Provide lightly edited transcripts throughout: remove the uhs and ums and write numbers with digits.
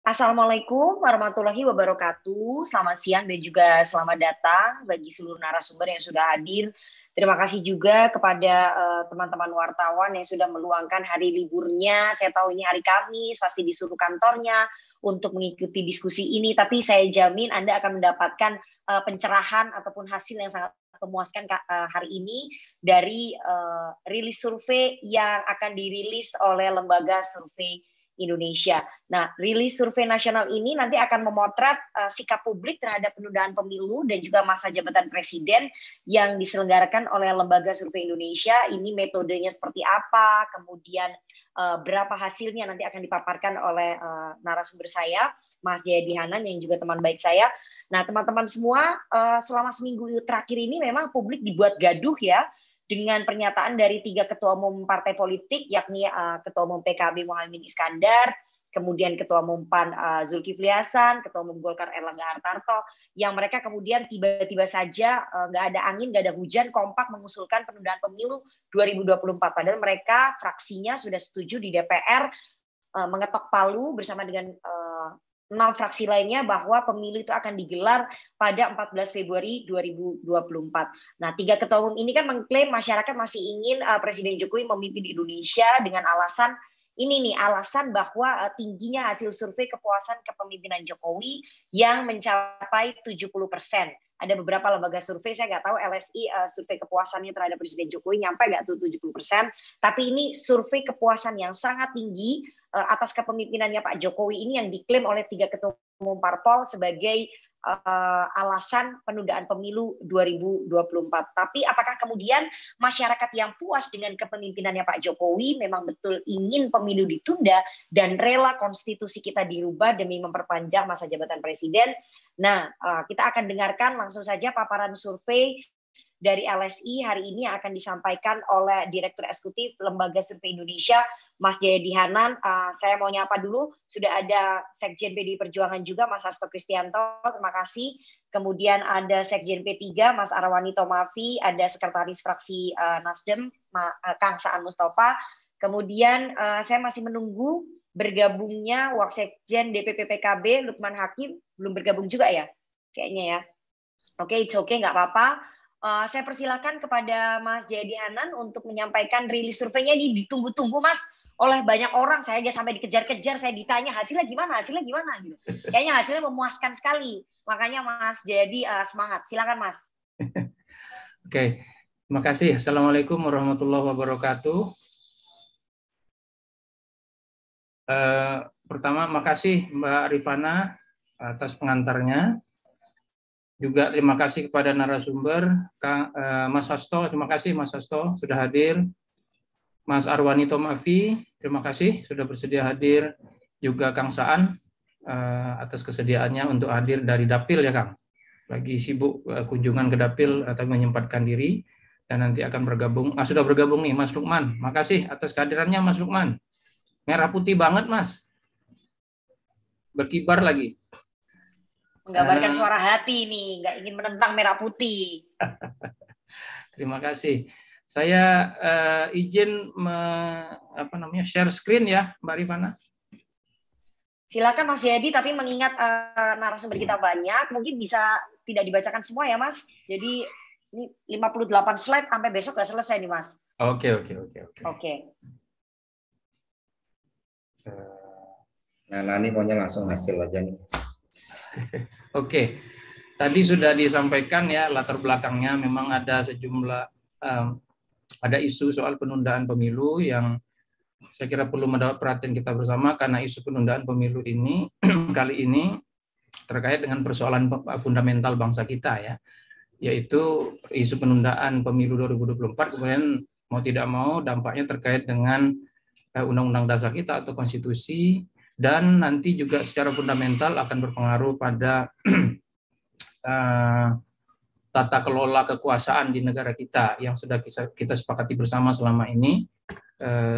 Assalamualaikum warahmatullahi wabarakatuh. Selamat siang dan juga selamat datang bagi seluruh narasumber yang sudah hadir. Terima kasih juga kepada teman-teman wartawan yang sudah meluangkan hari liburnya. Saya tahu ini hari Kamis, pasti disuruh kantornya untuk mengikuti diskusi ini. Tapi saya jamin Anda akan mendapatkan pencerahan ataupun hasil yang sangat memuaskan hari ini dari rilis survei yang akan dirilis oleh Lembaga Survei Indonesia. Nah, rilis survei nasional ini nanti akan memotret sikap publik terhadap penundaan pemilu dan juga masa jabatan presiden yang diselenggarakan oleh Lembaga Survei Indonesia. Ini metodenya seperti apa, kemudian berapa hasilnya nanti akan dipaparkan oleh narasumber saya, Mas Jayadi Hanan yang juga teman baik saya. Nah, teman-teman semua, selama seminggu terakhir ini memang publik dibuat gaduh ya, dengan pernyataan dari 3 ketua umum partai politik, yakni Ketua Umum PKB Muhaimin Iskandar, kemudian Ketua Umum PAN Zulkifli Hasan, Ketua Umum Golkar Erlangga Hartarto, yang mereka kemudian tiba-tiba saja nggak ada angin, nggak ada hujan, kompak mengusulkan penundaan pemilu 2024. Padahal mereka fraksinya sudah setuju di DPR mengetok palu bersama dengan 6 fraksi lainnya bahwa pemilu itu akan digelar pada 14 Februari 2024. Nah, 3 ketua umum ini kan mengklaim masyarakat masih ingin Presiden Jokowi memimpin Indonesia dengan alasan ini nih, alasan bahwa tingginya hasil survei kepuasan kepemimpinan Jokowi yang mencapai 70%. Ada beberapa lembaga survei, saya nggak tahu LSI survei kepuasannya terhadap Presiden Jokowi nyampe nggak tuh 70%, tapi ini survei kepuasan yang sangat tinggi atas kepemimpinannya Pak Jokowi ini yang diklaim oleh 3 ketua umum parpol sebagai alasan penundaan pemilu 2024. Tapi apakah kemudian masyarakat yang puas dengan kepemimpinannya Pak Jokowi memang betul ingin pemilu ditunda dan rela konstitusi kita dirubah demi memperpanjang masa jabatan presiden? Nah, kita akan dengarkan langsung saja paparan survei dari LSI hari ini yang akan disampaikan oleh Direktur Eksekutif Lembaga Survei Indonesia, Mas Jayadi Hanan. Saya mau nyapa dulu, sudah ada Sekjen PDI Perjuangan juga, Mas Hasto Kristianto, terima kasih. Kemudian ada Sekjen P3, Mas Arwani Tomafi, ada Sekretaris Fraksi Nasdem, Kang Saan Mustafa. Kemudian saya masih menunggu bergabungnya Waksekjen DPP PKB, Lukman Hakim, belum bergabung juga ya? Kayaknya ya. Oke, it's okay, nggak apa-apa. Saya persilakan kepada Mas Jayadi Hanan untuk menyampaikan rilis surveinya. Ini ditunggu-tunggu Mas oleh banyak orang. Saya aja sampai dikejar-kejar, saya ditanya hasilnya gimana gitu. Kayaknya hasilnya memuaskan sekali. Makanya Mas Jayadi semangat. Silakan Mas. Oke, terima kasih. Assalamualaikum warahmatullahi wabarakatuh. Pertama, makasih Mbak Rifana atas pengantarnya. Juga terima kasih kepada narasumber, Mas Hasto, terima kasih Mas Hasto sudah hadir. Mas Arwani Tomafi, terima kasih sudah bersedia hadir. Juga Kang Saan atas kesediaannya untuk hadir dari Dapil ya Kang. Lagi sibuk kunjungan ke Dapil atau menyempatkan diri dan nanti akan bergabung. Sudah bergabung nih Mas Lukman, makasih atas kehadirannya Mas Lukman. Merah putih banget Mas, berkibar lagi. Menggambarkan suara hati nih, nggak ingin menentang merah putih. Terima kasih. Saya izin share screen ya, Mbak Rifana. Silakan Mas Jayadi, tapi mengingat narasumber kita banyak, mungkin bisa tidak dibacakan semua ya Mas. Jadi ini 58 slide sampai besok nggak selesai nih Mas. Oke. Nah, Nani maunya langsung hasil aja nih. Oke, tadi sudah disampaikan ya latar belakangnya. Memang ada sejumlah ada isu soal penundaan pemilu yang saya kira perlu mendapat perhatian kita bersama karena isu penundaan pemilu ini kali ini terkait dengan persoalan fundamental bangsa kita ya, yaitu isu penundaan pemilu 2024. Kemudian mau tidak mau dampaknya terkait dengan undang-undang dasar kita atau konstitusi. Dan nanti juga secara fundamental akan berpengaruh pada tata kelola kekuasaan di negara kita yang sudah kita sepakati bersama selama ini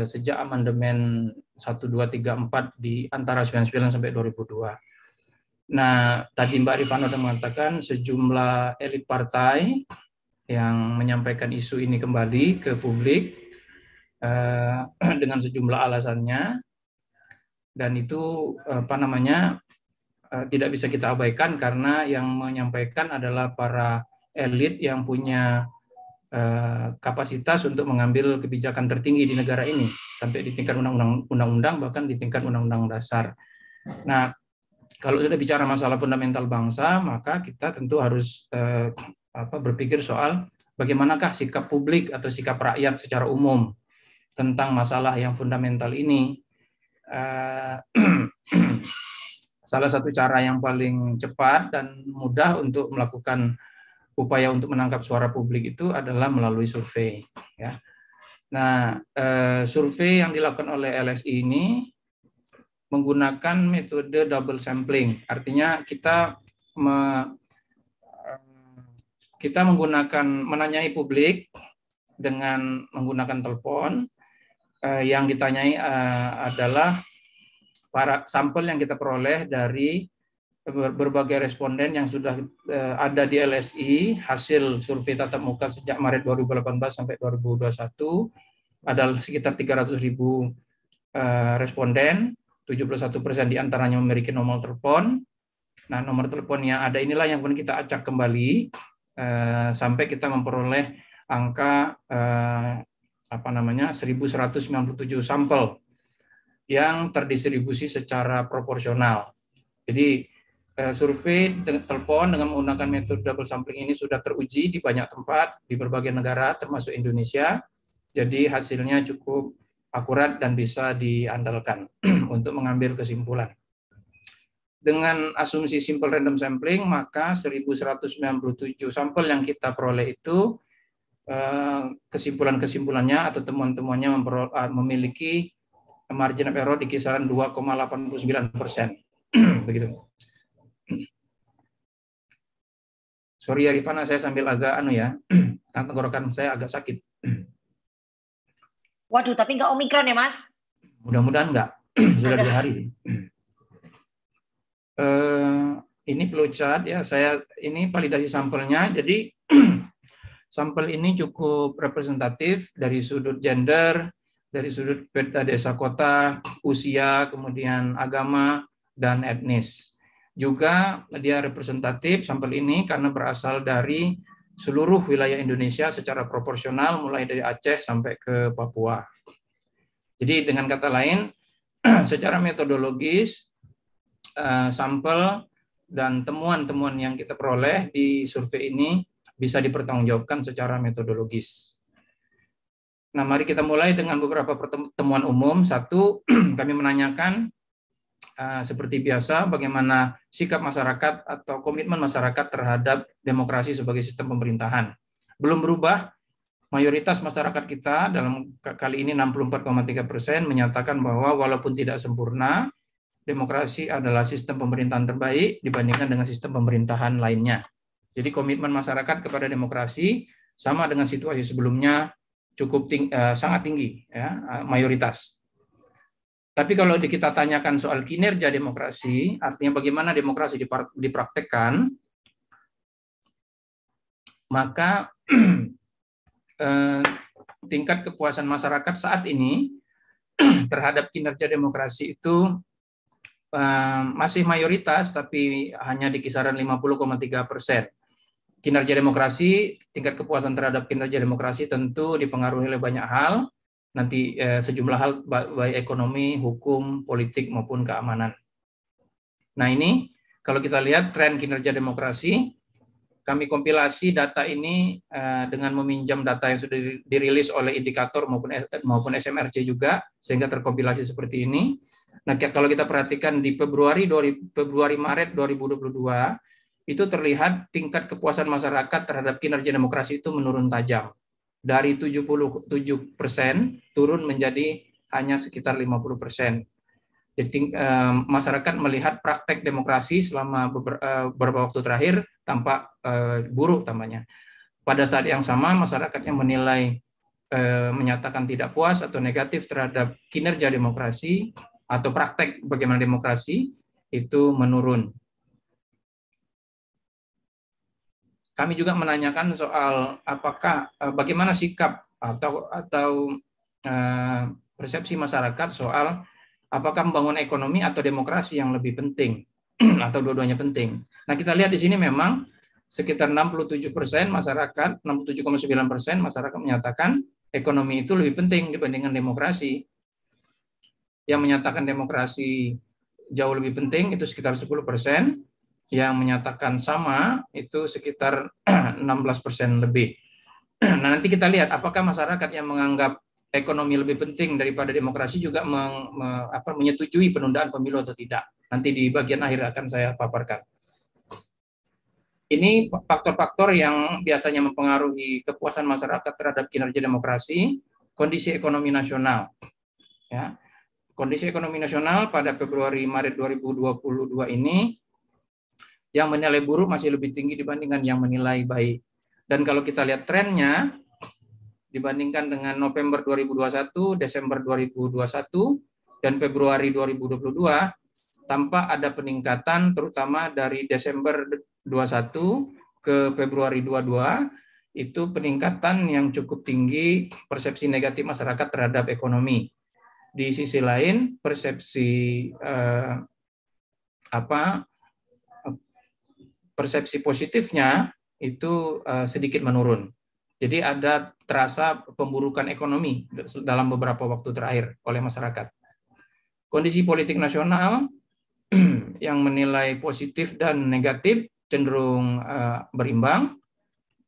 sejak amandemen 1, 2, 3, 4 di antara 99 sampai 2002. Nah, tadi Mbak Rifana sudah mengatakan sejumlah elit partai yang menyampaikan isu ini kembali ke publik dengan sejumlah alasannya. dan itu tidak bisa kita abaikan karena yang menyampaikan adalah para elit yang punya kapasitas untuk mengambil kebijakan tertinggi di negara ini sampai di tingkat undang-undang bahkan di tingkat undang-undang dasar. Nah, kalau sudah bicara masalah fundamental bangsa, maka kita tentu harus berpikir soal bagaimanakah sikap publik atau sikap rakyat secara umum tentang masalah yang fundamental ini. Salah satu cara yang paling cepat dan mudah untuk melakukan upaya untuk menangkap suara publik itu adalah melalui survei. Ya. Nah, survei yang dilakukan oleh LSI ini menggunakan metode double sampling. Artinya kita menanyai publik dengan menggunakan telepon. Yang ditanyai adalah para sampel yang kita peroleh dari berbagai responden yang sudah ada di LSI, hasil survei tatap muka sejak Maret 2018 sampai 2021 adalah sekitar 300.000 responden, 71% diantaranya memiliki nomor telepon. Nah, nomor telepon yang ada inilah yang kemudian kita acak kembali sampai kita memperoleh angka 1.197 sampel yang terdistribusi secara proporsional. Jadi survei telepon dengan menggunakan metode double sampling ini sudah teruji di banyak tempat di berbagai negara termasuk Indonesia. Jadi hasilnya cukup akurat dan bisa diandalkan untuk mengambil kesimpulan. Dengan asumsi simple random sampling, maka 1.197 sampel yang kita peroleh itu kesimpulan-kesimpulannya atau temuan-temuannya memiliki margin of error di kisaran 2,89%. Begitu. Sorry ya Rifana, saya sambil agak tenggorokan saya agak sakit. Waduh, tapi nggak Omikron ya, Mas? Mudah-mudahan nggak. Sudah 2 hari. Ini flowchart ya, saya ini validasi sampelnya. Jadi sampel ini cukup representatif dari sudut gender, dari sudut peta desa kota, usia, kemudian agama dan etnis. Juga dia representatif sampel ini karena berasal dari seluruh wilayah Indonesia secara proporsional mulai dari Aceh sampai ke Papua. Jadi dengan kata lain, secara metodologis sampel dan temuan-temuan yang kita peroleh di survei ini bisa dipertanggungjawabkan secara metodologis. Nah, mari kita mulai dengan beberapa pertemuan umum. Satu, kami menanyakan seperti biasa, bagaimana sikap masyarakat atau komitmen masyarakat terhadap demokrasi sebagai sistem pemerintahan. Belum berubah, mayoritas masyarakat kita dalam kali ini 64,3% menyatakan bahwa walaupun tidak sempurna, demokrasi adalah sistem pemerintahan terbaik dibandingkan dengan sistem pemerintahan lainnya. Jadi komitmen masyarakat kepada demokrasi sama dengan situasi sebelumnya cukup sangat tinggi, ya, mayoritas. Tapi kalau kita tanyakan soal kinerja demokrasi, artinya bagaimana demokrasi dipraktekkan, maka tingkat kepuasan masyarakat saat ini terhadap kinerja demokrasi itu masih mayoritas, tapi hanya di kisaran 50,3%. Kinerja demokrasi, tingkat kepuasan terhadap kinerja demokrasi tentu dipengaruhi oleh banyak hal, nanti sejumlah hal baik ekonomi, hukum, politik maupun keamanan. Nah ini kalau kita lihat tren kinerja demokrasi, kami kompilasi data ini dengan meminjam data yang sudah dirilis oleh indikator maupun SMRC juga, sehingga terkompilasi seperti ini. Nah kalau kita perhatikan di Februari-Maret 2022, itu terlihat tingkat kepuasan masyarakat terhadap kinerja demokrasi itu menurun tajam. Dari 77% turun menjadi hanya sekitar 50%. Jadi masyarakat melihat praktek demokrasi selama beberapa waktu terakhir tampak buruk tampaknya. Pada saat yang sama masyarakat yang menilai menyatakan tidak puas atau negatif terhadap kinerja demokrasi atau praktek bagaimana demokrasi itu menurun. Kami juga menanyakan soal apakah bagaimana sikap atau persepsi masyarakat soal Apakah membangun ekonomi atau demokrasi yang lebih penting? Atau dua-duanya penting? Nah, kita lihat di sini memang sekitar 67% masyarakat, 67,9% masyarakat menyatakan ekonomi itu lebih penting dibandingkan demokrasi. Yang menyatakan demokrasi jauh lebih penting itu sekitar 10%, yang menyatakan sama itu sekitar 16% lebih. Nah, nanti kita lihat apakah masyarakat yang menganggap ekonomi lebih penting daripada demokrasi juga menyetujui penundaan pemilu atau tidak. Nanti di bagian akhir akan saya paparkan. Ini faktor-faktor yang biasanya mempengaruhi kepuasan masyarakat terhadap kinerja demokrasi, kondisi ekonomi nasional. Ya. Kondisi ekonomi nasional pada Februari-Maret 2022 ini yang menilai buruk masih lebih tinggi dibandingkan yang menilai baik. Dan kalau kita lihat trennya, dibandingkan dengan November 2021, Desember 2021, dan Februari 2022, tampak ada peningkatan terutama dari Desember 21 ke Februari 22, itu peningkatan yang cukup tinggi persepsi negatif masyarakat terhadap ekonomi. Di sisi lain, persepsi persepsi positifnya itu sedikit menurun. Jadi ada terasa pemburukan ekonomi dalam beberapa waktu terakhir oleh masyarakat. Kondisi politik nasional yang menilai positif dan negatif cenderung berimbang.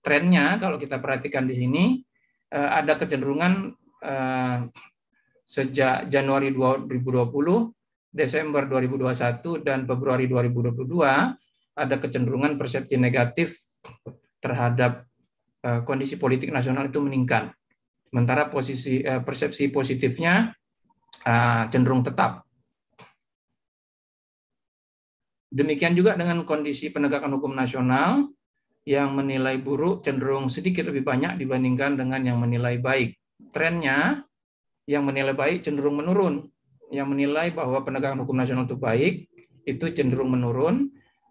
Trennya kalau kita perhatikan di sini ada kecenderungan sejak Januari 2020, Desember 2021, dan Februari 2022 ada kecenderungan persepsi negatif terhadap kondisi politik nasional itu meningkat. Sementara persepsi positifnya cenderung tetap. Demikian juga dengan kondisi penegakan hukum nasional yang menilai buruk cenderung sedikit lebih banyak dibandingkan dengan yang menilai baik. Trennya yang menilai baik cenderung menurun. Yang menilai bahwa penegakan hukum nasional itu baik, itu cenderung menurun.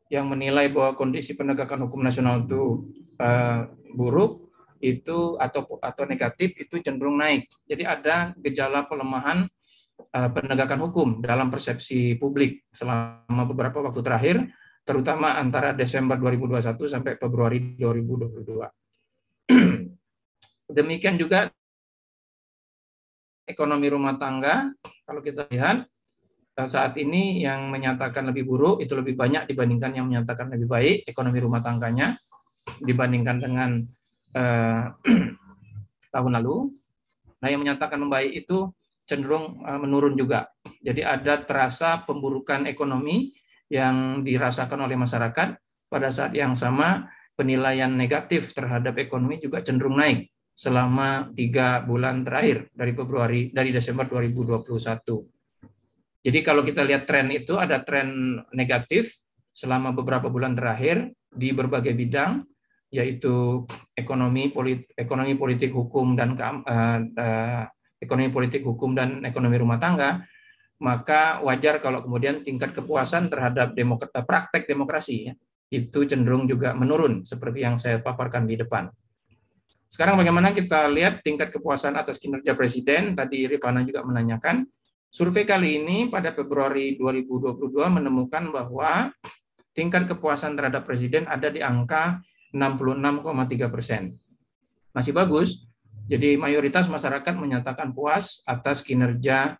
Yang menilai bahwa kondisi penegakan hukum nasional itu buruk, itu atau negatif, itu cenderung naik. Jadi ada gejala pelemahan penegakan hukum dalam persepsi publik selama beberapa waktu terakhir, terutama antara Desember 2021 sampai Februari 2022. Demikian juga ekonomi rumah tangga, kalau kita lihat saat ini yang menyatakan lebih buruk itu lebih banyak dibandingkan yang menyatakan lebih baik ekonomi rumah tangganya dibandingkan dengan tahun lalu. Nah, yang menyatakan membaik itu cenderung menurun juga. Jadi ada terasa pemburukan ekonomi yang dirasakan oleh masyarakat. Pada saat yang sama penilaian negatif terhadap ekonomi juga cenderung naik selama 3 bulan terakhir dari Desember 2021. Jadi kalau kita lihat tren itu ada tren negatif selama beberapa bulan terakhir di berbagai bidang, yaitu ekonomi politik hukum dan ekonomi politik hukum dan ekonomi rumah tangga. Maka wajar kalau kemudian tingkat kepuasan terhadap praktek demokrasi itu cenderung juga menurun seperti yang saya paparkan di depan. Sekarang bagaimana kita lihat tingkat kepuasan atas kinerja Presiden, tadi Rifana juga menanyakan. Survei kali ini pada Februari 2022 menemukan bahwa tingkat kepuasan terhadap Presiden ada di angka 66,3%. Masih bagus, jadi mayoritas masyarakat menyatakan puas atas kinerja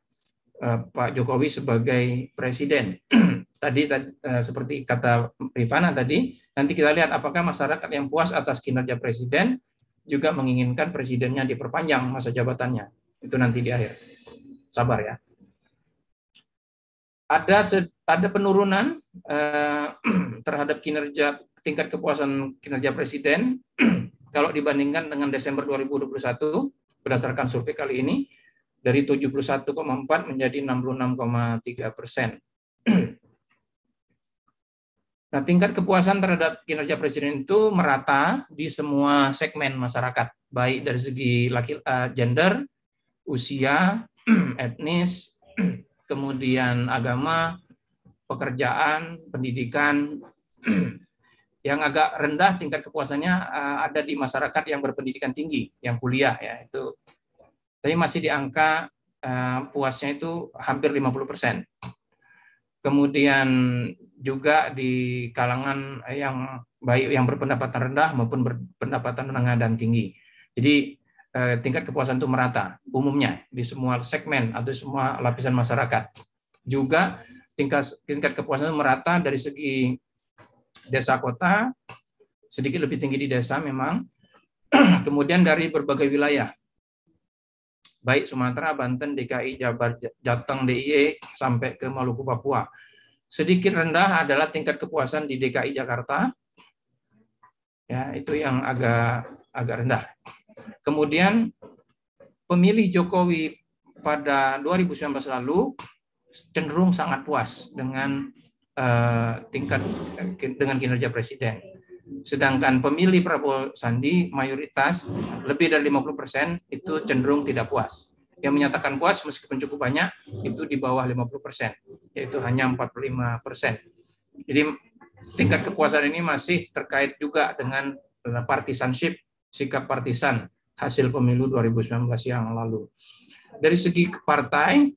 Pak Jokowi sebagai Presiden. Tadi seperti kata Rifana tadi, nanti kita lihat apakah masyarakat yang puas atas kinerja Presiden juga menginginkan presidennya diperpanjang masa jabatannya. Itu nanti di akhir. Sabar ya. Ada penurunan terhadap tingkat kepuasan kinerja Presiden kalau dibandingkan dengan Desember 2021 berdasarkan survei kali ini dari 71,4 menjadi 66,3%. Nah, tingkat kepuasan terhadap kinerja Presiden itu merata di semua segmen masyarakat, baik dari segi gender, usia, etnis, kemudian agama, pekerjaan, pendidikan. Yang agak rendah tingkat kepuasannya ada di masyarakat yang berpendidikan tinggi, yang kuliah ya itu. Tapi masih di angka puasnya itu hampir 50%. Kemudian juga di kalangan yang baik yang berpendapatan rendah maupun berpendapatan menengah dan tinggi. Jadi tingkat kepuasan itu merata umumnya di semua segmen atau semua lapisan masyarakat. Juga tingkat kepuasan itu merata dari segi desa kota, sedikit lebih tinggi di desa memang. Kemudian dari berbagai wilayah, baik Sumatera, Banten, DKI, Jabar, Jateng, DIY, sampai ke Maluku, Papua. Sedikit rendah adalah tingkat kepuasan di DKI Jakarta, ya itu yang agak rendah. Kemudian pemilih Jokowi pada 2019 lalu cenderung sangat puas dengan dengan kinerja presiden. Sedangkan pemilih Prabowo Sandi mayoritas lebih dari 50% itu cenderung tidak puas. Yang menyatakan puas meskipun cukup banyak itu di bawah 50%, yaitu hanya 45%. Jadi tingkat kepuasan ini masih terkait juga dengan partisanship, sikap partisan hasil pemilu 2019 yang lalu. Dari segi partai,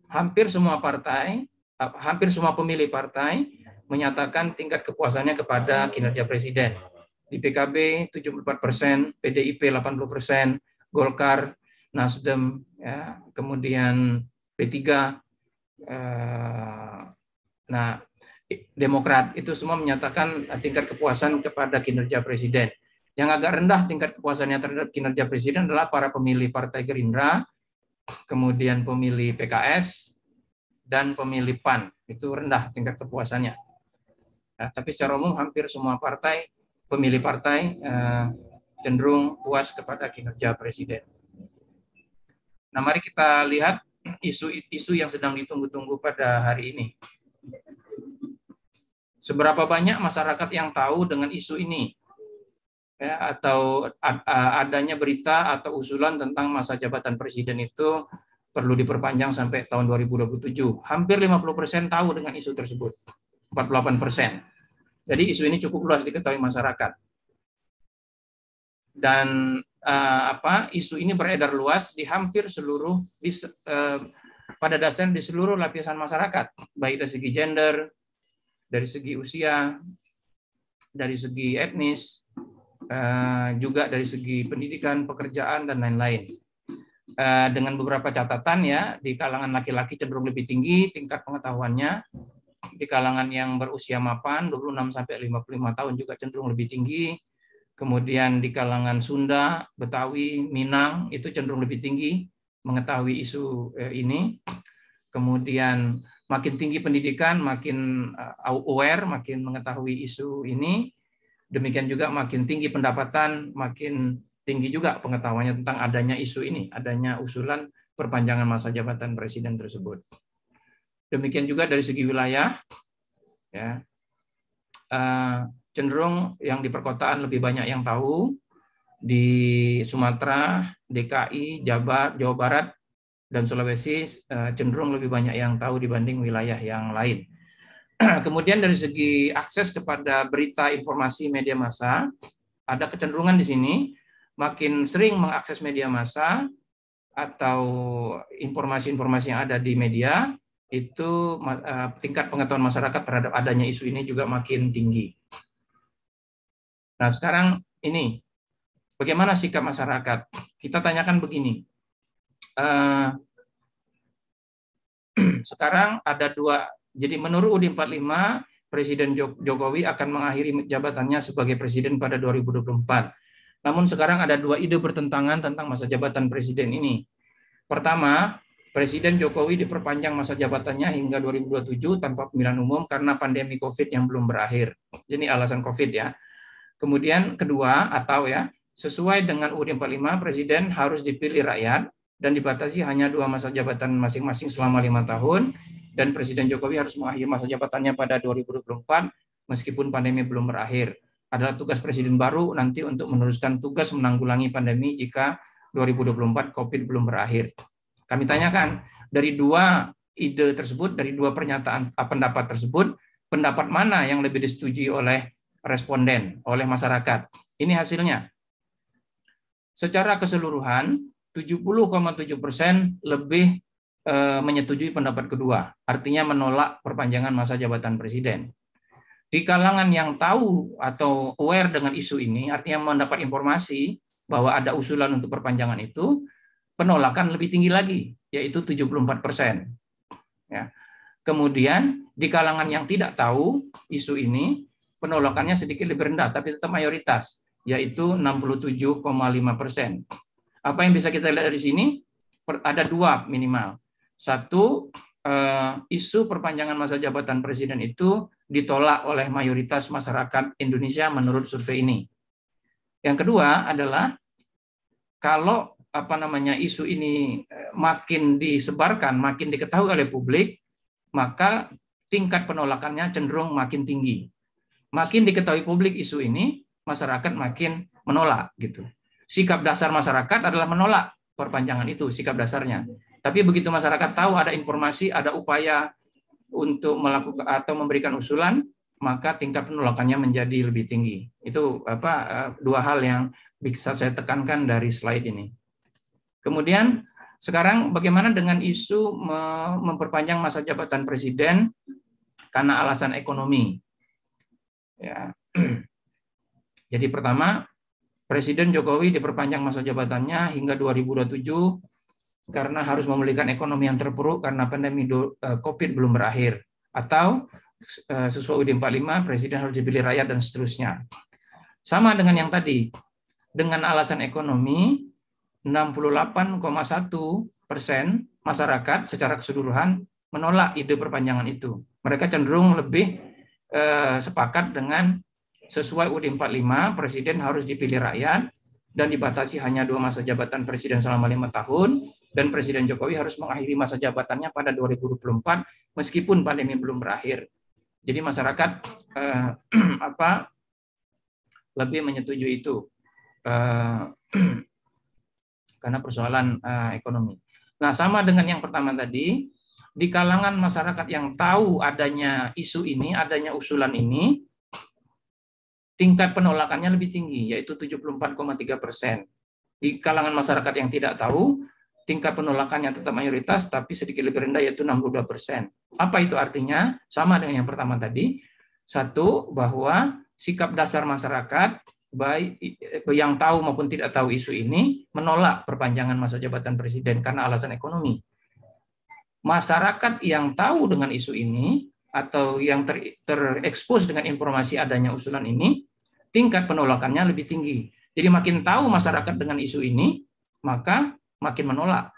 hampir semua pemilih partai menyatakan tingkat kepuasannya kepada kinerja presiden. Di PKB 74%, PDIP 80%, Golkar, Nasdem, ya, kemudian P3, Demokrat, itu semua menyatakan tingkat kepuasan kepada kinerja presiden. Yang agak rendah tingkat kepuasannya terhadap kinerja presiden adalah para pemilih Partai Gerindra, kemudian pemilih PKS, dan pemilih PAN. Itu rendah tingkat kepuasannya. Nah, tapi secara umum hampir semua pemilih partai cenderung puas kepada kinerja presiden. Nah, mari kita lihat isu-isu yang sedang ditunggu-tunggu pada hari ini. Seberapa banyak masyarakat yang tahu dengan isu ini? Ya, atau adanya berita atau usulan tentang masa jabatan presiden itu perlu diperpanjang sampai tahun 2027. Hampir 50% tahu dengan isu tersebut. 48%. Jadi isu ini cukup luas diketahui masyarakat. Dan isu ini beredar luas di hampir seluruh pada dasarnya di seluruh lapisan masyarakat, baik dari segi gender, dari segi usia, dari segi etnis, juga dari segi pendidikan, pekerjaan, dan lain-lain. Dengan beberapa catatan ya, di kalangan laki-laki cenderung lebih tinggi tingkat pengetahuannya, di kalangan yang berusia mapan 26 sampai 55 tahun juga cenderung lebih tinggi. Kemudian di kalangan Sunda, Betawi, Minang itu cenderung lebih tinggi mengetahui isu ini. Kemudian makin tinggi pendidikan, makin aware, makin mengetahui isu ini. Demikian juga makin tinggi pendapatan, makin tinggi juga pengetahuannya tentang adanya isu ini, adanya usulan perpanjangan masa jabatan presiden tersebut. Demikian juga dari segi wilayah, ya, cenderung yang di perkotaan lebih banyak yang tahu. Di Sumatera, DKI, Jawa Barat, dan Sulawesi cenderung lebih banyak yang tahu dibanding wilayah yang lain. Kemudian dari segi akses kepada berita informasi media massa, ada kecenderungan di sini makin sering mengakses media massa atau informasi-informasi yang ada di media, itu tingkat pengetahuan masyarakat terhadap adanya isu ini juga makin tinggi. Nah, sekarang ini, bagaimana sikap masyarakat? Kita tanyakan begini. Sekarang ada dua, jadi menurut UUD 45, Presiden Jokowi akan mengakhiri jabatannya sebagai presiden pada 2024. Namun sekarang ada dua ide bertentangan tentang masa jabatan presiden ini. Pertama, Presiden Jokowi diperpanjang masa jabatannya hingga 2027 tanpa pemilihan umum karena pandemi COVID yang belum berakhir. Ini alasan COVID ya. Kemudian kedua, atau ya, sesuai dengan UUD 45, Presiden harus dipilih rakyat dan dibatasi hanya 2 masa jabatan masing-masing selama 5 tahun, dan Presiden Jokowi harus mengakhiri masa jabatannya pada 2024 meskipun pandemi belum berakhir. Adalah tugas Presiden baru nanti untuk meneruskan tugas menanggulangi pandemi jika 2024 COVID belum berakhir. Kami tanyakan, dari dua ide tersebut, dari dua pernyataan pendapat tersebut, pendapat mana yang lebih disetujui oleh responden, oleh masyarakat? Ini hasilnya. Secara keseluruhan, 70,7% lebih menyetujui pendapat kedua, artinya menolak perpanjangan masa jabatan presiden. Di kalangan yang tahu atau aware dengan isu ini, artinya mendapat informasi bahwa ada usulan untuk perpanjangan itu, penolakan lebih tinggi lagi, yaitu 74%. Ya. Kemudian di kalangan yang tidak tahu isu ini, penolakannya sedikit lebih rendah, tapi tetap mayoritas, yaitu 67,5%. Apa yang bisa kita lihat dari sini? Ada dua minimal. Satu, isu perpanjangan masa jabatan presiden itu ditolak oleh mayoritas masyarakat Indonesia menurut survei ini. Yang kedua adalah kalau isu ini makin disebarkan, makin diketahui oleh publik, maka tingkat penolakannya cenderung makin tinggi. Makin diketahui publik isu ini, masyarakat makin menolak gitu. Sikap dasar masyarakat adalah menolak perpanjangan itu, sikap dasarnya. Tapi begitu masyarakat tahu ada informasi, ada upaya untuk melakukan atau memberikan usulan, maka tingkat penolakannya menjadi lebih tinggi. Itu dua hal yang bisa saya tekankan dari slide ini. Kemudian sekarang bagaimana dengan isu memperpanjang masa jabatan presiden karena alasan ekonomi? Ya. Jadi pertama, Presiden Jokowi diperpanjang masa jabatannya hingga 2027 karena harus memulihkan ekonomi yang terpuruk karena pandemi COVID belum berakhir. Atau sesuai UUD 45, Presiden harus dipilih rakyat dan seterusnya. Sama dengan yang tadi, dengan alasan ekonomi, 68,1% masyarakat secara keseluruhan menolak ide perpanjangan itu. Mereka cenderung lebih sepakat dengan sesuai UUD 45, Presiden harus dipilih rakyat dan dibatasi hanya 2 masa jabatan Presiden selama 5 tahun, dan Presiden Jokowi harus mengakhiri masa jabatannya pada 2024 meskipun pandemi belum berakhir. Jadi masyarakat lebih menyetujui itu karena persoalan ekonomi. Nah, sama dengan yang pertama tadi, di kalangan masyarakat yang tahu adanya isu ini, adanya usulan ini, tingkat penolakannya lebih tinggi, yaitu 74,3%. Di kalangan masyarakat yang tidak tahu, tingkat penolakannya tetap mayoritas, tapi sedikit lebih rendah, yaitu 62%. Apa itu artinya? Sama dengan yang pertama tadi. Satu, bahwa sikap dasar masyarakat, baik yang tahu maupun tidak tahu isu ini, menolak perpanjangan masa jabatan presiden karena alasan ekonomi. Masyarakat yang tahu dengan isu ini, atau yang terekspos dengan informasi adanya usulan ini, tingkat penolakannya lebih tinggi. Jadi makin tahu masyarakat dengan isu ini, maka makin menolak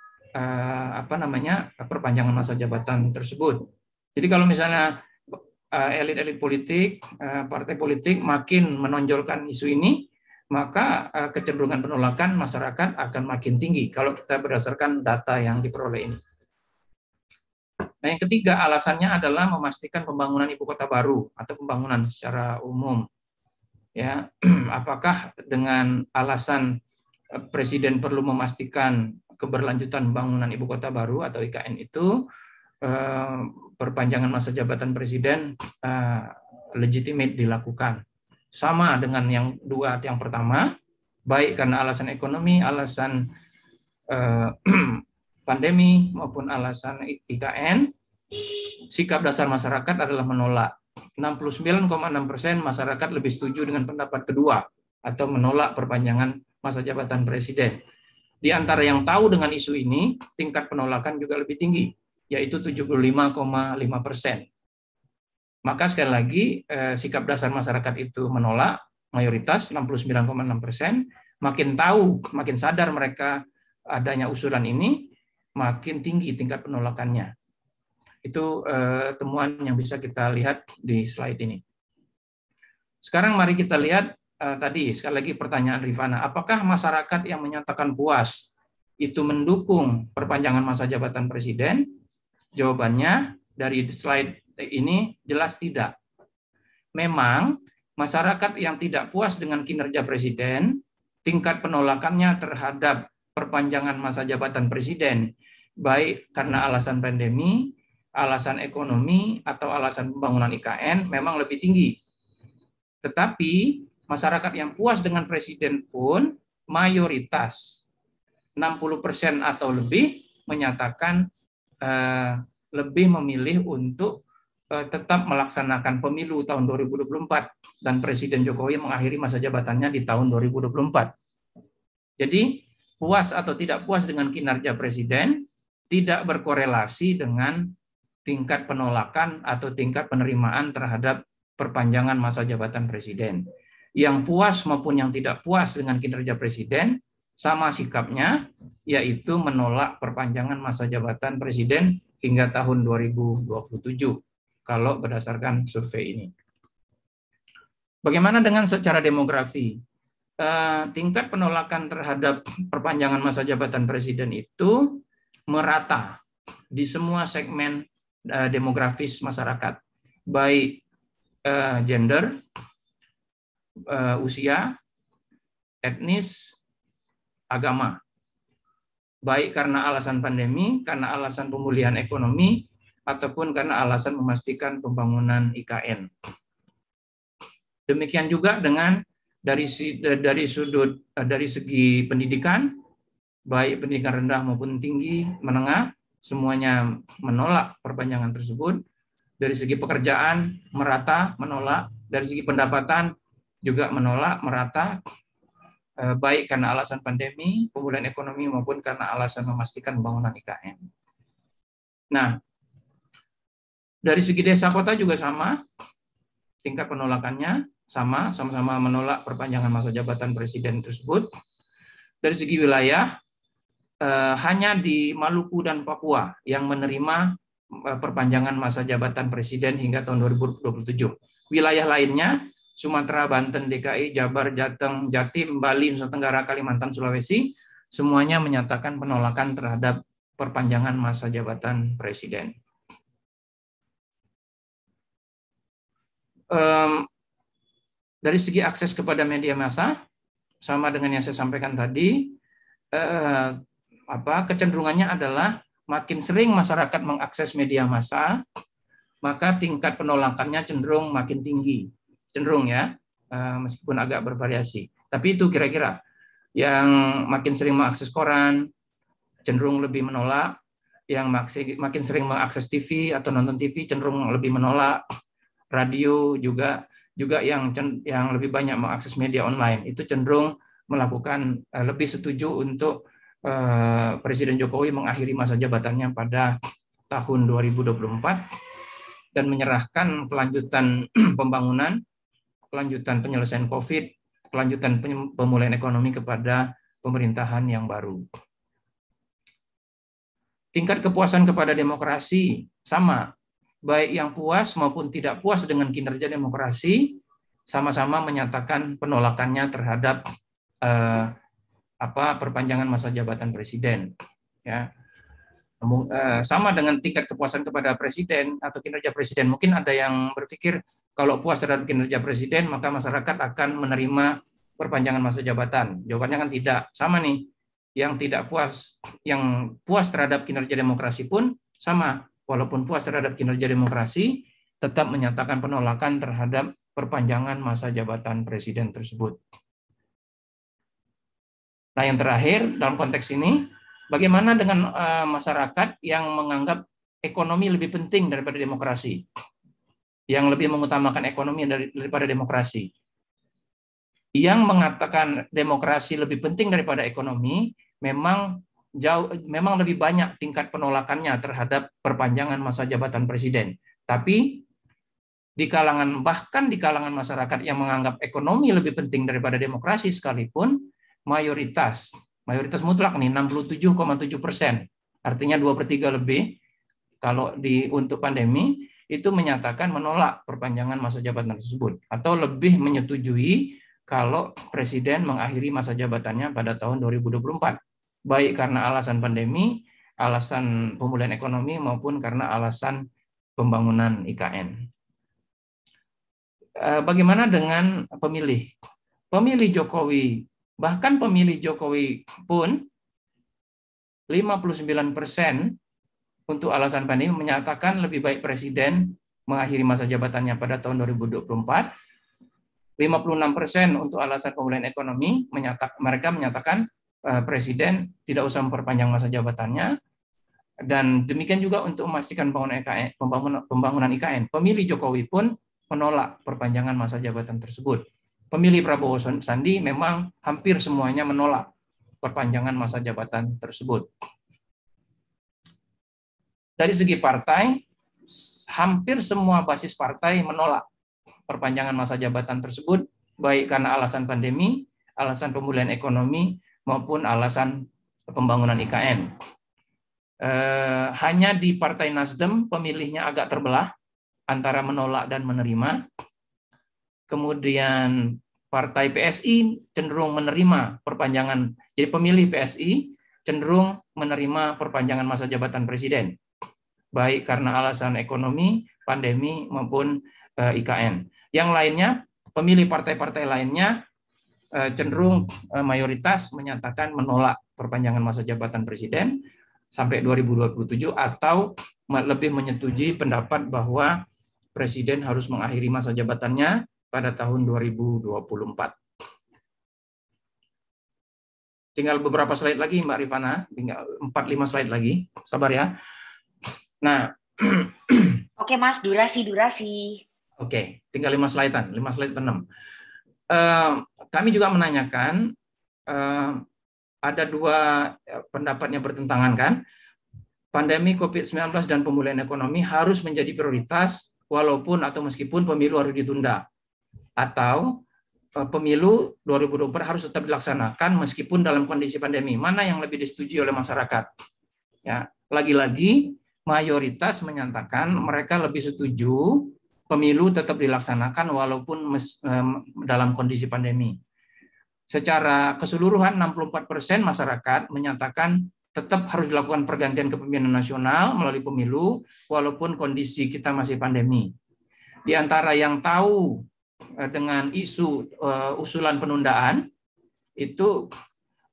perpanjangan masa jabatan tersebut. Jadi kalau misalnya elit-elit politik, partai politik makin menonjolkan isu ini, maka kecenderungan penolakan masyarakat akan makin tinggi kalau kita berdasarkan data yang diperoleh ini. Nah, yang ketiga alasannya adalah memastikan pembangunan ibu kota baru atau pembangunan secara umum. Ya, apakah dengan alasan Presiden perlu memastikan keberlanjutan pembangunan ibu kota baru atau IKN itu, perpanjangan masa jabatan Presiden legitimate dilakukan. Sama dengan yang pertama, baik karena alasan ekonomi, alasan pandemi maupun alasan IKN, sikap dasar masyarakat adalah menolak. 69,6% masyarakat lebih setuju dengan pendapat kedua atau menolak perpanjangan masa jabatan presiden. Di antara yang tahu dengan isu ini, tingkat penolakan juga lebih tinggi, yaitu 75,5%. Maka sekali lagi, sikap dasar masyarakat itu menolak, mayoritas 69,6%. Makin tahu, makin sadar mereka adanya usulan ini, makin tinggi tingkat penolakannya. Itu temuan yang bisa kita lihat di slide ini. Sekarang mari kita lihat tadi, sekali lagi pertanyaan Rifana, apakah masyarakat yang menyatakan puas itu mendukung perpanjangan masa jabatan presiden? Jawabannya dari slide ini jelas tidak. Memang masyarakat yang tidak puas dengan kinerja presiden, tingkat penolakannya terhadap perpanjangan masa jabatan presiden, baik karena alasan pandemi, alasan ekonomi, atau alasan pembangunan IKN memang lebih tinggi. Tetapi masyarakat yang puas dengan presiden pun mayoritas. 60% atau lebih menyatakan lebih memilih untuk tetap melaksanakan pemilu tahun 2024 dan Presiden Jokowi mengakhiri masa jabatannya di tahun 2024. Jadi puas atau tidak puas dengan kinerja Presiden tidak berkorelasi dengan tingkat penolakan atau tingkat penerimaan terhadap perpanjangan masa jabatan Presiden. Yang puas maupun yang tidak puas dengan kinerja Presiden sama sikapnya, yaitu menolak perpanjangan masa jabatan Presiden hingga tahun 2027. Kalau berdasarkan survei ini. Bagaimana dengan secara demografi? Tingkat penolakan terhadap perpanjangan masa jabatan Presiden itu merata di semua segmen demografis masyarakat, baik gender, usia, etnis, agama. Baik karena alasan pandemi, karena alasan pemulihan ekonomi, ataupun karena alasan memastikan pembangunan IKN. Demikian juga dengan dari segi pendidikan, baik pendidikan rendah maupun tinggi, menengah, semuanya menolak perpanjangan tersebut. Dari segi pekerjaan merata menolak, dari segi pendapatan juga menolak merata, baik karena alasan pandemi, pemulihan ekonomi maupun karena alasan memastikan pembangunan IKN. Nah, dari segi desa kota juga sama, tingkat penolakannya sama-sama menolak perpanjangan masa jabatan Presiden tersebut. Dari segi wilayah, hanya di Maluku dan Papua yang menerima perpanjangan masa jabatan Presiden hingga tahun 2027. Wilayah lainnya, Sumatera, Banten, DKI, Jabar, Jateng, Jatim, Bali, Nusa Tenggara, Kalimantan, Sulawesi, semuanya menyatakan penolakan terhadap perpanjangan masa jabatan Presiden. Dari segi akses kepada media massa, sama dengan yang saya sampaikan tadi, kecenderungannya adalah makin sering masyarakat mengakses media massa, maka tingkat penolakannya cenderung makin tinggi, cenderung ya, meskipun agak bervariasi. Tapi itu kira-kira yang makin sering mengakses koran cenderung lebih menolak, yang makin sering mengakses TV atau nonton TV cenderung lebih menolak. Radio juga yang lebih banyak mengakses media online itu cenderung melakukan lebih setuju untuk Presiden Jokowi mengakhiri masa jabatannya pada tahun 2024 dan menyerahkan kelanjutan pembangunan, kelanjutan penyelesaian COVID, kelanjutan pemulihan ekonomi kepada pemerintahan yang baru. Tingkat kepuasan kepada demokrasi sama. Baik yang puas maupun tidak puas dengan kinerja demokrasi sama-sama menyatakan penolakannya terhadap perpanjangan masa jabatan Presiden. Ya, sama dengan tingkat kepuasan kepada Presiden atau kinerja Presiden. Mungkin ada yang berpikir kalau puas terhadap kinerja Presiden maka masyarakat akan menerima perpanjangan masa jabatan. Jawabannya kan tidak. Sama nih. Yang tidak puas, yang puas terhadap kinerja demokrasi pun sama. Walaupun puas terhadap kinerja demokrasi, tetap menyatakan penolakan terhadap perpanjangan masa jabatan Presiden tersebut. Nah, yang terakhir dalam konteks ini, bagaimana dengan masyarakat yang menganggap ekonomi lebih penting daripada demokrasi, yang lebih mengutamakan ekonomi daripada demokrasi? Yang mengatakan demokrasi lebih penting daripada ekonomi, memang lebih banyak tingkat penolakannya terhadap perpanjangan masa jabatan Presiden. Tapi bahkan di kalangan masyarakat yang menganggap ekonomi lebih penting daripada demokrasi sekalipun, mayoritas mutlak nih 67,7%, artinya 2/3 lebih kalau untuk pandemi itu menyatakan menolak perpanjangan masa jabatan tersebut atau lebih menyetujui kalau Presiden mengakhiri masa jabatannya pada tahun 2024. Baik karena alasan pandemi, alasan pemulihan ekonomi, maupun karena alasan pembangunan IKN. Bagaimana dengan pemilih? Pemilih Jokowi, bahkan pemilih Jokowi pun 59% untuk alasan pandemi menyatakan lebih baik Presiden mengakhiri masa jabatannya pada tahun 2024. 56% untuk alasan pemulihan ekonomi, mereka menyatakan Presiden tidak usah memperpanjang masa jabatannya. Dan demikian juga untuk memastikan pembangunan IKN. Pemilih Jokowi pun menolak perpanjangan masa jabatan tersebut. Pemilih Prabowo Sandi memang hampir semuanya menolak perpanjangan masa jabatan tersebut. Dari segi partai, hampir semua basis partai menolak perpanjangan masa jabatan tersebut, baik karena alasan pandemi, alasan pemulihan ekonomi, maupun alasan pembangunan IKN. Hanya di Partai Nasdem pemilihnya agak terbelah antara menolak dan menerima. Kemudian Partai PSI cenderung menerima perpanjangan. Jadi pemilih PSI cenderung menerima perpanjangan masa jabatan presiden, baik karena alasan ekonomi, pandemi, maupun IKN. Yang lainnya, pemilih partai-partai lainnya cenderung mayoritas menyatakan menolak perpanjangan masa jabatan presiden sampai 2027 atau lebih menyetujui pendapat bahwa presiden harus mengakhiri masa jabatannya pada tahun 2024. Tinggal beberapa slide lagi Mbak Rifana, tinggal 4-5 slide lagi. Sabar ya. Nah, oke Mas, durasi. Oke, tinggal 5 slide-an, 5 slide 6. Kami juga menanyakan ada 2 pendapatnya bertentangan kan. Pandemi COVID-19 dan pemulihan ekonomi harus menjadi prioritas walaupun atau meskipun pemilu harus ditunda. Atau pemilu 2024 harus tetap dilaksanakan meskipun dalam kondisi pandemi. Mana yang lebih disetujui oleh masyarakat? Ya, lagi-lagi mayoritas menyatakan mereka lebih setuju pemilu tetap dilaksanakan walaupun dalam kondisi pandemi. Secara keseluruhan 64% masyarakat menyatakan tetap harus dilakukan pergantian kepemimpinan nasional melalui pemilu walaupun kondisi kita masih pandemi. Di antara yang tahu dengan isu usulan penundaan itu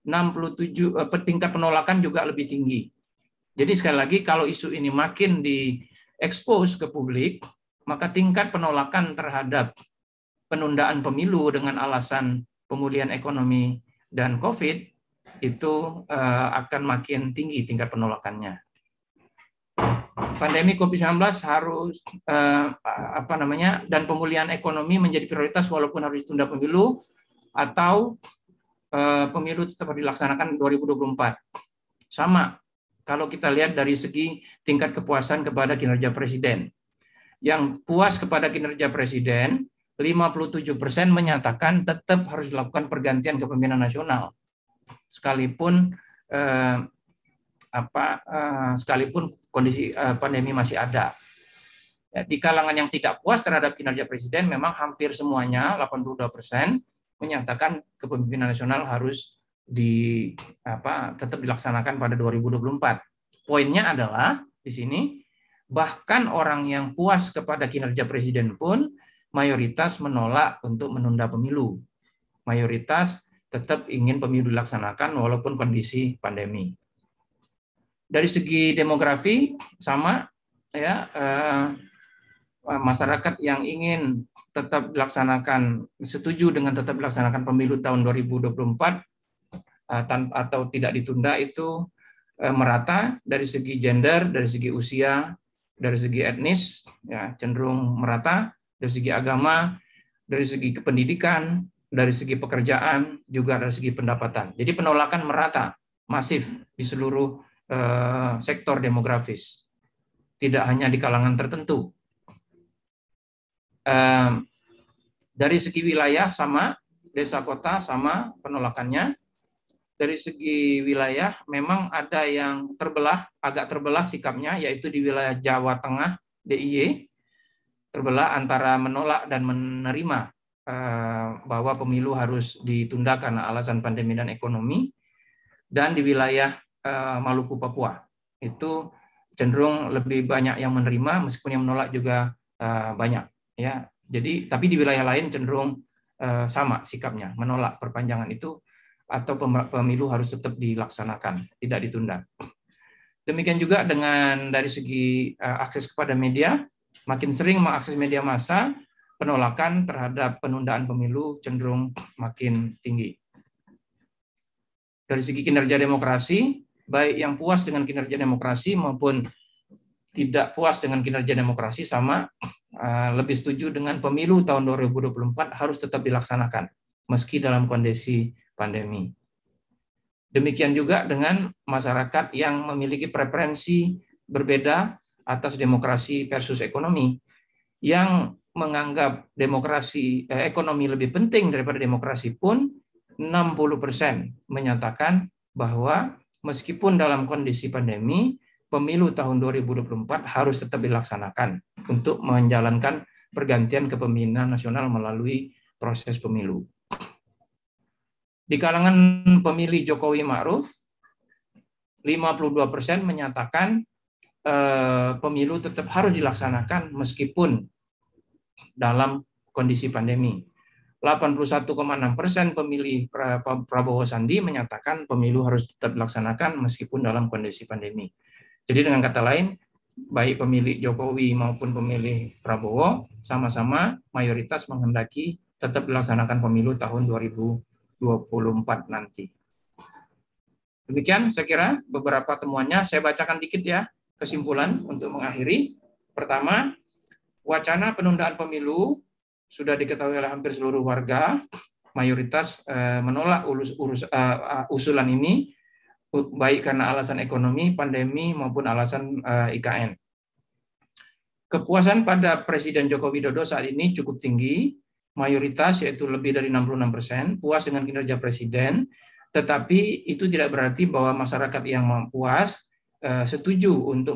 67 tingkat penolakan juga lebih tinggi. Jadi sekali lagi kalau isu ini makin diekspos ke publik, maka tingkat penolakan terhadap penundaan pemilu dengan alasan pemulihan ekonomi dan COVID itu akan makin tinggi tingkat penolakannya. Pandemi COVID-19 harus dan pemulihan ekonomi menjadi prioritas walaupun harus ditunda pemilu atau pemilu tetap dilaksanakan 2024. Sama kalau kita lihat dari segi tingkat kepuasan kepada kinerja presiden. Yang puas kepada kinerja presiden 57% menyatakan tetap harus dilakukan pergantian kepemimpinan nasional, sekalipun sekalipun kondisi pandemi masih ada. Ya, di kalangan yang tidak puas terhadap kinerja presiden, memang hampir semuanya 82% menyatakan kepemimpinan nasional harus tetap dilaksanakan pada 2024. Poinnya adalah di sini bahkan orang yang puas kepada kinerja presiden pun mayoritas menolak untuk menunda pemilu. Mayoritas tetap ingin pemilu dilaksanakan walaupun kondisi pandemi. Dari segi demografi sama ya, masyarakat yang ingin tetap dilaksanakan, setuju dengan tetap dilaksanakan pemilu tahun 2024 atau tidak ditunda itu merata dari segi gender, dari segi usia, dari segi etnis ya cenderung merata. Dari segi agama, dari segi pendidikan, dari segi pekerjaan, juga dari segi pendapatan. Jadi penolakan merata, masif di seluruh sektor demografis, tidak hanya di kalangan tertentu. Dari segi wilayah sama, desa kota sama penolakannya. Dari segi wilayah memang ada yang agak terbelah sikapnya, yaitu di wilayah Jawa Tengah, DIY, terbelah antara menolak dan menerima bahwa pemilu harus ditunda karena alasan pandemi dan ekonomi. Dan di wilayah Maluku Papua itu cenderung lebih banyak yang menerima, meskipun yang menolak juga banyak ya. Jadi tapi di wilayah lain cenderung sama sikapnya, menolak perpanjangan itu atau pemilu harus tetap dilaksanakan, tidak ditunda. Demikian juga dengan dari segi akses kepada media, makin sering mengakses media massa, penolakan terhadap penundaan pemilu cenderung makin tinggi. dari segi kinerja demokrasi, baik yang puas dengan kinerja demokrasi maupun tidak puas dengan kinerja demokrasi sama lebih setuju dengan pemilu tahun 2024 harus tetap dilaksanakan meski dalam kondisi pandemi. Demikian juga dengan masyarakat yang memiliki preferensi berbeda atas demokrasi versus ekonomi, yang menganggap ekonomi lebih penting daripada demokrasi pun 60% menyatakan bahwa meskipun dalam kondisi pandemi, pemilu tahun 2024 harus tetap dilaksanakan untuk menjalankan pergantian kepemimpinan nasional melalui proses pemilu. Di kalangan pemilih Jokowi Ma'ruf, 52% menyatakan pemilu tetap harus dilaksanakan meskipun dalam kondisi pandemi. 81,6% pemilih Prabowo Sandi menyatakan pemilu harus tetap dilaksanakan meskipun dalam kondisi pandemi. Jadi dengan kata lain, baik pemilih Jokowi maupun pemilih Prabowo sama-sama mayoritas menghendaki tetap dilaksanakan pemilu tahun 2024 nanti. Demikian saya kira beberapa temuannya. Saya bacakan dikit ya kesimpulan untuk mengakhiri. Pertama, wacana penundaan pemilu sudah diketahui oleh hampir seluruh warga. Mayoritas menolak usulan ini, baik karena alasan ekonomi, pandemi, maupun alasan IKN. Kepuasan pada Presiden Joko Widodo saat ini cukup tinggi, mayoritas yaitu lebih dari 66% puas dengan kinerja Presiden, tetapi itu tidak berarti bahwa masyarakat yang puas setuju untuk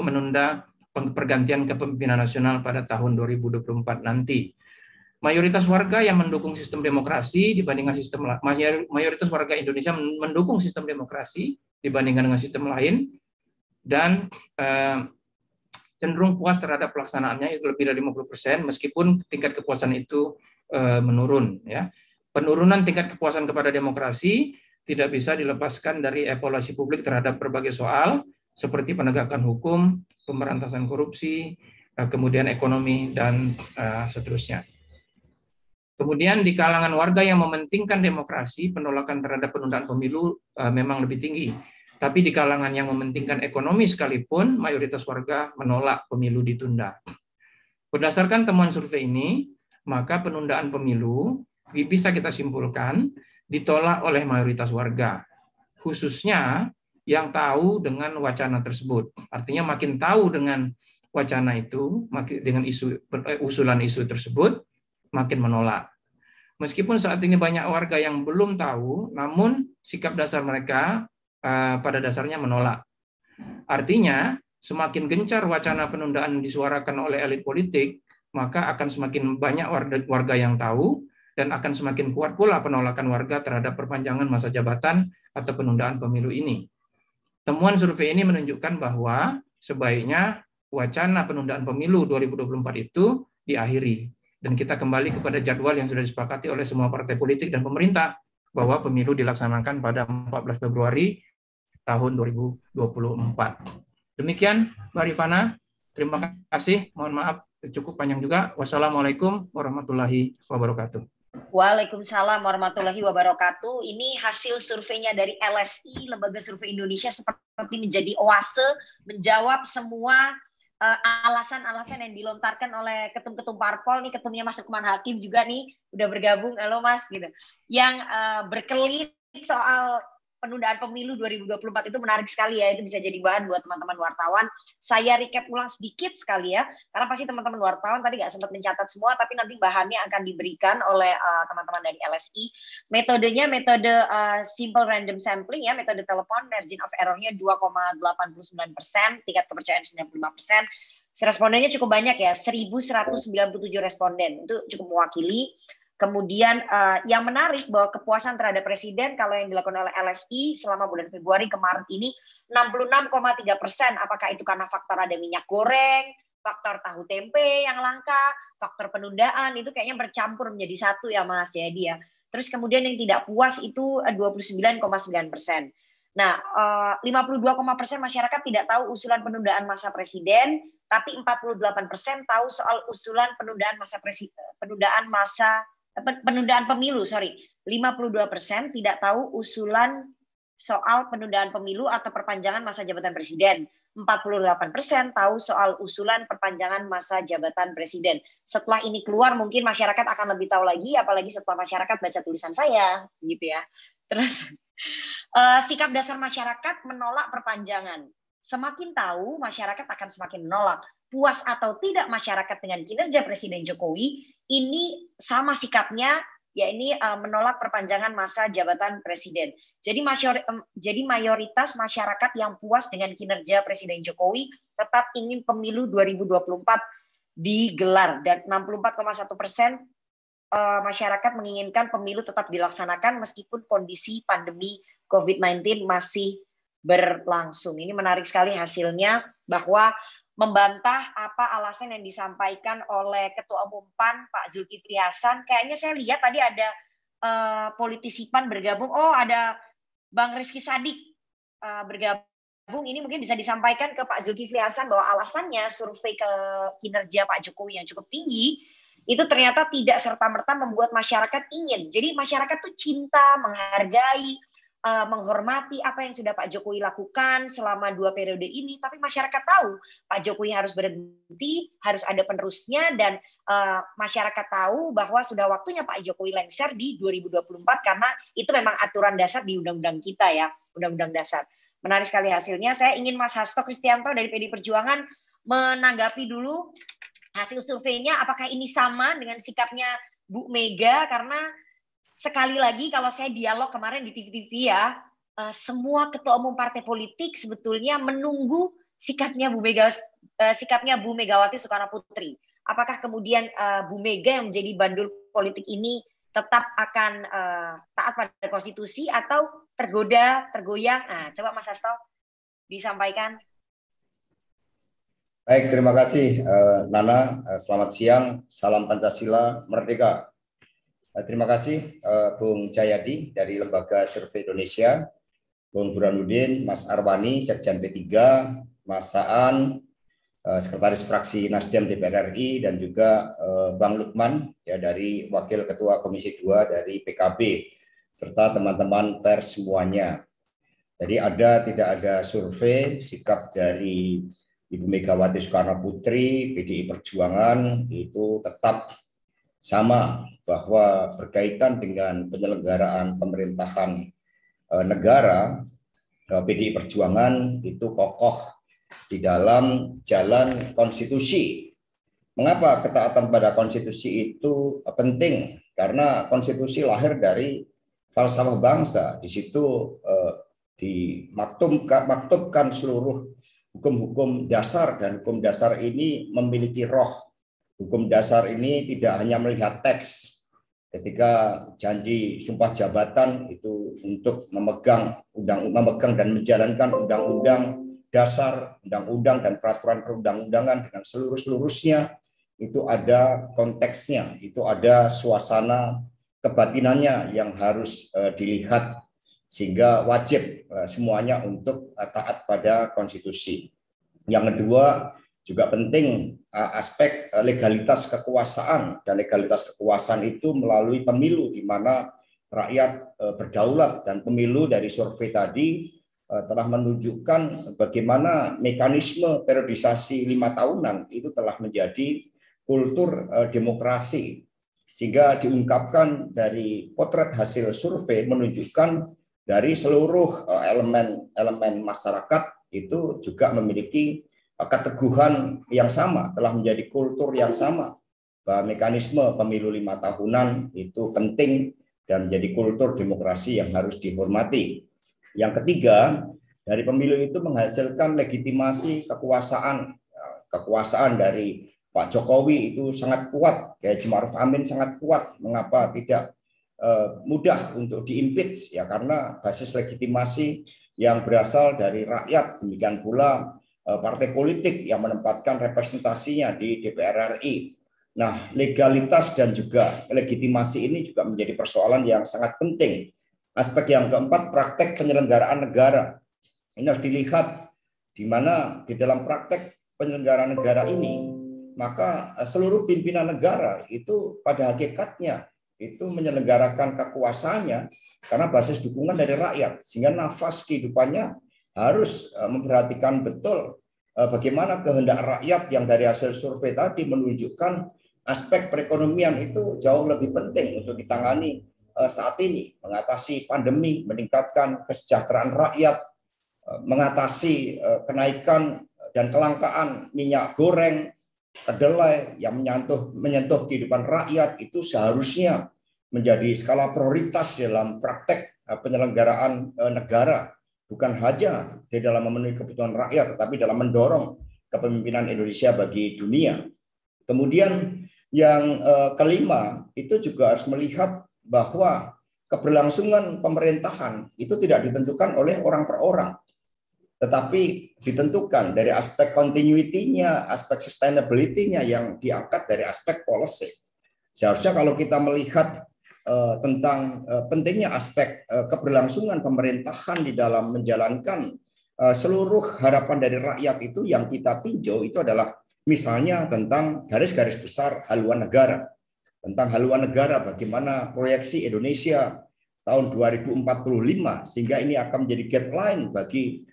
menunda pergantian kepemimpinan nasional pada tahun 2024 nanti. Mayoritas warga yang mendukung sistem demokrasi dibandingkan mayoritas warga Indonesia mendukung sistem demokrasi dibandingkan dengan sistem lain, dan cenderung puas terhadap pelaksanaannya, itu lebih dari 50%, meskipun tingkat kepuasan itu menurun. Ya. Penurunan tingkat kepuasan kepada demokrasi tidak bisa dilepaskan dari evaluasi publik terhadap berbagai soal seperti penegakan hukum, pemberantasan korupsi, kemudian ekonomi, dan seterusnya. Kemudian di kalangan warga yang mementingkan demokrasi, penolakan terhadap penundaan pemilu memang lebih tinggi. Tapi di kalangan yang mementingkan ekonomi sekalipun, mayoritas warga menolak pemilu ditunda. Berdasarkan temuan survei ini, maka penundaan pemilu bisa kita simpulkan ditolak oleh mayoritas warga, khususnya yang tahu dengan wacana tersebut. Artinya makin tahu dengan wacana itu, dengan usulan isu tersebut, makin menolak. Meskipun saat ini banyak warga yang belum tahu, namun sikap dasar mereka pada dasarnya menolak. Artinya, semakin gencar wacana penundaan disuarakan oleh elit politik, maka akan semakin banyak warga yang tahu, dan akan semakin kuat pula penolakan warga terhadap perpanjangan masa jabatan atau penundaan pemilu ini. Temuan survei ini menunjukkan bahwa sebaiknya wacana penundaan pemilu 2024 itu diakhiri, dan kita kembali kepada jadwal yang sudah disepakati oleh semua partai politik dan pemerintah, bahwa pemilu dilaksanakan pada 14 Februari tahun 2024. Demikian, Mbak Rifana. Terima kasih. Mohon maaf cukup panjang juga. Wassalamualaikum warahmatullahi wabarakatuh. Waalaikumsalam warahmatullahi wabarakatuh. Ini hasil surveinya dari LSI, Lembaga Survei Indonesia, seperti menjadi oase menjawab semua alasan-alasan yang dilontarkan oleh ketum-ketum parpol. Nih ketumnya Mas Lukman Hakim juga nih udah bergabung, halo Mas gitu. Yang berkelit soal penundaan pemilu 2024 itu menarik sekali ya, itu bisa jadi bahan buat teman-teman wartawan. Saya recap ulang sedikit sekali ya, karena pasti teman-teman wartawan tadi nggak sempat mencatat semua, tapi nanti bahannya akan diberikan oleh teman-teman dari LSI. Metodenya metode simple random sampling ya, metode telepon, margin of error-nya 2,89%, tingkat kepercayaan 95%. Respondennya cukup banyak ya, 1.197 responden, itu cukup mewakili. Kemudian yang menarik bahwa kepuasan terhadap presiden kalau yang dilakukan oleh LSI selama bulan Februari ke Maret ini 66,3%. Apakah itu karena faktor ada minyak goreng, faktor tahu tempe yang langka, faktor penundaan, itu kayaknya bercampur menjadi satu ya Mas Jayadi ya. Terus kemudian yang tidak puas itu 29,9%. Nah, 52,% masyarakat tidak tahu usulan penundaan masa presiden, tapi 48% tahu soal usulan penundaan masa penundaan pemilu, 52% tidak tahu usulan soal penundaan pemilu atau perpanjangan masa jabatan presiden. 48% tahu soal usulan perpanjangan masa jabatan presiden. Setelah ini keluar mungkin masyarakat akan lebih tahu lagi, apalagi setelah masyarakat baca tulisan saya, gitu ya. Terus sikap dasar masyarakat menolak perpanjangan. Semakin tahu, masyarakat akan semakin menolak. Puas atau tidak masyarakat dengan kinerja Presiden Jokowi, ini sama sikapnya, ya ini menolak perpanjangan masa jabatan presiden. Jadi mayoritas masyarakat yang puas dengan kinerja Presiden Jokowi tetap ingin pemilu 2024 digelar, dan 64,1% masyarakat menginginkan pemilu tetap dilaksanakan meskipun kondisi pandemi COVID-19 masih berlangsung. Ini menarik sekali hasilnya, bahwa membantah apa alasan yang disampaikan oleh Ketua Umum PAN Pak Zulkifli Hasan. Kayaknya saya lihat tadi ada politisi PAN bergabung. Oh, ada Bang Rizky Sadik bergabung. Ini mungkin bisa disampaikan ke Pak Zulkifli Hasan bahwa alasannya survei ke kinerja Pak Jokowi yang cukup tinggi itu ternyata tidak serta-merta membuat masyarakat ingin. Jadi masyarakat tuh cinta, menghargai, menghormati apa yang sudah Pak Jokowi lakukan selama 2 periode ini, tapi masyarakat tahu Pak Jokowi harus berhenti, harus ada penerusnya, dan masyarakat tahu bahwa sudah waktunya Pak Jokowi lengser di 2024 karena itu memang aturan dasar di undang-undang kita ya, undang-undang dasar. Menarik sekali hasilnya. Saya ingin Mas Hasto Kristianto dari PD Perjuangan menanggapi dulu hasil surveinya, apakah ini sama dengan sikapnya Bu Mega, karena sekali lagi kalau saya dialog kemarin di TV-TV ya, semua ketua umum partai politik sebetulnya menunggu sikapnya Bu Megawati Soekarno Putri. Apakah kemudian Bu Mega yang menjadi bandul politik ini tetap akan taat pada konstitusi atau tergoyang? Nah, coba Mas Hasto disampaikan. Baik, terima kasih Nana. Selamat siang, salam Pancasila, Merdeka. Terima kasih Bung Jayadi dari Lembaga Survei Indonesia, Bung Burhanuddin, Mas Arwani, Sekjen P3, Mas Saan, Sekretaris Fraksi Nasdem DPR RI, dan juga Bang Lukman ya dari Wakil Ketua Komisi 2 dari PKB, serta teman-teman pers semuanya. Jadi tidak ada survei sikap dari Ibu Megawati Soekarno Putri, PDI Perjuangan itu tetap sama, bahwa berkaitan dengan penyelenggaraan pemerintahan negara, PDI Perjuangan itu kokoh di dalam jalan konstitusi. Mengapa ketaatan pada konstitusi itu penting? Karena konstitusi lahir dari falsafah bangsa. Di situ dimaktubkan seluruh hukum-hukum dasar, dan hukum dasar ini memiliki roh. Hukum dasar ini tidak hanya melihat teks. Ketika janji sumpah jabatan itu untuk memegang dan menjalankan undang-undang dasar, undang-undang dan peraturan perundang-undangan dengan seluruhnya, itu ada konteksnya, itu ada suasana kebatinannya yang harus dilihat, sehingga wajib semuanya untuk taat pada konstitusi. Yang kedua, juga penting aspek legalitas kekuasaan, dan legalitas kekuasaan itu melalui pemilu di mana rakyat berdaulat, dan pemilu dari survei tadi telah menunjukkan bagaimana mekanisme periodisasi 5 tahunan itu telah menjadi kultur demokrasi, sehingga diungkapkan dari potret hasil survei menunjukkan dari seluruh elemen masyarakat itu juga memiliki keteguhan yang sama, telah menjadi kultur yang sama, bahwa mekanisme pemilu 5 tahunan itu penting dan menjadi kultur demokrasi yang harus dihormati. Yang ketiga, dari pemilu itu menghasilkan legitimasi kekuasaan dari Pak Jokowi itu sangat kuat, kayak Ma'ruf Amin sangat kuat. Mengapa tidak mudah untuk diimpeach? Ya karena basis legitimasi yang berasal dari rakyat, demikian pula partai politik yang menempatkan representasinya di DPR RI. Nah, legalitas dan juga legitimasi ini juga menjadi persoalan yang sangat penting. Aspek yang keempat, praktek penyelenggaraan negara. Ini harus dilihat di mana di dalam praktek penyelenggaraan negara ini, maka seluruh pimpinan negara itu pada hakikatnya itu menyelenggarakan kekuasaannya karena basis dukungan dari rakyat, sehingga nafas kehidupannya harus memperhatikan betul bagaimana kehendak rakyat yang dari hasil survei tadi menunjukkan aspek perekonomian itu jauh lebih penting untuk ditangani saat ini, mengatasi pandemi, meningkatkan kesejahteraan rakyat, mengatasi kenaikan dan kelangkaan minyak goreng, kedelai yang menyentuh kehidupan rakyat itu seharusnya menjadi skala prioritas dalam praktek penyelenggaraan negara, bukan hanya di dalam memenuhi kebutuhan rakyat, tetapi dalam mendorong kepemimpinan Indonesia bagi dunia. Kemudian yang kelima, itu juga harus melihat bahwa keberlangsungan pemerintahan itu tidak ditentukan oleh orang per orang, tetapi ditentukan dari aspek continuity-nya, aspek sustainability-nya yang diangkat dari aspek policy. Seharusnya kalau kita melihat tentang pentingnya aspek keberlangsungan pemerintahan di dalam menjalankan seluruh harapan dari rakyat, itu yang kita tinjau itu adalah misalnya tentang garis-garis besar haluan negara. Tentang haluan negara, bagaimana proyeksi Indonesia tahun 2045, sehingga ini akan menjadi guideline bagi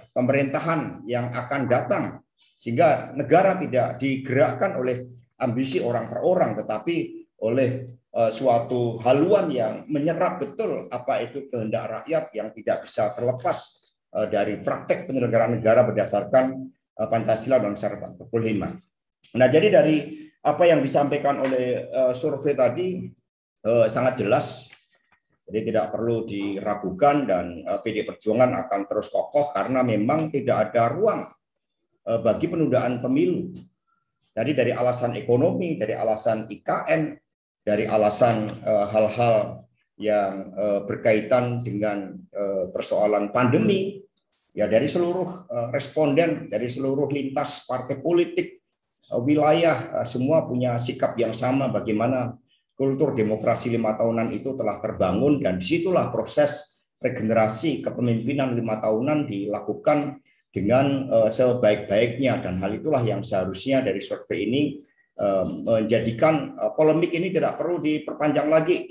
pemerintahan yang akan datang, sehingga negara tidak digerakkan oleh ambisi orang per orang, tetapi oleh suatu haluan yang menyerap betul apa itu kehendak rakyat yang tidak bisa terlepas dari praktek penyelenggaraan negara berdasarkan Pancasila dan Undang-Undang 45. Nah, jadi dari apa yang disampaikan oleh survei tadi sangat jelas, jadi tidak perlu diragukan, dan PD Perjuangan akan terus kokoh karena memang tidak ada ruang bagi penundaan pemilu. Jadi dari alasan ekonomi, dari alasan IKN, dari alasan hal-hal yang berkaitan dengan persoalan pandemi, ya dari seluruh responden, dari seluruh lintas partai politik, wilayah, semua punya sikap yang sama bagaimana kultur demokrasi 5 tahunan itu telah terbangun, dan disitulah proses regenerasi kepemimpinan 5 tahunan dilakukan dengan sebaik-baiknya, dan hal itulah yang seharusnya dari survei ini menjadikan polemik ini tidak perlu diperpanjang lagi,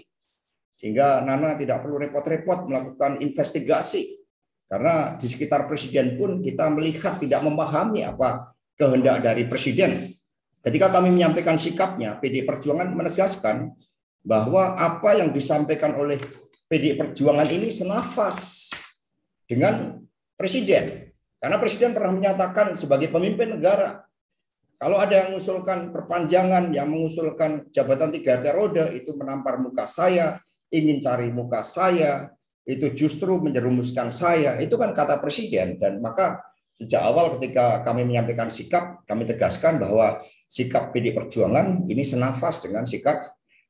sehingga Nana tidak perlu repot-repot melakukan investigasi, karena di sekitar presiden pun kita melihat tidak memahami apa kehendak dari presiden. Ketika kami menyampaikan sikapnya, PDI Perjuangan menegaskan bahwa apa yang disampaikan oleh PDI Perjuangan ini senafas dengan presiden, karena presiden pernah menyatakan sebagai pemimpin negara, kalau ada yang mengusulkan perpanjangan, yang mengusulkan jabatan 3 periode, itu menampar muka saya, ingin cari muka saya, itu justru menjerumuskan saya. Itu kan kata presiden. Dan maka sejak awal ketika kami menyampaikan sikap, kami tegaskan bahwa sikap PD Perjuangan ini senafas dengan sikap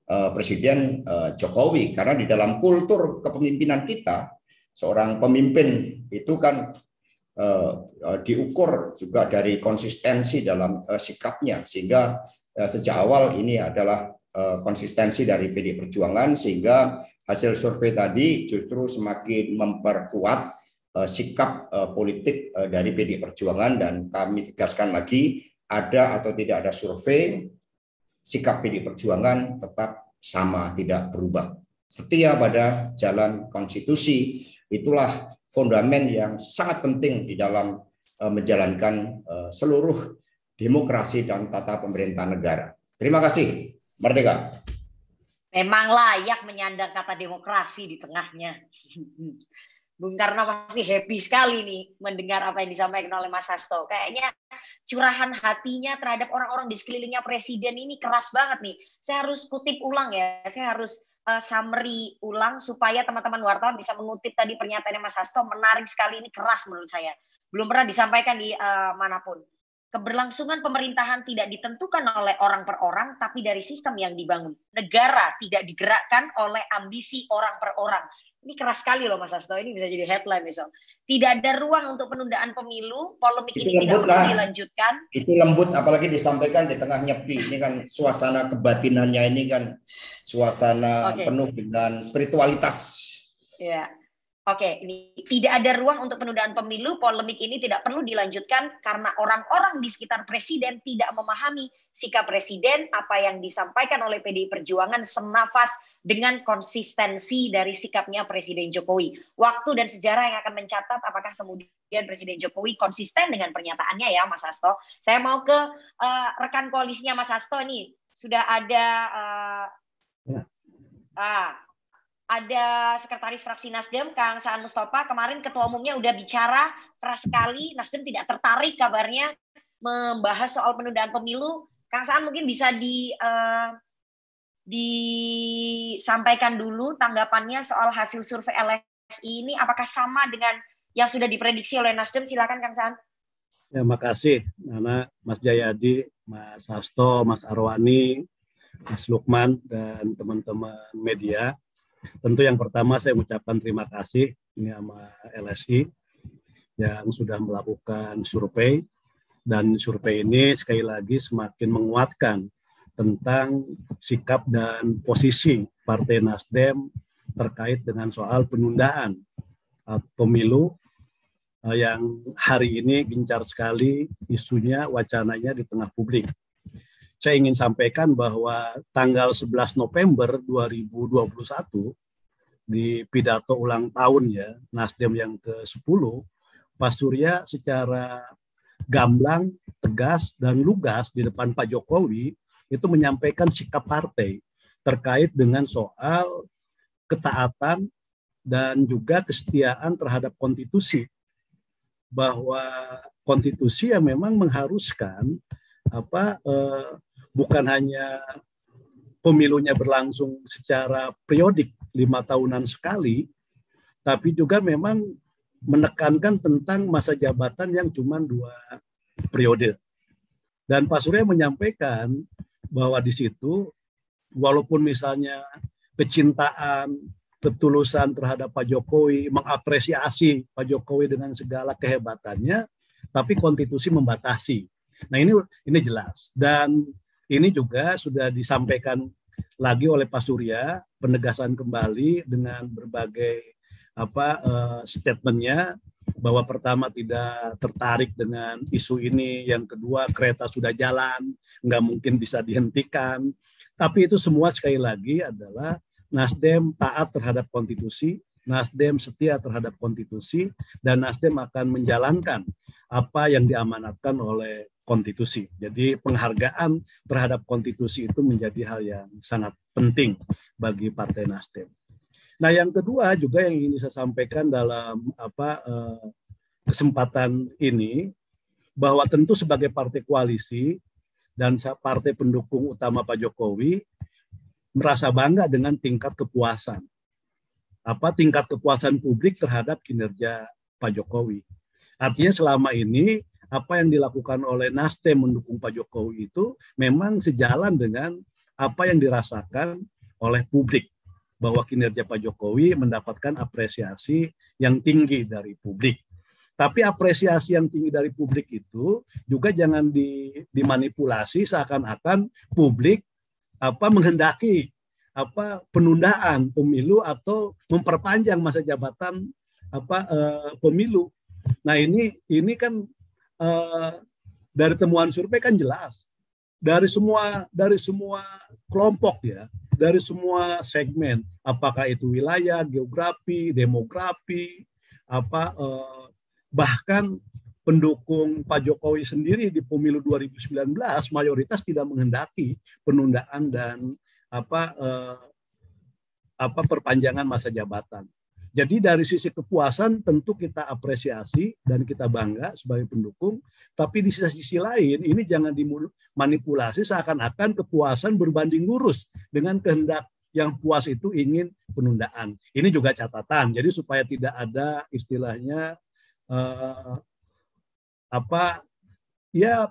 Presiden Jokowi. Karena di dalam kultur kepemimpinan kita, seorang pemimpin itu kan diukur juga dari konsistensi dalam sikapnya, sehingga sejak awal ini adalah konsistensi dari PD Perjuangan, sehingga hasil survei tadi justru semakin memperkuat sikap politik dari PD Perjuangan. Dan kami tegaskan lagi, ada atau tidak ada survei, sikap PD Perjuangan tetap sama, tidak berubah, setia pada jalan konstitusi. Itulah fondamen yang sangat penting di dalam menjalankan seluruh demokrasi dan tata pemerintahan negara. Terima kasih. Merdeka. Memang layak menyandang kata demokrasi di tengahnya. Bung Karno pasti happy sekali nih mendengar apa yang disampaikan oleh Mas Hasto. Kayaknya curahan hatinya terhadap orang-orang di sekelilingnya presiden ini keras banget nih. Saya harus kutip ulang ya, saya harus summary ulang supaya teman-teman wartawan bisa mengutip tadi pernyataannya Mas Hasto. Menarik sekali, ini keras menurut saya. Belum pernah disampaikan di manapun. Keberlangsungan pemerintahan tidak ditentukan oleh orang per orang, tapi dari sistem yang dibangun. Negara tidak digerakkan oleh ambisi orang per orang. Ini keras sekali loh Mas Hasto, ini bisa jadi headline besok. Tidak ada ruang untuk penundaan pemilu, polemik itu ini tidak perlu dilanjutkan. Itu lembut, apalagi disampaikan di tengah nyepi. Ini kan suasana kebatinannya, ini kan suasana penuh dengan spiritualitas. Ya. Oke, ini tidak ada ruang untuk penundaan pemilu. Polemik ini tidak perlu dilanjutkan karena orang-orang di sekitar presiden tidak memahami sikap presiden, apa yang disampaikan oleh PDI Perjuangan senafas dengan konsistensi dari sikapnya Presiden Jokowi. Waktu dan sejarah yang akan mencatat apakah kemudian Presiden Jokowi konsisten dengan pernyataannya ya, Mas Hasto. Saya mau ke rekan koalisinya Mas Hasto nih. Sudah ada ada Sekretaris Fraksi Nasdem, Kang Saan Mustafa, kemarin Ketua Umumnya udah bicara keras sekali, Nasdem tidak tertarik kabarnya membahas soal penundaan pemilu. Kang Saan mungkin bisa disampaikan dulu tanggapannya soal hasil survei LSI ini, apakah sama dengan yang sudah diprediksi oleh Nasdem? Silakan Kang Saan. Ya, makasih Nana, Mas Jayadi, Mas Hasto, Mas Arwani, Mas Lukman, dan teman-teman media. Tentu yang pertama saya mengucapkan terima kasih ini sama LSI yang sudah melakukan survei, dan survei ini sekali lagi semakin menguatkan tentang sikap dan posisi Partai Nasdem terkait dengan soal penundaan pemilu yang hari ini gencar sekali isunya, wacananya di tengah publik. Saya ingin sampaikan bahwa tanggal 11 November 2021 di pidato ulang tahun ya Nasdem yang ke-10, Pak Surya secara gamblang, tegas, dan lugas di depan Pak Jokowi itu menyampaikan sikap partai terkait dengan soal ketaatan dan juga kesetiaan terhadap konstitusi, bahwa konstitusi yang memang mengharuskan bukan hanya pemilunya berlangsung secara periodik 5 tahunan sekali, tapi juga memang menekankan tentang masa jabatan yang cuma 2 periode. Dan Pak Surya menyampaikan bahwa di situ walaupun misalnya kecintaan, ketulusan terhadap Pak Jokowi, mengapresiasi Pak Jokowi dengan segala kehebatannya, tapi konstitusi membatasi. Nah ini jelas, dan ini juga sudah disampaikan lagi oleh Pak Surya, penegasan kembali dengan berbagai statementnya, bahwa pertama tidak tertarik dengan isu ini, yang kedua kereta sudah jalan, nggak mungkin bisa dihentikan. Tapi itu semua sekali lagi adalah Nasdem taat terhadap konstitusi, Nasdem setia terhadap konstitusi, dan Nasdem akan menjalankan apa yang diamanatkan oleh konstitusi. Jadi penghargaan terhadap konstitusi itu menjadi hal yang sangat penting bagi Partai Nasdem. Nah, yang kedua juga yang ingin saya sampaikan dalam kesempatan ini, bahwa tentu sebagai partai koalisi dan partai pendukung utama Pak Jokowi merasa bangga dengan tingkat kepuasan. Tingkat kepuasan publik terhadap kinerja Pak Jokowi. Artinya selama ini apa yang dilakukan oleh Nasdem mendukung Pak Jokowi itu memang sejalan dengan apa yang dirasakan oleh publik, bahwa kinerja Pak Jokowi mendapatkan apresiasi yang tinggi dari publik. Tapi apresiasi yang tinggi dari publik itu juga jangan dimanipulasi seakan-akan publik menghendaki penundaan pemilu atau memperpanjang masa jabatan pemilu. Nah ini kan dari temuan survei kan jelas, dari semua kelompok ya, dari semua segmen, apakah itu wilayah, geografi, demografi, bahkan pendukung Pak Jokowi sendiri di pemilu 2019 mayoritas tidak menghendaki penundaan dan perpanjangan masa jabatan. Jadi dari sisi kepuasan tentu kita apresiasi dan kita bangga sebagai pendukung, tapi di sisi lain ini jangan dimanipulasi seakan-akan kepuasan berbanding lurus dengan kehendak yang puas itu ingin penundaan. Ini juga catatan. Jadi supaya tidak ada istilahnya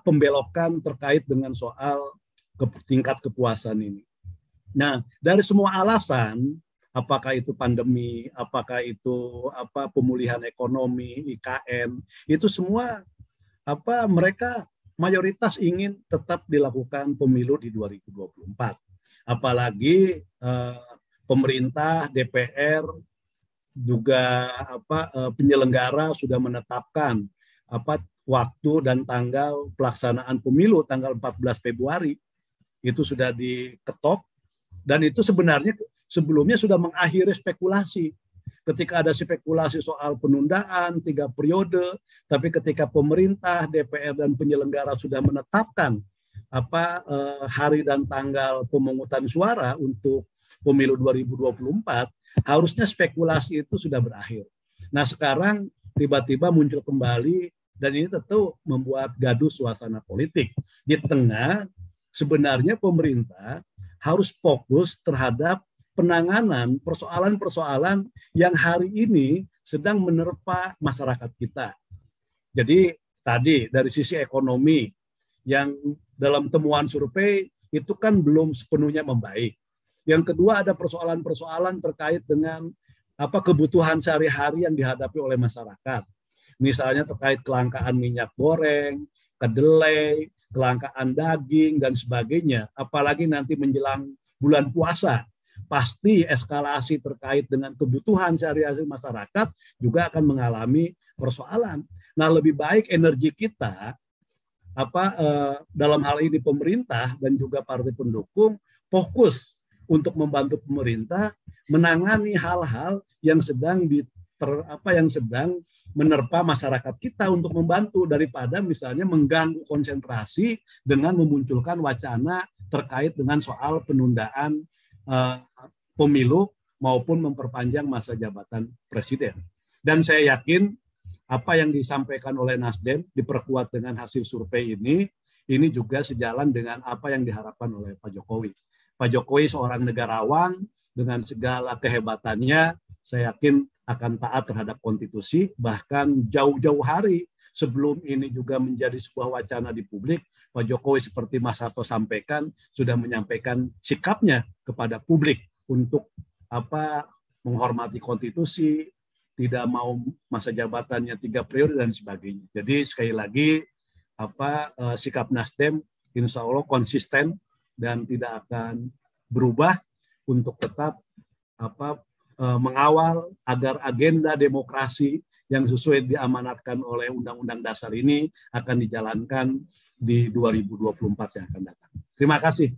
pembelokan terkait dengan soal tingkat kepuasan ini. Nah, dari semua alasan, apakah itu pandemi, apakah itu pemulihan ekonomi, IKN, itu semua mereka mayoritas ingin tetap dilakukan pemilu di 2024. Apalagi pemerintah, DPR juga penyelenggara sudah menetapkan waktu dan tanggal pelaksanaan pemilu tanggal 14 Februari. Itu sudah diketok, dan itu sebenarnya sebelumnya sudah mengakhiri spekulasi. Ketika ada spekulasi soal penundaan 3 periode, tapi ketika pemerintah, DPR, dan penyelenggara sudah menetapkan hari dan tanggal pemungutan suara untuk pemilu 2024, harusnya spekulasi itu sudah berakhir. Nah, sekarang tiba-tiba muncul kembali, dan ini tentu membuat gaduh suasana politik. Di tengah sebenarnya pemerintah harus fokus terhadap penanganan persoalan-persoalan yang hari ini sedang menerpa masyarakat kita. Jadi tadi dari sisi ekonomi yang dalam temuan survei itu kan belum sepenuhnya membaik. Yang kedua ada persoalan-persoalan terkait dengan kebutuhan sehari-hari yang dihadapi oleh masyarakat. Misalnya terkait kelangkaan minyak goreng, kedelai, kelangkaan daging, dan sebagainya. Apalagi nanti menjelang bulan puasa, pasti eskalasi terkait dengan kebutuhan sehari-hari masyarakat juga akan mengalami persoalan. Nah, lebih baik energi kita, dalam hal ini pemerintah dan juga partai pendukung, fokus untuk membantu pemerintah menangani hal-hal yang sedang menerpa masyarakat kita untuk membantu, daripada misalnya mengganggu konsentrasi dengan memunculkan wacana terkait dengan soal penundaan pemilu maupun memperpanjang masa jabatan presiden. Dan saya yakin apa yang disampaikan oleh Nasdem diperkuat dengan hasil survei ini juga sejalan dengan apa yang diharapkan oleh Pak Jokowi. Pak Jokowi seorang negarawan dengan segala kehebatannya, saya yakin akan taat terhadap konstitusi, bahkan jauh-jauh hari sebelum ini juga menjadi sebuah wacana di publik, Pak Jokowi seperti Mas Hasto sampaikan, sudah menyampaikan sikapnya kepada publik untuk menghormati konstitusi, tidak mau masa jabatannya 3 periode dan sebagainya. Jadi sekali lagi sikap Nasdem insya Allah konsisten dan tidak akan berubah untuk tetap mengawal agar agenda demokrasi yang sesuai diamanatkan oleh Undang-Undang Dasar ini akan dijalankan di 2024 yang akan datang. Terima kasih.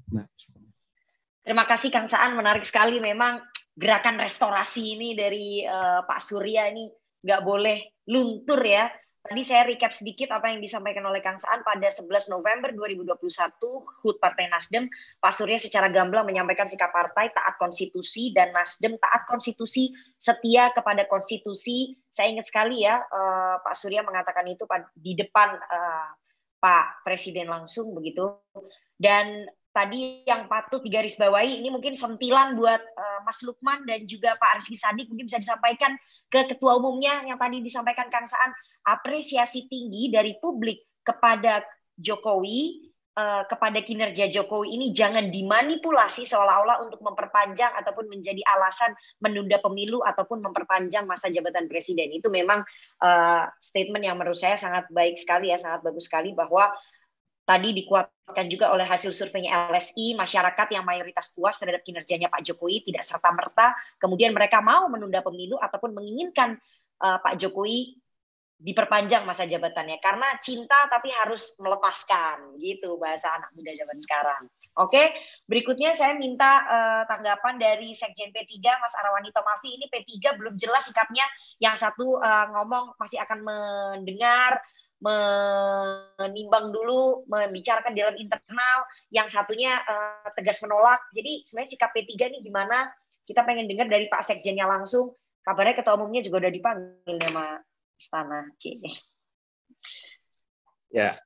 Terima kasih Kang Saan, menarik sekali memang gerakan restorasi ini dari Pak Surya ini nggak boleh luntur ya. Tadi saya recap sedikit apa yang disampaikan oleh Kang Saan pada 11 November 2021, HUT Partai Nasdem, Pak Surya secara gamblang menyampaikan sikap partai taat konstitusi dan Nasdem taat konstitusi, setia kepada konstitusi. Saya ingat sekali ya, Pak Surya mengatakan itu di depan Pak Presiden langsung begitu. Dan tadi yang patut digarisbawahi, ini mungkin sentilan buat Mas Lukman dan juga Pak Rizky Shadiq, mungkin bisa disampaikan ke ketua umumnya yang tadi disampaikan Kang Saan, apresiasi tinggi dari publik kepada Jokowi, kepada kinerja Jokowi ini jangan dimanipulasi seolah-olah untuk memperpanjang ataupun menjadi alasan menunda pemilu ataupun memperpanjang masa jabatan presiden. Itu memang statement yang menurut saya sangat baik sekali ya, sangat bagus sekali, bahwa tadi dikuatkan juga oleh hasil surveinya LSI, masyarakat yang mayoritas puas terhadap kinerjanya Pak Jokowi tidak serta-merta kemudian mereka mau menunda pemilu ataupun menginginkan Pak Jokowi diperpanjang masa jabatannya karena cinta tapi harus melepaskan, gitu bahasa anak muda zaman sekarang. Oke, berikutnya saya minta tanggapan dari Sekjen P3 Mas Arawani Tomafi. Ini P3 belum jelas sikapnya, yang satu ngomong masih akan mendengar, menimbang dulu, membicarakan dalam internal, yang satunya tegas menolak. Jadi sebenarnya sikap P3 ini gimana? Kita pengen dengar dari Pak Sekjennya langsung. Kabarnya ketua umumnya juga udah dipanggil sama Istana. Ya,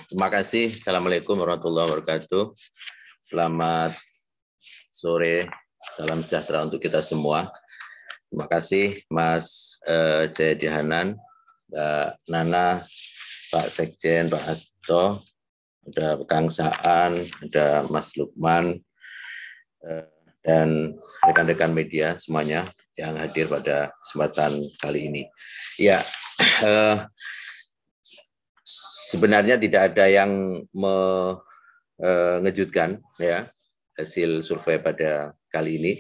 terima kasih. Assalamualaikum warahmatullahi wabarakatuh. Selamat sore, salam sejahtera untuk kita semua. Terima kasih Mas Jayadi Hanan, Mbak Nana, Pak Sekjen, Pak Hasto, ada Kang Saan, ada Mas Lukman, dan rekan-rekan media semuanya yang hadir pada kesempatan kali ini. Ya, sebenarnya tidak ada yang mengejutkan ya hasil survei pada kali ini.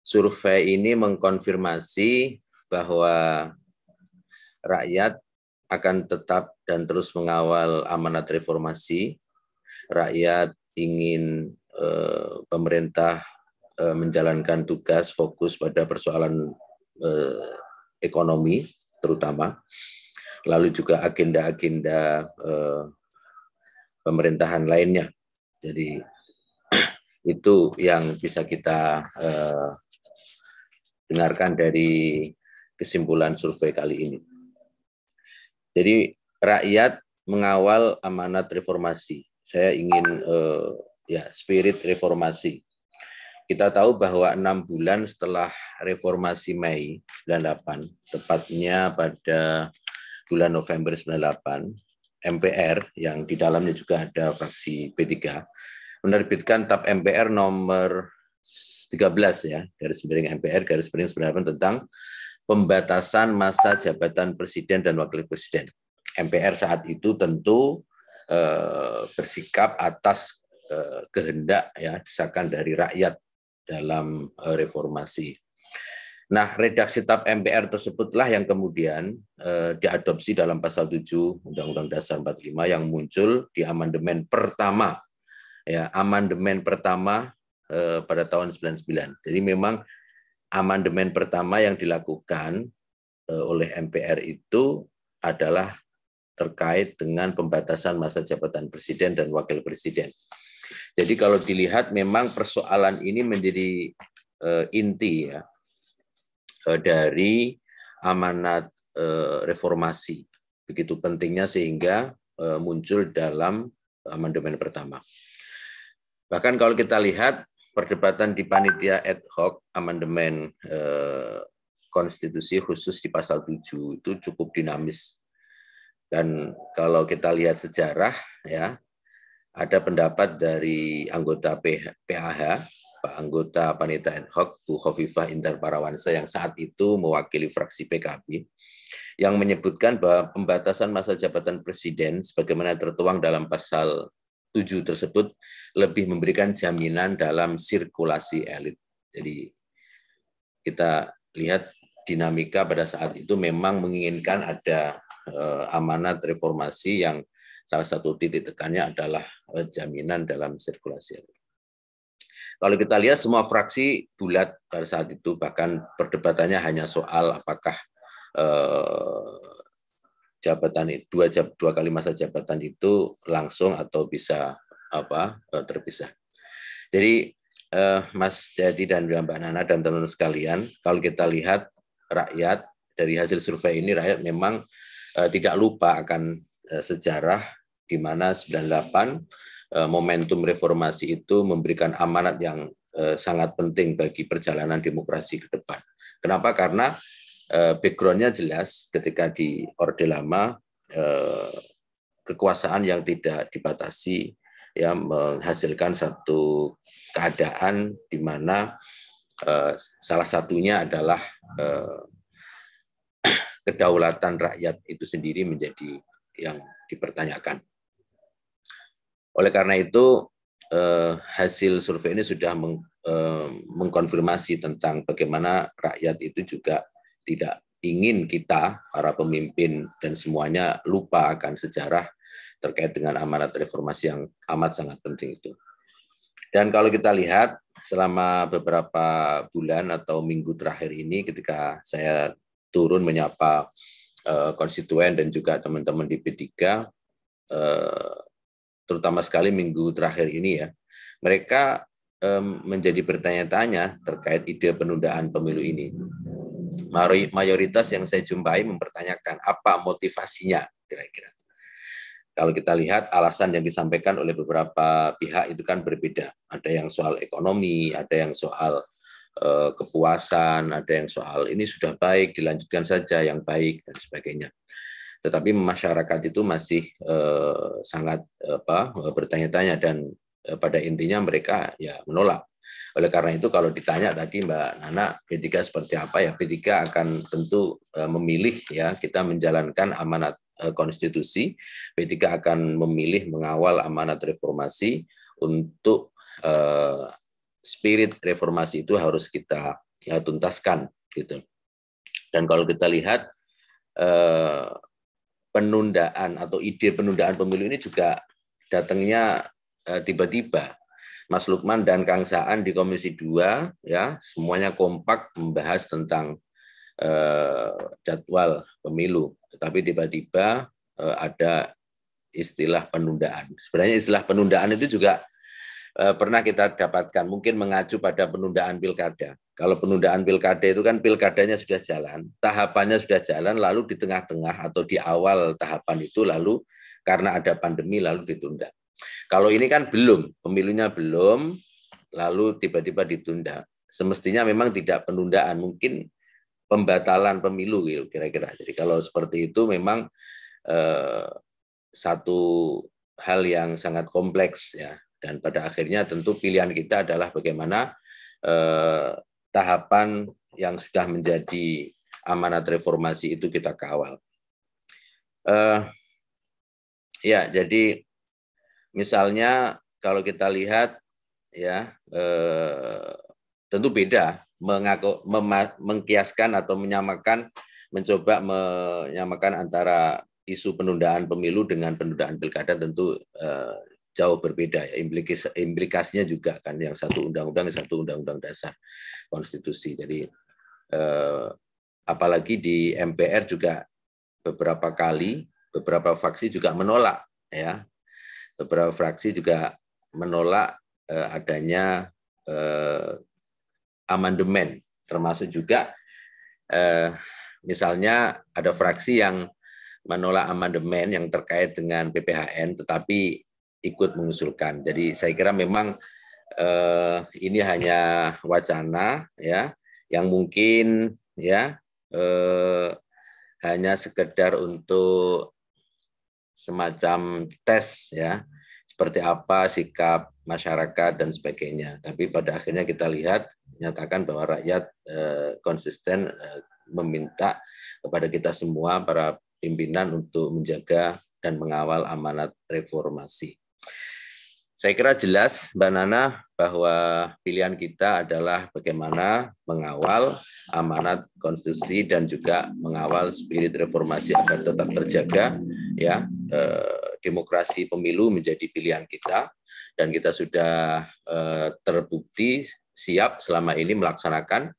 survei ini mengkonfirmasi bahwa rakyat akan tetap dan terus mengawal amanat reformasi. Rakyat ingin pemerintah menjalankan tugas fokus pada persoalan ekonomi terutama, lalu juga agenda-agenda pemerintahan lainnya. Jadi itu yang bisa kita dengarkan dari kesimpulan survei kali ini. Jadi rakyat mengawal amanat reformasi. Saya ingin spirit reformasi. Kita tahu bahwa 6 bulan setelah reformasi Mei 98, tepatnya pada bulan November 98, MPR yang di dalamnya juga ada fraksi P3 menerbitkan TAP MPR nomor 13 ya, garis miring MPR garis miring 98 tentang pembatasan masa jabatan presiden dan wakil presiden. MPR saat itu tentu bersikap atas kehendak ya desakan dari rakyat dalam reformasi. Nah, redaksi TAP MPR tersebutlah yang kemudian diadopsi dalam pasal 7 Undang-Undang Dasar 45 yang muncul di amandemen pertama ya, amandemen pertama pada tahun 99. Jadi memang amandemen pertama yang dilakukan oleh MPR itu adalah terkait dengan pembatasan masa jabatan presiden dan wakil presiden. Jadi kalau dilihat memang persoalan ini menjadi inti ya dari amanat reformasi. Begitu pentingnya sehingga muncul dalam amandemen pertama. Bahkan kalau kita lihat perdebatan di panitia ad hoc amandemen konstitusi khusus di pasal 7 itu cukup dinamis. Dan kalau kita lihat sejarah ya, ada pendapat dari anggota PAH, Pak anggota panitia ad hoc Bu Khofifah Indar Parawansa yang saat itu mewakili fraksi PKB, yang menyebutkan bahwa pembatasan masa jabatan presiden sebagaimana tertuang dalam pasal 7 tersebut lebih memberikan jaminan dalam sirkulasi elit. Jadi kita lihat dinamika pada saat itu memang menginginkan ada amanat reformasi yang salah satu titik tekannya adalah jaminan dalam sirkulasi elit. Kalau kita lihat semua fraksi bulat pada saat itu, bahkan perdebatannya hanya soal apakah jabatan dua kali masa jabatan itu langsung atau bisa terpisah. Jadi Mas Jayadi dan Mbak Nana dan teman-teman sekalian, kalau kita lihat rakyat dari hasil survei ini, rakyat memang tidak lupa akan sejarah di mana 98 momentum reformasi itu memberikan amanat yang sangat penting bagi perjalanan demokrasi ke depan. Kenapa? Karena background-nya jelas ketika di Orde Lama kekuasaan yang tidak dibatasi ya menghasilkan satu keadaan di mana salah satunya adalah kedaulatan rakyat itu sendiri menjadi yang dipertanyakan. Oleh karena itu hasil survei ini sudah mengkonfirmasi tentang bagaimana rakyat itu juga tidak ingin kita, para pemimpin dan semuanya lupa akan sejarah terkait dengan amanat reformasi yang amat sangat penting itu. Dan kalau kita lihat selama beberapa bulan atau minggu terakhir ini ketika saya turun menyapa konstituen dan juga teman-teman di P3, terutama sekali minggu terakhir ini ya, mereka menjadi bertanya-tanya terkait ide penundaan pemilu ini. Mayoritas yang saya jumpai mempertanyakan apa motivasinya kira-kira. Kalau kita lihat alasan yang disampaikan oleh beberapa pihak itu kan berbeda. Ada yang soal ekonomi, ada yang soal kepuasan, ada yang soal ini sudah baik, dilanjutkan saja yang baik dan sebagainya. Tetapi masyarakat itu masih sangat bertanya-tanya dan pada intinya mereka ya menolak. Oleh karena itu kalau ditanya tadi Mbak Nana, P3 seperti apa ya? P3 akan tentu memilih ya kita menjalankan amanat konstitusi. P3 akan memilih mengawal amanat reformasi untuk spirit reformasi itu harus kita tuntaskan gitu. Dan kalau kita lihat penundaan atau ide penundaan pemilu ini juga datangnya tiba-tiba. Mas Lukman dan Kang Saan di Komisi 2 ya semuanya kompak membahas tentang jadwal pemilu, tetapi tiba-tiba ada istilah penundaan. Sebenarnya istilah penundaan itu juga pernah kita dapatkan, mungkin mengacu pada penundaan pilkada. Kalau penundaan pilkada itu kan pilkadanya sudah jalan, tahapannya sudah jalan, lalu di tengah-tengah atau di awal tahapan itu lalu karena ada pandemi lalu ditunda. Kalau ini kan belum, pemilunya belum, lalu tiba-tiba ditunda. Semestinya memang tidak penundaan, mungkin pembatalan pemilu gitu kira-kira. Jadi kalau seperti itu memang satu hal yang sangat kompleks ya. Dan pada akhirnya tentu pilihan kita adalah bagaimana tahapan yang sudah menjadi amanat reformasi itu kita kawal. Ya, jadi misalnya kalau kita lihat ya tentu beda mengkiaskan atau mencoba menyamakan antara isu penundaan pemilu dengan penundaan pilkada tentu jauh berbeda ya, implikasinya juga kan, yang satu undang-undang, satu undang-undang dasar konstitusi. Jadi apalagi di MPR juga beberapa kali beberapa fraksi juga menolak ya, beberapa fraksi juga menolak adanya amandemen, termasuk juga misalnya ada fraksi yang menolak amandemen yang terkait dengan PPHN tetapi ikut mengusulkan. Jadi saya kira memang ini hanya wacana ya yang mungkin ya hanya sekedar untuk semacam tes ya seperti apa sikap masyarakat dan sebagainya. Tapi pada akhirnya kita lihat nyatakan bahwa rakyat konsisten meminta kepada kita semua para pimpinan untuk menjaga dan mengawal amanat reformasi. Saya kira jelas, Mbak Nana, bahwa pilihan kita adalah bagaimana mengawal amanat konstitusi dan juga mengawal spirit reformasi agar tetap terjaga. Ya, demokrasi pemilu menjadi pilihan kita dan kita sudah terbukti siap selama ini melaksanakan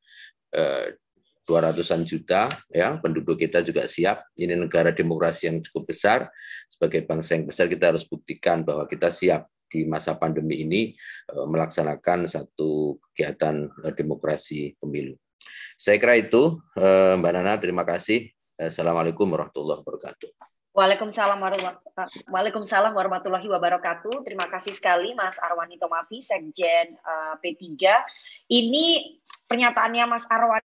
200-an juta ya penduduk kita juga siap. Ini negara demokrasi yang cukup besar. Sebagai bangsa yang besar kita harus buktikan bahwa kita siap di masa pandemi ini melaksanakan satu kegiatan demokrasi pemilu. Saya kira itu, Mbak Nana, terima kasih. Assalamualaikum warahmatullahi wabarakatuh. Waalaikumsalam warahmatullahi wabarakatuh. Terima kasih sekali Mas Arwani Tomafi, Sekjen P3. Ini pernyataannya Mas Arwani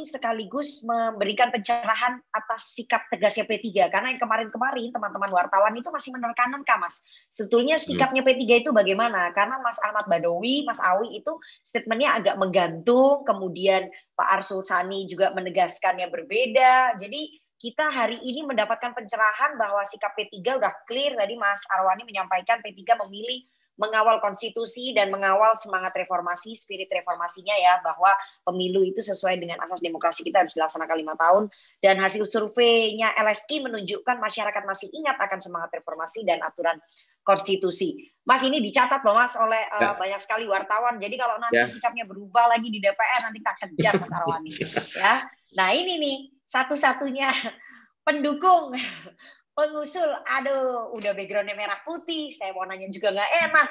sekaligus memberikan pencerahan atas sikap tegasnya P3, karena yang kemarin-kemarin teman-teman wartawan itu masih menerka-nerka, Mas. Sebetulnya sikapnya P3 itu bagaimana? Karena Mas Ahmad Badawi, Mas Awi itu statementnya agak menggantung, kemudian Pak Arsul Sani juga menegaskannya berbeda. Jadi kita hari ini mendapatkan pencerahan bahwa sikap P3 udah clear. Tadi Mas Arwani menyampaikan P3 memilih mengawal konstitusi dan mengawal semangat reformasi, spirit reformasinya ya, bahwa pemilu itu sesuai dengan asas demokrasi kita harus dilaksanakan 5 tahun. Dan hasil surveinya LSI menunjukkan masyarakat masih ingat akan semangat reformasi dan aturan konstitusi. Mas, ini dicatat loh Mas oleh banyak sekali wartawan. Jadi kalau nanti sikapnya berubah lagi di DPR, nanti tak kejar Mas Arwani. Ya. Nah ini nih satu-satunya pendukung pengusul, aduh, udah backgroundnya merah putih, saya mau nanya juga nggak enak,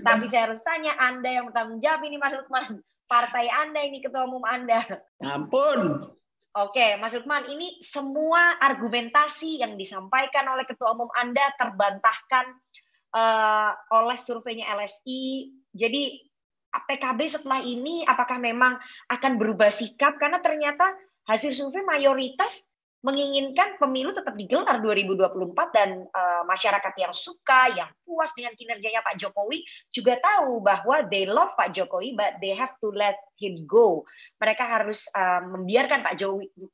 tapi saya harus tanya, Anda yang bertanggung jawab ini Mas Lukman, partai Anda ini, ketua umum Anda. Ampun. Oke, Mas Lukman, ini semua argumentasi yang disampaikan oleh ketua umum Anda terbantahkan oleh surveinya LSI, jadi PKB setelah ini apakah memang akan berubah sikap, karena ternyata hasil survei mayoritas menginginkan pemilu tetap digelar 2024 dan masyarakat yang suka, yang puas dengan kinerjanya Pak Jokowi juga tahu bahwa they love Pak Jokowi, but they have to let him go. Mereka harus membiarkan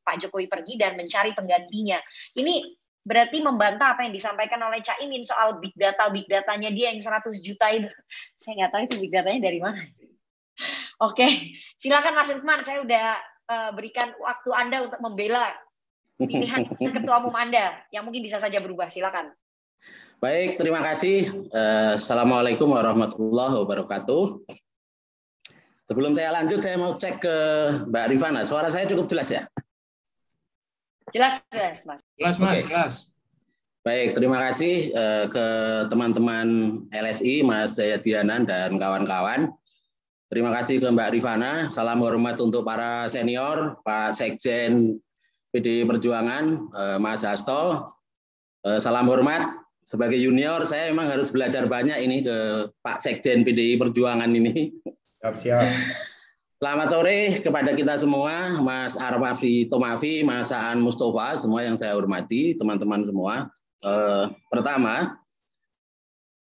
Pak Jokowi pergi dan mencari penggantinya. Ini berarti membantah apa yang disampaikan oleh Caimin soal big datanya dia yang 100 juta itu. Saya nggak tahu itu big datanya dari mana. Oke, silakan Mas Lukman. Saya udah berikan waktu Anda untuk membela pilihan ketua umum Anda yang mungkin bisa saja berubah. Silakan. Baik, terima kasih. Assalamualaikum warahmatullahi wabarakatuh. Sebelum saya lanjut, saya mau cek ke Mbak Rifana. Suara saya cukup jelas ya? Jelas, Mas. Jelas, Mas. Jelas. Baik, terima kasih ke teman-teman LSI, Mas Jayadianan dan kawan-kawan. Terima kasih ke Mbak Rifana. Salam hormat untuk para senior, Pak Sekjen PDI Perjuangan, Mas Hasto. Salam hormat. Sebagai junior, saya memang harus belajar banyak ini ke Pak Sekjen PDI Perjuangan ini. Siap. Selamat sore kepada kita semua, Mas Armafi Tomafi, Mas Aan Mustafa, semua yang saya hormati, teman-teman semua. Pertama,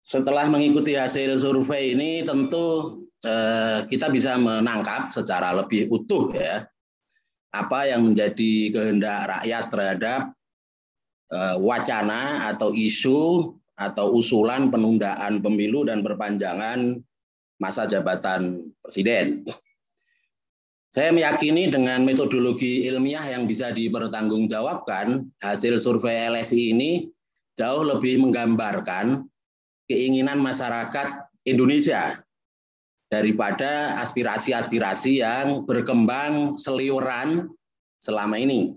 setelah mengikuti hasil survei ini, tentu kita bisa menangkap secara lebih utuh ya apa yang menjadi kehendak rakyat terhadap wacana atau isu atau usulan penundaan pemilu dan perpanjangan masa jabatan presiden. Saya meyakini dengan metodologi ilmiah yang bisa dipertanggungjawabkan, hasil survei LSI ini jauh lebih menggambarkan keinginan masyarakat Indonesia daripada aspirasi-aspirasi yang berkembang seliweran selama ini.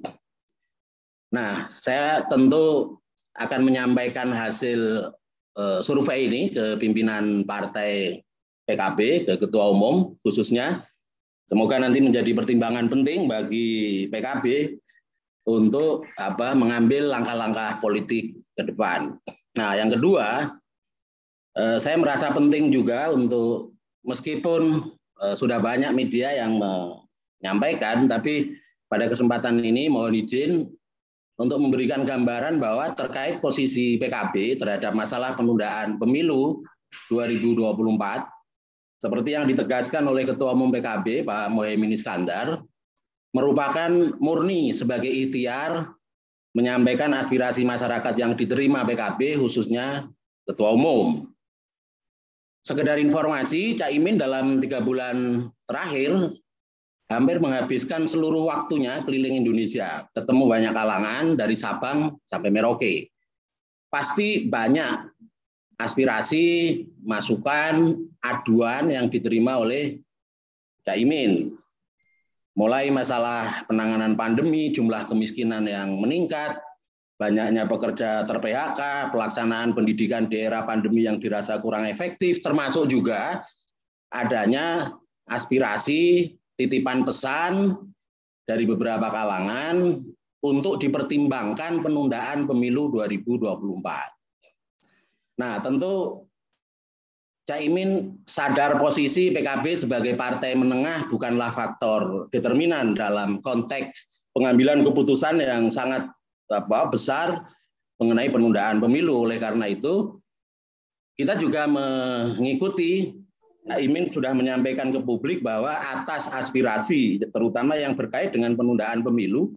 Nah, saya tentu akan menyampaikan hasil survei ini ke pimpinan partai PKB, ke Ketua Umum khususnya. Semoga nanti menjadi pertimbangan penting bagi PKB untuk mengambil langkah-langkah politik ke depan. Nah, yang kedua, saya merasa penting juga untuk meskipun sudah banyak media yang menyampaikan, tapi pada kesempatan ini mohon izin untuk memberikan gambaran bahwa terkait posisi PKB terhadap masalah penundaan pemilu 2024, seperti yang ditegaskan oleh Ketua Umum PKB, Pak Mohaimin Iskandar, merupakan murni sebagai ikhtiar menyampaikan aspirasi masyarakat yang diterima PKB, khususnya Ketua Umum. Sekedar informasi, Cak Imin dalam 3 bulan terakhir hampir menghabiskan seluruh waktunya keliling Indonesia, ketemu banyak kalangan dari Sabang sampai Merauke. Pasti banyak aspirasi, masukan, aduan yang diterima oleh Cak Imin. Mulai masalah penanganan pandemi, jumlah kemiskinan yang meningkat, banyaknya pekerja ter-PHK, pelaksanaan pendidikan di era pandemi yang dirasa kurang efektif, termasuk juga adanya aspirasi, titipan pesan dari beberapa kalangan untuk dipertimbangkan penundaan pemilu 2024. Nah, tentu Cak Imin sadar posisi PKB sebagai partai menengah bukanlah faktor determinan dalam konteks pengambilan keputusan yang sangat besar mengenai penundaan pemilu. Oleh karena itu, kita juga mengikuti Cak Imin sudah menyampaikan ke publik bahwa atas aspirasi, terutama yang berkait dengan penundaan pemilu,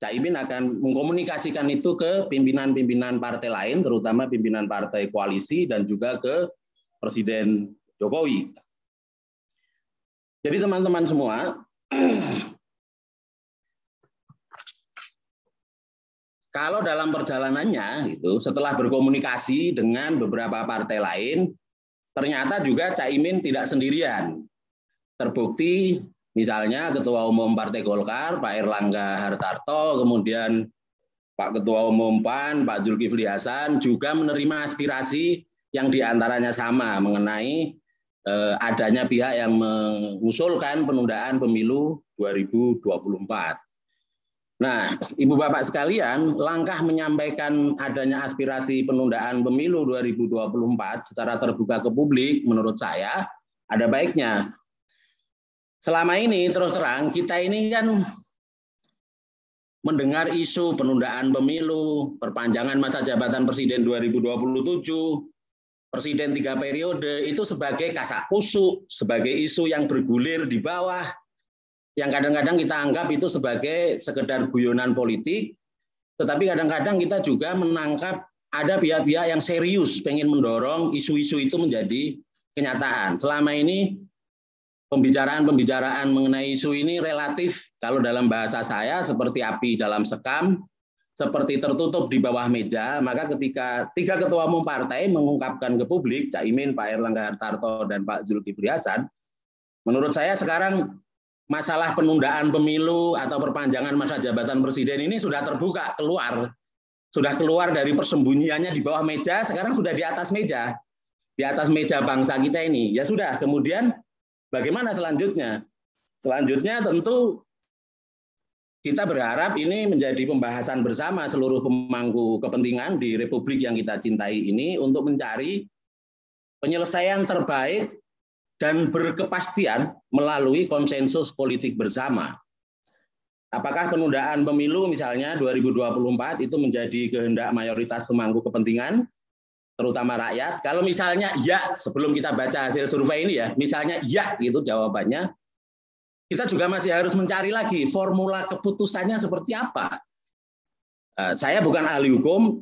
Cak Imin akan mengkomunikasikan itu ke pimpinan-pimpinan partai lain, terutama pimpinan partai koalisi dan juga ke Presiden Jokowi. Jadi teman-teman semua, kalau dalam perjalanannya itu setelah berkomunikasi dengan beberapa partai lain, ternyata juga Cak Imin tidak sendirian. Terbukti misalnya Ketua Umum Partai Golkar, Pak Erlangga Hartarto, kemudian Pak Ketua Umum PAN, Pak Zulkifli Hasan juga menerima aspirasi yang diantaranya sama mengenai adanya pihak yang mengusulkan penundaan pemilu 2024. Nah, Ibu Bapak sekalian, langkah menyampaikan adanya aspirasi penundaan pemilu 2024 secara terbuka ke publik menurut saya ada baiknya. Selama ini terus terang kita ini kan mendengar isu penundaan pemilu, perpanjangan masa jabatan Presiden 2027, Presiden 3 periode itu sebagai kasak kusuk, sebagai isu yang bergulir di bawah, yang kadang-kadang kita anggap itu sebagai sekedar guyonan politik, tetapi kadang-kadang kita juga menangkap ada pihak-pihak yang serius pengen mendorong isu-isu itu menjadi kenyataan. Selama ini pembicaraan-pembicaraan mengenai isu ini relatif, kalau dalam bahasa saya, seperti api dalam sekam, seperti tertutup di bawah meja. Maka ketika 3 ketua umum partai mengungkapkan ke publik, Cak Imin, Pak Erlangga Hartarto, dan Pak Zulkifli Hasan, menurut saya sekarang masalah penundaan pemilu atau perpanjangan masa jabatan presiden ini sudah terbuka, sudah keluar dari persembunyiannya di bawah meja, sekarang sudah di atas meja bangsa kita ini. Ya sudah, kemudian bagaimana selanjutnya? Selanjutnya tentu kita berharap ini menjadi pembahasan bersama seluruh pemangku kepentingan di Republik yang kita cintai ini untuk mencari penyelesaian terbaik dan berkepastian melalui konsensus politik bersama. Apakah penundaan pemilu misalnya 2024 itu menjadi kehendak mayoritas pemangku kepentingan, terutama rakyat? Kalau misalnya ya, sebelum kita baca hasil survei ini ya, misalnya ya gitu jawabannya, kita juga masih harus mencari lagi formula keputusannya seperti apa. Saya bukan ahli hukum,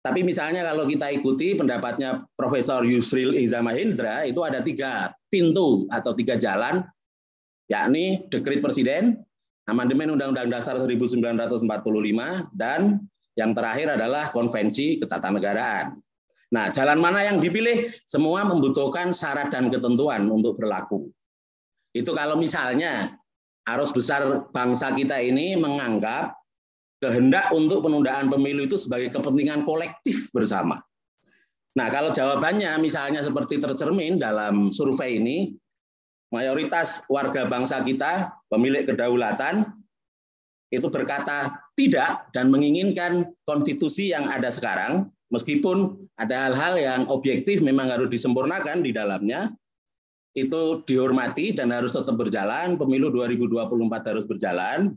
tapi misalnya kalau kita ikuti pendapatnya Profesor Yusril Iza Mahendra, itu ada 3 pintu atau 3 jalan, yakni dekret presiden, amandemen Undang-Undang Dasar 1945, dan yang terakhir adalah konvensi ketatanegaraan. Nah, jalan mana yang dipilih? Semua membutuhkan syarat dan ketentuan untuk berlaku. Itu kalau misalnya arus besar bangsa kita ini menganggap kehendak untuk penundaan pemilu itu sebagai kepentingan kolektif bersama. Nah, kalau jawabannya misalnya seperti tercermin dalam survei ini, mayoritas warga bangsa kita, pemilik kedaulatan, itu berkata tidak dan menginginkan konstitusi yang ada sekarang, meskipun ada hal-hal yang objektif memang harus disempurnakan di dalamnya, itu dihormati dan harus tetap berjalan, pemilu 2024 harus berjalan.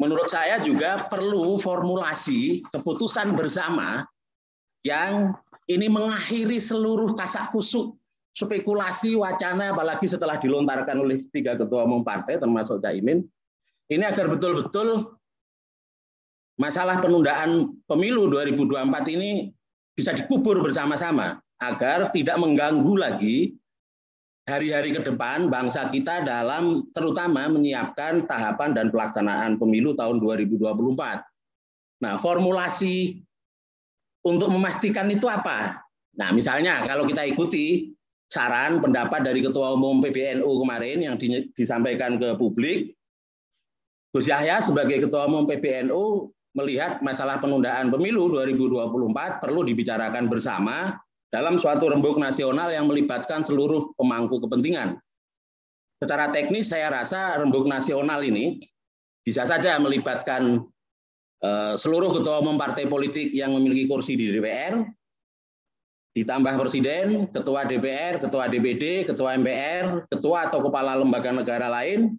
Menurut saya juga perlu formulasi keputusan bersama yang ini mengakhiri seluruh kasak-kusuk spekulasi wacana, apalagi setelah dilontarkan oleh 3 ketua umum partai termasuk Cak Imin, ini agar betul-betul masalah penundaan pemilu 2024 ini bisa dikubur bersama-sama agar tidak mengganggu lagi hari-hari ke depan bangsa kita dalam terutama menyiapkan tahapan dan pelaksanaan pemilu tahun 2024. Nah, formulasi untuk memastikan itu apa? Nah, misalnya kalau kita ikuti saran pendapat dari Ketua Umum PBNU kemarin yang disampaikan ke publik, Gus Yahya sebagai Ketua Umum PBNU melihat masalah penundaan pemilu 2024 perlu dibicarakan bersama dalam suatu rembuk nasional yang melibatkan seluruh pemangku kepentingan. Secara teknis saya rasa rembuk nasional ini bisa saja melibatkan seluruh ketua umum partai politik yang memiliki kursi di DPR, ditambah presiden, ketua DPR, ketua DPD, ketua MPR, ketua atau kepala lembaga negara lain,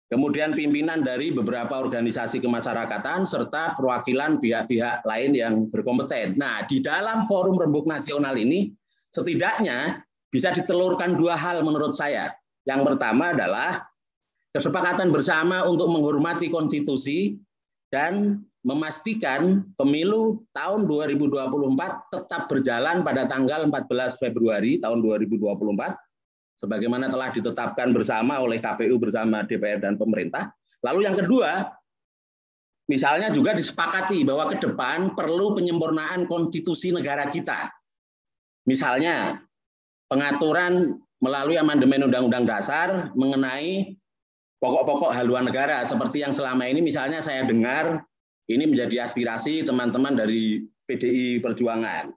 kemudian pimpinan dari beberapa organisasi kemasyarakatan, serta perwakilan pihak-pihak lain yang berkompeten. Nah, di dalam forum rembuk nasional ini, setidaknya bisa ditelurkan 2 hal menurut saya. Yang pertama adalah kesepakatan bersama untuk menghormati konstitusi dan memastikan pemilu tahun 2024 tetap berjalan pada tanggal 14 Februari tahun 2024, sebagaimana telah ditetapkan bersama oleh KPU bersama DPR dan pemerintah. Lalu yang kedua, misalnya juga disepakati bahwa ke depan perlu penyempurnaan konstitusi negara kita. Misalnya pengaturan melalui amandemen Undang-Undang Dasar mengenai pokok-pokok haluan negara, seperti yang selama ini misalnya saya dengar ini menjadi aspirasi teman-teman dari PDI Perjuangan.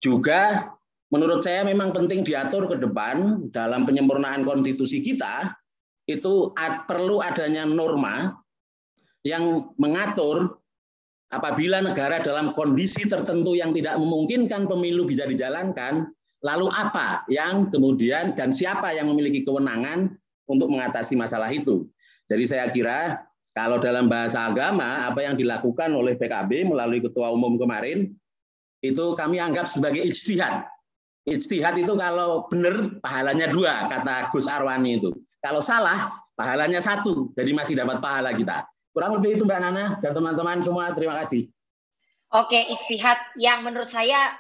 Juga menurut saya memang penting diatur ke depan dalam penyempurnaan konstitusi kita, itu perlu adanya norma yang mengatur apabila negara dalam kondisi tertentu yang tidak memungkinkan pemilu bisa dijalankan, lalu apa yang kemudian dan siapa yang memiliki kewenangan untuk mengatasi masalah itu. Jadi saya kira kalau dalam bahasa agama, apa yang dilakukan oleh PKB melalui Ketua Umum kemarin, itu kami anggap sebagai ijtihad. Ijtihad itu kalau benar pahalanya 2, kata Gus Arwani itu. Kalau salah, pahalanya 1, jadi masih dapat pahala kita. Kurang lebih itu Mbak Nana dan teman-teman semua, terima kasih. Oke, ijtihad yang menurut saya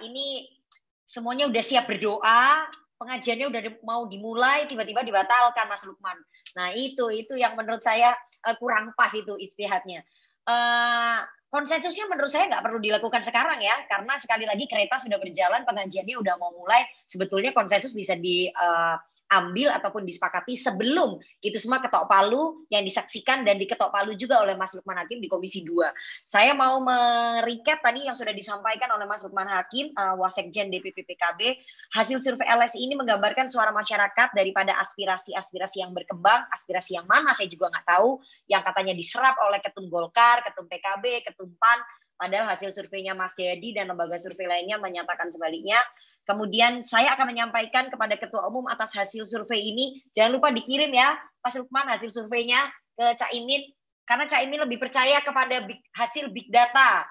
ini semuanya udah siap berdoa, pengajiannya udah mau dimulai, tiba-tiba dibatalkan, Mas Lukman. Nah, itu yang menurut saya kurang pas itu ijtihadnya. Konsensusnya menurut saya nggak perlu dilakukan sekarang ya, karena sekali lagi kereta sudah berjalan, pengajiannya udah mau mulai, sebetulnya konsensus bisa diambil ataupun disepakati sebelum itu semua ketok palu yang disaksikan dan diketok palu juga oleh Mas Lukman Hakim di Komisi 2. Saya mau merecap tadi yang sudah disampaikan oleh Mas Lukman Hakim, Wasekjen DPP PKB. Hasil survei LSI ini menggambarkan suara masyarakat daripada aspirasi-aspirasi yang berkembang, aspirasi yang mana saya juga nggak tahu, yang katanya diserap oleh Ketum Golkar, Ketum PKB, Ketum PAN, padahal hasil surveinya Mas Jayadi dan lembaga survei lainnya menyatakan sebaliknya. Kemudian saya akan menyampaikan kepada Ketua Umum atas hasil survei ini. Jangan lupa dikirim ya, Mas Lukman, hasil surveinya ke Cak Imin. Karena Cak Imin lebih percaya kepada hasil big data,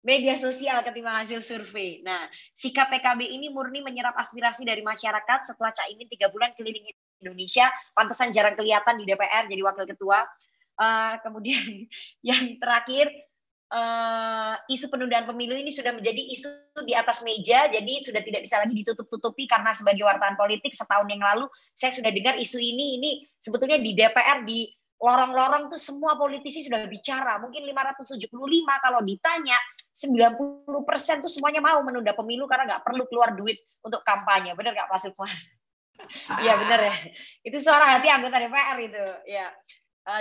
media sosial ketimbang hasil survei. Nah, sikap PKB ini murni menyerap aspirasi dari masyarakat setelah Cak Imin 3 bulan keliling Indonesia. Pantesan jarang kelihatan di DPR jadi wakil ketua. Kemudian yang terakhir, isu penundaan pemilu ini sudah menjadi isu di atas meja, jadi sudah tidak bisa lagi ditutup-tutupi. Karena sebagai wartawan politik setahun yang lalu saya sudah dengar isu ini sebetulnya di DPR, di lorong-lorong tuh semua politisi sudah bicara. Mungkin 575 kalau ditanya 90% tuh semuanya mau menunda pemilu karena nggak perlu keluar duit untuk kampanye. Benar nggak Pak Sultan? Iya benar ya. Itu suara hati anggota DPR itu. Ya.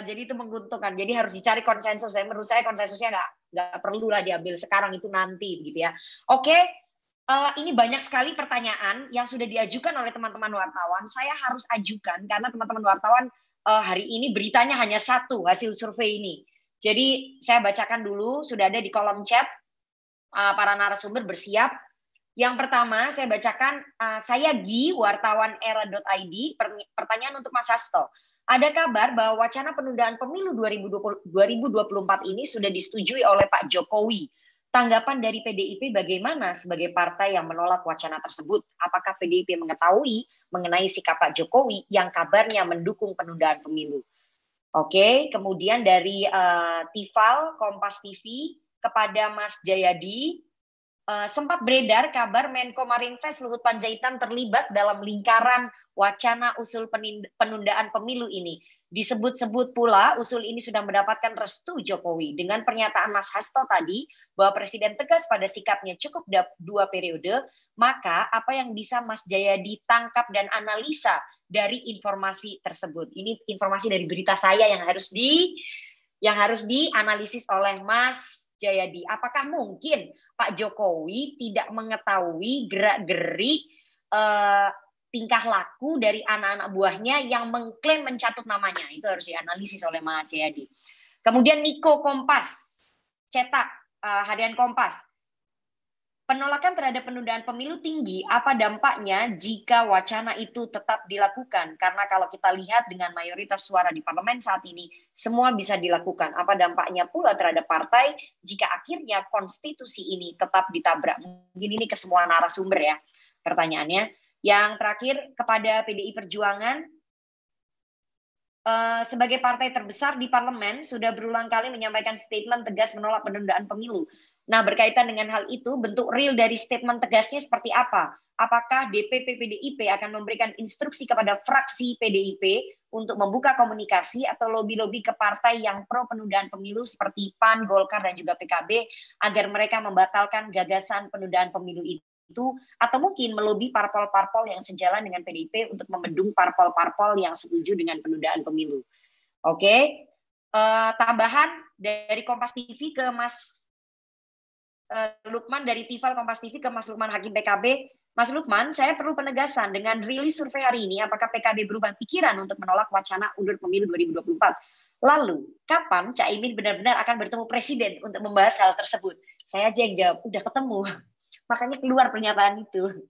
Jadi itu menguntungkan. Jadi harus dicari konsensus. Menurut saya konsensusnya nggak perlu lah diambil sekarang, itu nanti gitu ya. Oke, ini banyak sekali pertanyaan yang sudah diajukan oleh teman-teman wartawan. Saya harus ajukan karena teman-teman wartawan hari ini beritanya hanya satu hasil survei ini. Jadi saya bacakan dulu, sudah ada di kolom chat, para narasumber bersiap. Yang pertama saya bacakan, saya Gi, wartawan era.id, pertanyaan untuk Mas Hasto. Ada kabar bahwa wacana penundaan pemilu 2024 ini sudah disetujui oleh Pak Jokowi. Tanggapan dari PDIP bagaimana sebagai partai yang menolak wacana tersebut? Apakah PDIP mengetahui mengenai sikap Pak Jokowi yang kabarnya mendukung penundaan pemilu? Oke, kemudian dari Tifal Kompas TV kepada Mas Jayadi, sempat beredar kabar Menko Marinvest Luhut Panjaitan terlibat dalam lingkaran wacana usul penundaan pemilu ini. Disebut-sebut pula usul ini sudah mendapatkan restu Jokowi. Dengan pernyataan Mas Hasto tadi bahwa Presiden tegas pada sikapnya cukup 2 periode, maka apa yang bisa Mas Jayadi tangkap dan analisa dari informasi tersebut? Ini informasi dari berita saya yang harus dianalisis oleh Mas Jayadi. Apakah mungkin Pak Jokowi tidak mengetahui gerak-gerik tingkah laku dari anak-anak buahnya yang mengklaim mencatut namanya? Itu harus dianalisis oleh Mas Jayadi. Kemudian Niko Kompas, cetak harian Kompas. Penolakan terhadap penundaan pemilu tinggi, apa dampaknya jika wacana itu tetap dilakukan? Karena kalau kita lihat dengan mayoritas suara di parlemen saat ini, semua bisa dilakukan. Apa dampaknya pula terhadap partai jika akhirnya konstitusi ini tetap ditabrak? Mungkin ini ke semua narasumber ya pertanyaannya. Yang terakhir kepada PDI Perjuangan, sebagai partai terbesar di parlemen sudah berulang kali menyampaikan statement tegas menolak penundaan pemilu. Nah, berkaitan dengan hal itu, bentuk real dari statement tegasnya seperti apa? Apakah DPP PDIP akan memberikan instruksi kepada fraksi PDIP untuk membuka komunikasi atau lobi-lobi ke partai yang pro penundaan pemilu seperti PAN, Golkar, dan juga PKB agar mereka membatalkan gagasan penundaan pemilu itu? Atau mungkin melobi parpol-parpol yang sejalan dengan PDIP untuk membendung parpol-parpol yang setuju dengan penundaan pemilu. Oke, tambahan dari Kompas TV ke Mas Lukman, dari Tifal Kompas TV ke Mas Lukman Hakim PKB. Mas Lukman, saya perlu penegasan dengan rilis survei hari ini, apakah PKB berubah pikiran untuk menolak wacana undur pemilu 2024? Lalu, kapan Cak Imin benar-benar akan bertemu Presiden untuk membahas hal tersebut? Saya aja yang jawab, udah ketemu. Makanya keluar pernyataan itu.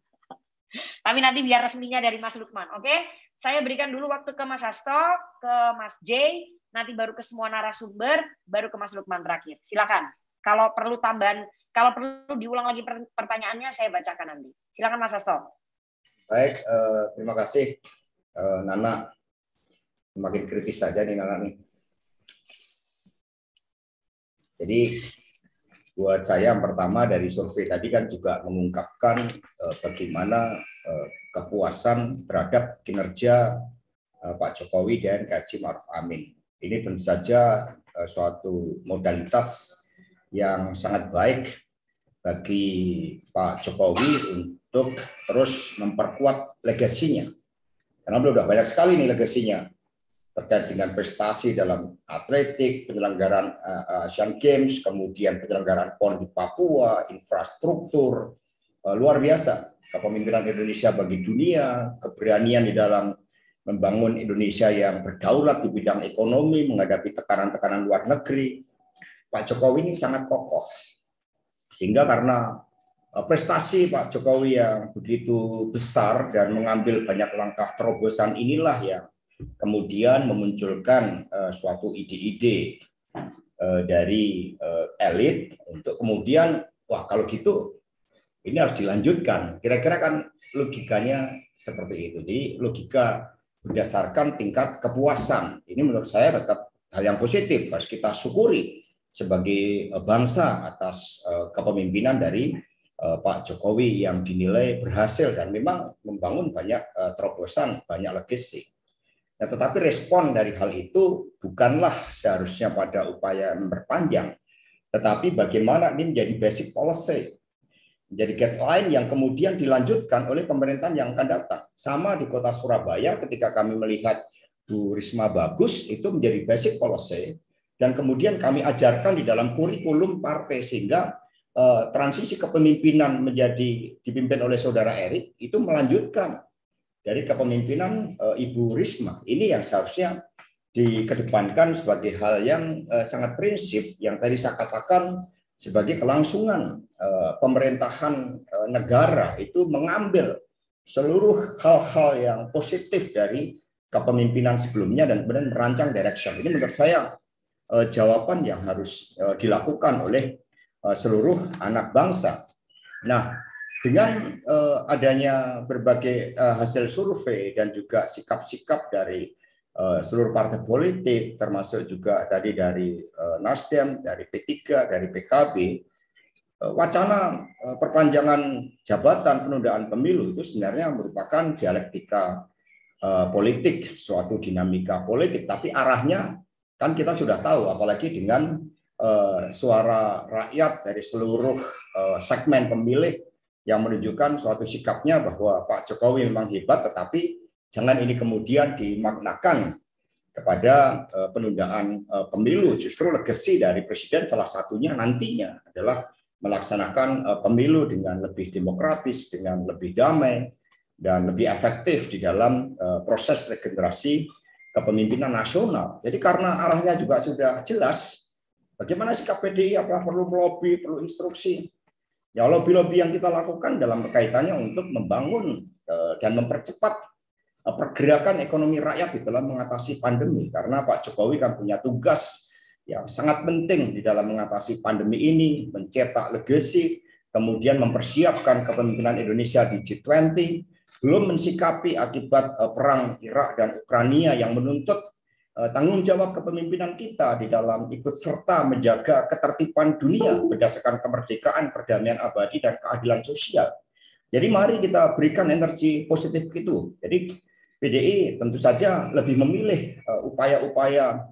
Tapi nanti biar resminya dari Mas Lukman. Oke, saya berikan dulu waktu ke Mas Hasto, ke Mas Jay, nanti baru ke semua narasumber, baru ke Mas Lukman terakhir. Silakan. Kalau perlu tambahan, kalau perlu diulang lagi pertanyaannya, saya bacakan nanti. Silakan Mas Hasto. Baik, terima kasih Nana. Makin kritis saja nih Nana nih. Jadi buat saya yang pertama dari survei tadi kan juga mengungkapkan bagaimana kepuasan terhadap kinerja Pak Jokowi dan Haji Ma'ruf Amin. Ini tentu saja suatu modalitas yang sangat baik bagi Pak Jokowi untuk terus memperkuat legasinya. Karena sudah banyak sekali nih legasinya terkait dengan prestasi dalam atletik, penyelenggaraan Asian Games, kemudian penyelenggaraan PON di Papua, infrastruktur, luar biasa. Kepemimpinan Indonesia bagi dunia, keberanian di dalam membangun Indonesia yang berdaulat di bidang ekonomi, menghadapi tekanan-tekanan luar negeri. Pak Jokowi ini sangat kokoh. Sehingga karena prestasi Pak Jokowi yang begitu besar dan mengambil banyak langkah terobosan inilah yang kemudian memunculkan suatu ide-ide dari elit untuk kemudian, wah kalau gitu ini harus dilanjutkan. Kira-kira kan logikanya seperti itu. Jadi logika berdasarkan tingkat kepuasan. Ini menurut saya tetap hal yang positif, harus kita syukuri sebagai bangsa atas kepemimpinan dari Pak Jokowi yang dinilai berhasil dan memang membangun banyak terobosan, banyak legasi. Nah, tetapi respon dari hal itu bukanlah seharusnya pada upaya memperpanjang, tetapi bagaimana ini menjadi basic policy, menjadi guideline yang kemudian dilanjutkan oleh pemerintahan yang akan datang. Sama di kota Surabaya ketika kami melihat Bu Risma bagus, itu menjadi basic policy, dan kemudian kami ajarkan di dalam kurikulum partai sehingga transisi kepemimpinan menjadi dipimpin oleh Saudara Erik itu melanjutkan dari kepemimpinan Ibu Risma. Ini yang seharusnya dikedepankan sebagai hal yang sangat prinsip yang tadi saya katakan sebagai kelangsungan pemerintahan negara itu mengambil seluruh hal-hal yang positif dari kepemimpinan sebelumnya dan kemudian merancang direction. Ini menurut saya jawaban yang harus dilakukan oleh seluruh anak bangsa. Nah, dengan adanya berbagai hasil survei dan juga sikap-sikap dari seluruh partai politik, termasuk juga tadi dari Nasdem, dari P3, dari PKB, wacana perpanjangan jabatan penundaan pemilu itu sebenarnya merupakan dialektika politik, suatu dinamika politik, tapi arahnya kan kita sudah tahu, apalagi dengan suara rakyat dari seluruh segmen pemilih yang menunjukkan suatu sikapnya bahwa Pak Jokowi memang hebat, tetapi jangan ini kemudian dimaknakan kepada penundaan pemilu. Justru legasi dari Presiden salah satunya nantinya adalah melaksanakan pemilu dengan lebih demokratis, dengan lebih damai, dan lebih efektif di dalam proses regenerasi kepemimpinan nasional. Jadi karena arahnya juga sudah jelas, bagaimana sikap PDI, apakah perlu melobi, perlu instruksi? Ya, lobby-lobby yang kita lakukan dalam kaitannya untuk membangun dan mempercepat pergerakan ekonomi rakyat di dalam mengatasi pandemi. Karena Pak Jokowi kan punya tugas yang sangat penting di dalam mengatasi pandemi ini, mencetak legasi, kemudian mempersiapkan kepemimpinan Indonesia di G20, belum mensikapi akibat perang Irak dan Ukraina yang menuntut tanggung jawab kepemimpinan kita di dalam ikut serta menjaga ketertiban dunia berdasarkan kemerdekaan, perdamaian abadi, dan keadilan sosial. Jadi mari kita berikan energi positif itu. Jadi PDI tentu saja lebih memilih upaya-upaya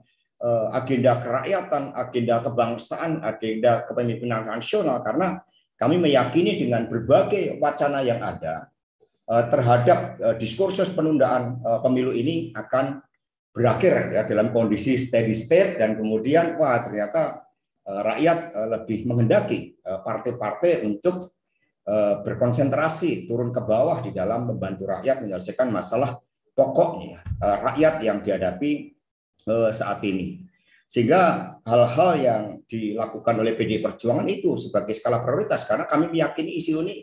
agenda kerakyatan, agenda kebangsaan, agenda kepemimpinan nasional, karena kami meyakini dengan berbagai wacana yang ada terhadap diskursus penundaan pemilu ini akan berakhir ya dalam kondisi steady state, dan kemudian wah ternyata rakyat lebih menghendaki partai-partai untuk berkonsentrasi turun ke bawah di dalam membantu rakyat menyelesaikan masalah pokoknya rakyat yang dihadapi saat ini. Sehingga hal-hal yang dilakukan oleh PDI Perjuangan itu sebagai skala prioritas, karena kami meyakini isu ini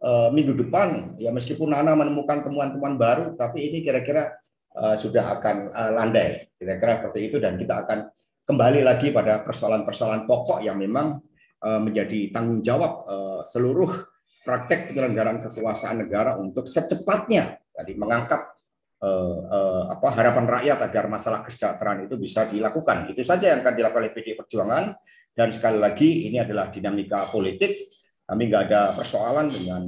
minggu depan ya meskipun Nana menemukan temuan-temuan baru, tapi ini kira-kira sudah akan landai, kira-kira seperti itu, dan kita akan kembali lagi pada persoalan-persoalan pokok yang memang menjadi tanggung jawab seluruh praktek penyelenggaraan kekuasaan negara untuk secepatnya tadi mengangkat harapan rakyat agar masalah kesejahteraan itu bisa dilakukan. Itu saja yang akan dilakukan oleh PDI Perjuangan, dan sekali lagi ini adalah dinamika politik. Kami nggak ada persoalan dengan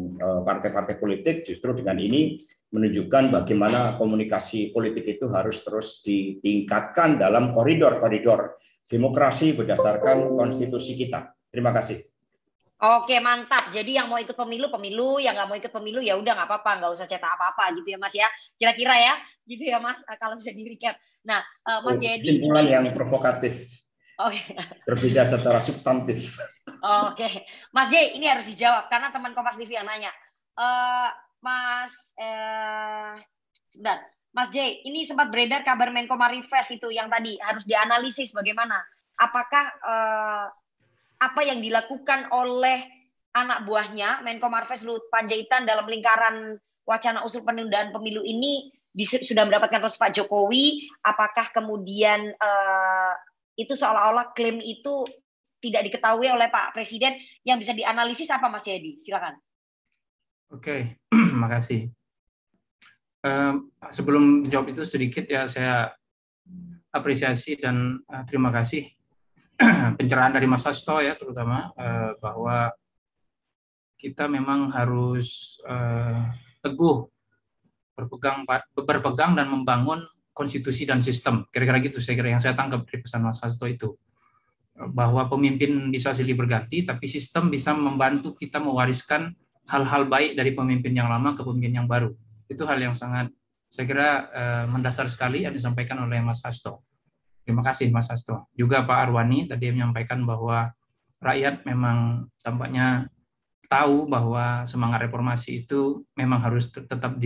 partai-partai politik, justru dengan ini menunjukkan bagaimana komunikasi politik itu harus terus ditingkatkan dalam koridor-koridor demokrasi berdasarkan konstitusi kita. Terima kasih. Oke, mantap. Jadi yang mau ikut pemilu, pemilu. Yang nggak mau ikut pemilu, ya udah nggak apa-apa. Nggak usah cetak apa-apa gitu ya, Mas ya. Kira-kira ya. Gitu ya, Mas. Kalau bisa di-recap. Nah, Mas Jayadi. Kesimpulan yang provokatif. Oke. Berbeda secara substantif. Oke. Mas Jay, ini harus dijawab. Karena teman Kompas TV yang nanya. Sebentar. Mas Jay, ini sempat beredar kabar Menko Marifest itu yang tadi harus dianalisis bagaimana. Apakah apa yang dilakukan oleh anak buahnya Menko Marves Luhut Panjaitan dalam lingkaran wacana usul penundaan pemilu ini sudah mendapatkan restu Pak Jokowi? Apakah kemudian itu seolah-olah klaim itu tidak diketahui oleh Pak Presiden? Yang bisa dianalisis apa, Mas Jayadi? Silakan. Oke, makasih. Sebelum jawab itu sedikit ya, saya apresiasi dan terima kasih pencerahan dari Mas Hasto ya, terutama bahwa kita memang harus teguh berpegang dan membangun konstitusi dan sistem. Kira-kira gitu saya kira yang saya tangkap dari pesan Mas Hasto itu. Bahwa pemimpin bisa silih berganti, tapi sistem bisa membantu kita mewariskan hal-hal baik dari pemimpin yang lama ke pemimpin yang baru. Itu hal yang sangat, saya kira mendasar sekali yang disampaikan oleh Mas Hasto. Terima kasih Mas Hasto. Juga Pak Arwani tadi menyampaikan bahwa rakyat memang tampaknya tahu bahwa semangat reformasi itu memang harus tetap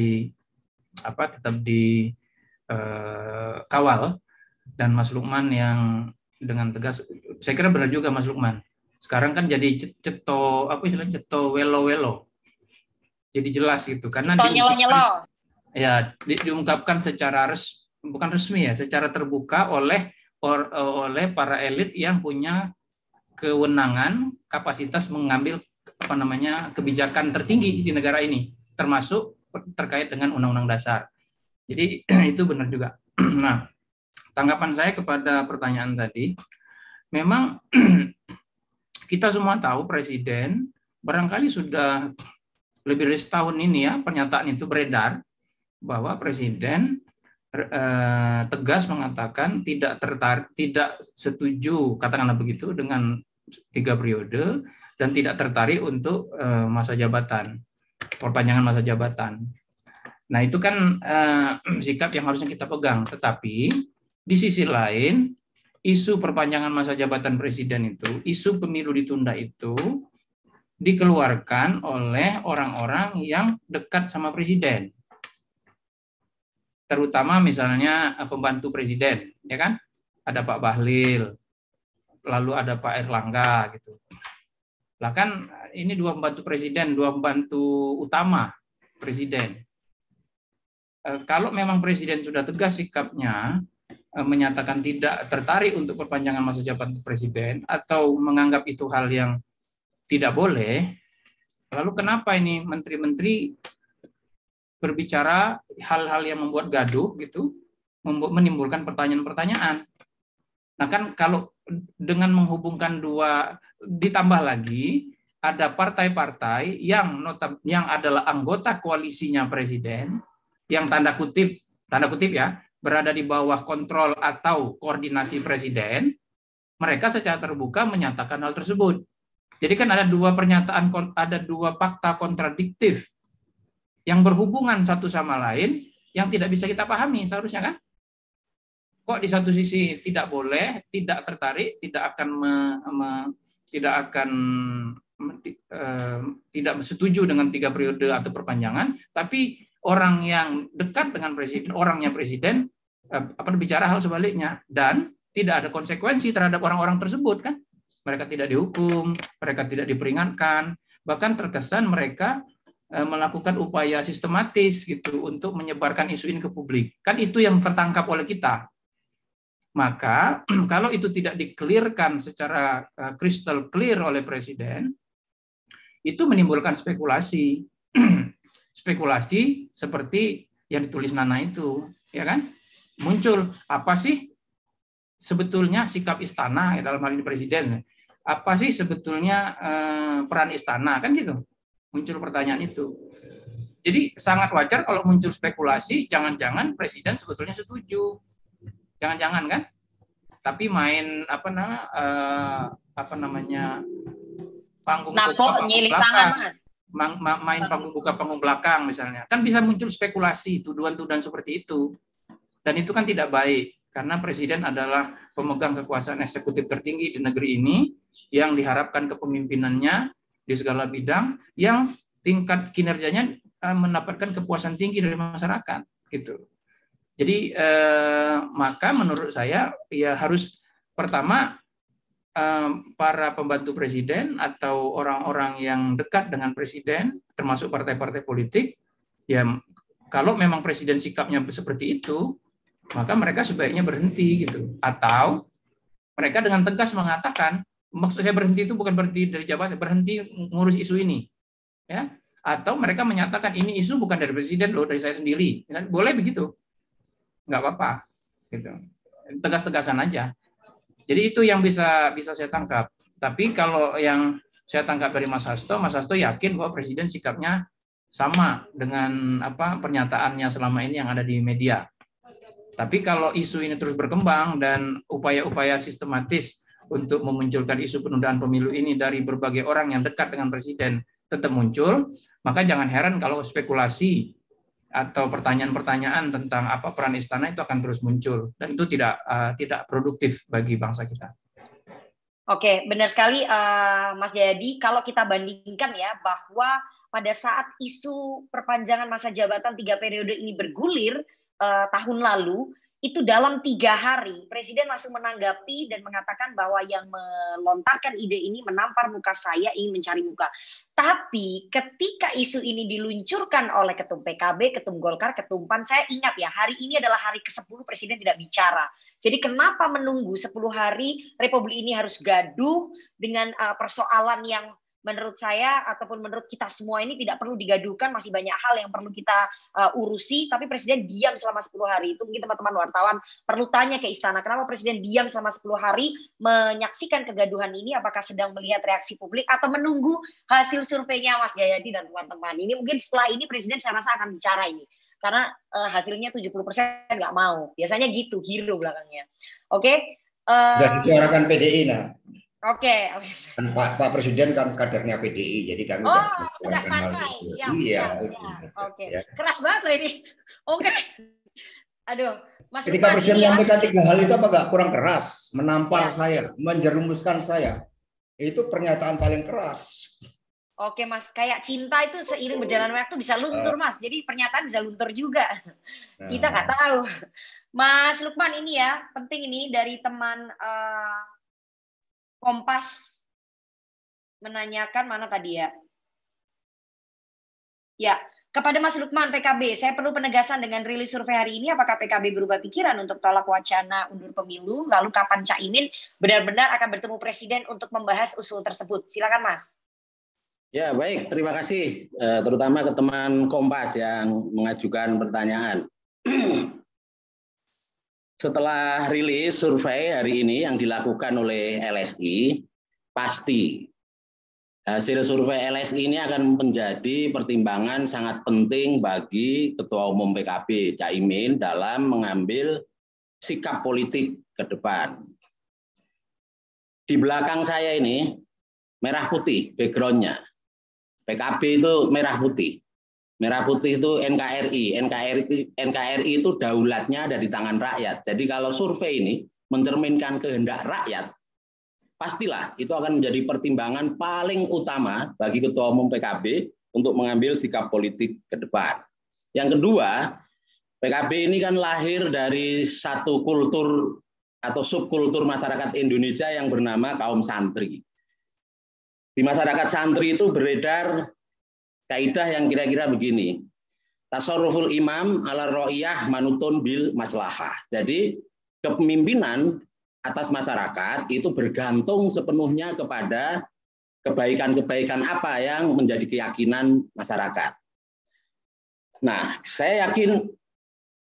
dikawal. Dan Mas Lukman yang dengan tegas, saya kira benar juga Mas Lukman. Sekarang kan jadi ceto welo-welo. Jadi jelas gitu karena diungkapkan secara bukan resmi ya, secara terbuka oleh para elit yang punya kewenangan, kapasitas mengambil kebijakan tertinggi di negara ini, termasuk terkait dengan Undang-Undang Dasar. Jadi itu benar juga. Nah, tanggapan saya kepada pertanyaan tadi, memang kita semua tahu Presiden barangkali sudah lebih dari setahun ini ya, pernyataan itu beredar bahwa Presiden tegas mengatakan tidak setuju, katakanlah begitu, dengan 3 periode dan tidak tertarik untuk masa jabatan, perpanjangan masa jabatan. Nah itu kan sikap yang harusnya kita pegang. Tetapi di sisi lain, isu perpanjangan masa jabatan Presiden itu, isu pemilu ditunda itu dikeluarkan oleh orang-orang yang dekat sama Presiden. Terutama misalnya pembantu Presiden, ya kan? Ada Pak Bahlil, lalu ada Pak Erlangga gitu. Lah kan ini 2 pembantu Presiden, 2 pembantu utama Presiden. Kalau memang Presiden sudah tegas sikapnya, menyatakan tidak tertarik untuk perpanjangan masa jabatan Presiden atau menganggap itu hal yang tidak boleh, lalu kenapa ini menteri-menteri berbicara hal-hal yang membuat gaduh gitu, menimbulkan pertanyaan-pertanyaan. Nah kan kalau dengan menghubungkan ditambah lagi ada partai-partai yang adalah anggota koalisinya Presiden, yang tanda kutip ya berada di bawah kontrol atau koordinasi Presiden, mereka secara terbuka menyatakan hal tersebut. Jadi kan ada 2 pernyataan, ada 2 fakta kontradiktif yang berhubungan satu sama lain yang tidak bisa kita pahami seharusnya kan? Kok di satu sisi tidak boleh, tidak tertarik, tidak setuju dengan 3 periode atau perpanjangan, tapi orang yang dekat dengan Presiden, orangnya Presiden bicara hal sebaliknya dan tidak ada konsekuensi terhadap orang-orang tersebut kan? Mereka tidak dihukum, mereka tidak diperingatkan, bahkan terkesan mereka melakukan upaya sistematis gitu untuk menyebarkan isu ini ke publik. Kan itu yang tertangkap oleh kita. Maka kalau itu tidak di-clearkan secara crystal clear oleh Presiden, itu menimbulkan spekulasi. Spekulasi seperti yang ditulis Nana itu, ya kan? Muncul apa sih sebetulnya sikap istana dalam hal ini Presiden apa sih sebetulnya peran istana, kan gitu. Muncul pertanyaan itu. Jadi sangat wajar kalau muncul spekulasi, jangan-jangan presiden sebetulnya setuju. Jangan-jangan kan? Tapi main apa namanya panggung buka panggung belakang, main panggung buka panggung belakang misalnya, kan bisa muncul spekulasi, tuduhan-tuduhan seperti itu, dan itu kan tidak baik karena presiden adalah pemegang kekuasaan eksekutif tertinggi di negeri ini yang diharapkan kepemimpinannya di segala bidang yang tingkat kinerjanya mendapatkan kepuasan tinggi dari masyarakat, gitu. Jadi maka menurut saya ya harus pertama para pembantu presiden atau orang-orang yang dekat dengan presiden, termasuk partai-partai politik, ya kalau memang presiden sikapnya seperti itu, maka mereka sebaiknya berhenti gitu. Atau mereka dengan tegas mengatakan, maksud saya berhenti itu bukan berhenti dari jabatan, berhenti ngurus isu ini, ya. Atau mereka menyatakan ini isu bukan dari presiden loh, dari saya sendiri. Boleh begitu, nggak apa-apa, gitu. Tegas-tegasan aja. Jadi itu yang bisa saya tangkap. Tapi kalau yang saya tangkap dari Mas Hasto yakin bahwa presiden sikapnya sama dengan pernyataannya selama ini yang ada di media. Tapi kalau isu ini terus berkembang dan upaya-upaya sistematis untuk memunculkan isu penundaan pemilu ini dari berbagai orang yang dekat dengan presiden tetap muncul, maka jangan heran kalau spekulasi atau pertanyaan-pertanyaan tentang apa peran istana itu akan terus muncul, dan itu tidak produktif bagi bangsa kita. Oke, benar sekali Mas Jayadi. Kalau kita bandingkan ya bahwa pada saat isu perpanjangan masa jabatan 3 periode ini bergulir tahun lalu, itu dalam 3 hari presiden langsung menanggapi dan mengatakan bahwa yang melontarkan ide ini menampar muka saya, ingin mencari muka. Tapi ketika isu ini diluncurkan oleh Ketum PKB, Ketum Golkar, Ketum PAN, saya ingat ya, hari ini adalah hari ke-10 presiden tidak bicara. Jadi kenapa menunggu 10 hari Republik ini harus gaduh dengan persoalan yang menurut saya ataupun menurut kita semua ini tidak perlu digaduhkan, masih banyak hal yang perlu kita urusi, tapi presiden diam selama 10 hari. Itu mungkin teman-teman wartawan perlu tanya ke istana, kenapa presiden diam selama 10 hari menyaksikan kegaduhan ini, apakah sedang melihat reaksi publik atau menunggu hasil surveinya Mas Jayadi dan teman-teman. Ini mungkin setelah ini presiden saya rasa akan bicara ini, karena hasilnya 70% nggak mau. Biasanya gitu, hero belakangnya. Oke. Dan disuarakan PDI, nah. Oke. Pak Presiden kan kadernya PDI, jadi kami udah santai. Iya. Oke. Keras banget loh ini. Oke. Aduh, Mas. Ketika Presiden menyampaikan 3 hal itu apa nggak kurang keras? Menampar saya, menjerumuskan saya. Itu pernyataan paling keras. Oke Mas, kayak cinta itu seiring berjalan waktu bisa luntur Mas. Jadi pernyataan bisa luntur juga. Kita nggak tahu. Mas Lukman, ini ya, penting ini dari teman Kompas menanyakan mana tadi ya? Ya, kepada Mas Lukman PKB, saya perlu penegasan dengan rilis survei hari ini, apakah PKB berubah pikiran untuk tolak wacana undur pemilu, lalu kapan Caimin benar-benar akan bertemu presiden untuk membahas usul tersebut? Silakan Mas. Ya, baik, terima kasih terutama ke teman Kompas yang mengajukan pertanyaan. Setelah rilis survei hari ini yang dilakukan oleh LSI, pasti hasil survei LSI ini akan menjadi pertimbangan sangat penting bagi Ketua Umum PKB Caimin dalam mengambil sikap politik ke depan. Di belakang saya ini merah putih backgroundnya. PKB itu merah putih. Merah putih itu NKRI. NKRI itu daulatnya ada di tangan rakyat. Jadi kalau survei ini mencerminkan kehendak rakyat, pastilah itu akan menjadi pertimbangan paling utama bagi Ketua Umum PKB untuk mengambil sikap politik ke depan. Yang kedua, PKB ini kan lahir dari satu kultur atau subkultur masyarakat Indonesia yang bernama kaum santri. Di masyarakat santri itu beredar kaidah yang kira-kira begini. Tasarruful imam ala ro'iyah manutun bil maslahah. Jadi kepemimpinan atas masyarakat itu bergantung sepenuhnya kepada kebaikan-kebaikan apa yang menjadi keyakinan masyarakat. Nah, saya yakin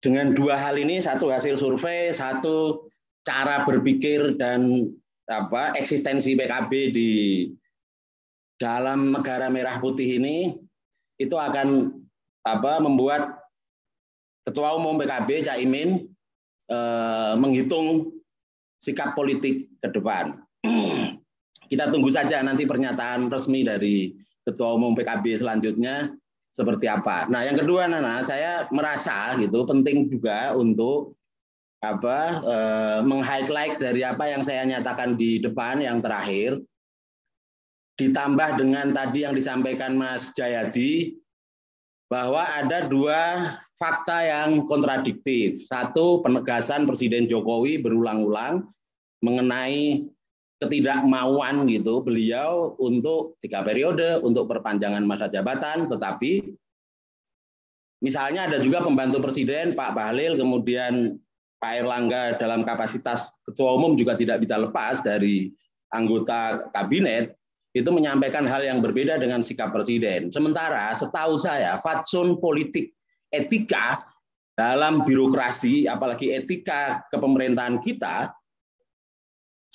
dengan 2 hal ini, satu hasil survei, satu cara berpikir dan eksistensi PKB di dalam negara merah putih ini itu akan membuat Ketua Umum PKB Cak Imin menghitung sikap politik ke depan. Kita tunggu saja nanti pernyataan resmi dari Ketua Umum PKB selanjutnya seperti apa. Nah, yang kedua, Nana, saya merasa gitu penting juga untuk meng-highlight dari apa yang saya nyatakan di depan yang terakhir, ditambah dengan tadi yang disampaikan Mas Jayadi, bahwa ada dua fakta yang kontradiktif. Satu, penegasan Presiden Jokowi berulang-ulang mengenai ketidakmauan gitu beliau untuk 3 periode, untuk perpanjangan masa jabatan, tetapi misalnya ada juga pembantu Presiden, Pak Bahlil, kemudian Pak Erlangga dalam kapasitas Ketua Umum juga tidak bisa lepas dari anggota kabinet, itu menyampaikan hal yang berbeda dengan sikap Presiden. Sementara setahu saya, fatsun politik etika dalam birokrasi, apalagi etika kepemerintahan kita,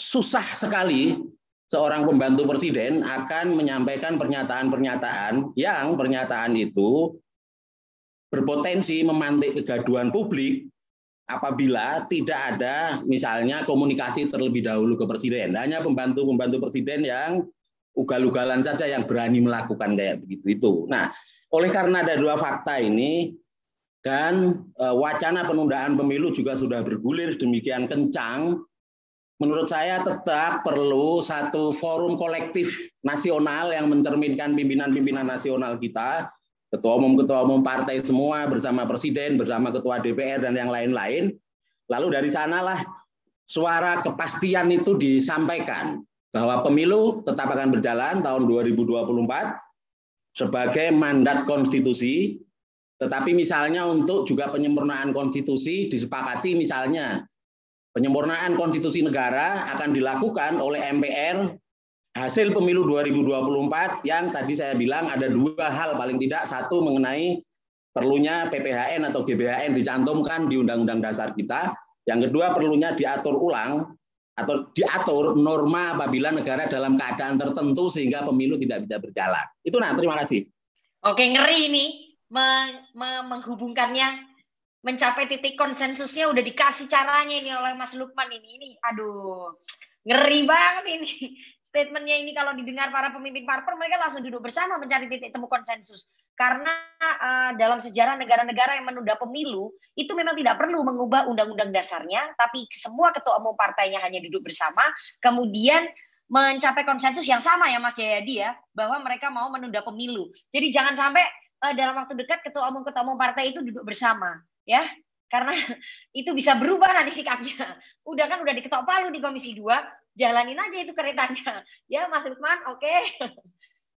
susah sekali seorang pembantu Presiden akan menyampaikan pernyataan-pernyataan yang pernyataan itu berpotensi memantik kegaduhan publik apabila tidak ada misalnya komunikasi terlebih dahulu ke Presiden. Hanya pembantu-pembantu Presiden yang ugal-ugalan saja yang berani melakukan kayak begitu itu. Nah, oleh karena ada dua fakta ini dan wacana penundaan pemilu juga sudah bergulir demikian kencang, menurut saya tetap perlu satu forum kolektif nasional yang mencerminkan pimpinan-pimpinan nasional kita, ketua umum partai semua bersama Presiden, bersama Ketua DPR dan yang lain-lain. Lalu dari sanalah suara kepastian itu disampaikan bahwa pemilu tetap akan berjalan tahun 2024 sebagai mandat konstitusi, tetapi misalnya untuk juga penyempurnaan konstitusi disepakati misalnya penyempurnaan konstitusi negara akan dilakukan oleh MPR hasil pemilu 2024 yang tadi saya bilang ada dua hal paling tidak. Satu mengenai perlunya PPHN atau GBHN dicantumkan di Undang-Undang Dasar kita. Yang kedua perlunya diatur ulang atau diatur norma apabila negara dalam keadaan tertentu sehingga pemilu tidak bisa berjalan. Itu terima kasih. Oke, ngeri ini menghubungkannya, mencapai titik konsensusnya udah dikasih caranya ini oleh Mas Lukman ini aduh, ngeri banget ini. Statementnya ini kalau didengar para pemimpin parpol, mereka langsung duduk bersama mencari titik temu konsensus. Karena dalam sejarah negara-negara yang menunda pemilu, itu memang tidak perlu mengubah undang-undang dasarnya, tapi semua ketua umum partainya hanya duduk bersama, kemudian mencapai konsensus yang sama ya Mas Jayadi ya, bahwa mereka mau menunda pemilu. Jadi jangan sampai dalam waktu dekat ketua umum partai itu duduk bersama, ya. Karena itu bisa berubah nanti sikapnya. Udah diketok palu di Komisi 2, jalanin aja itu keretanya. Ya Mas Lukman, oke.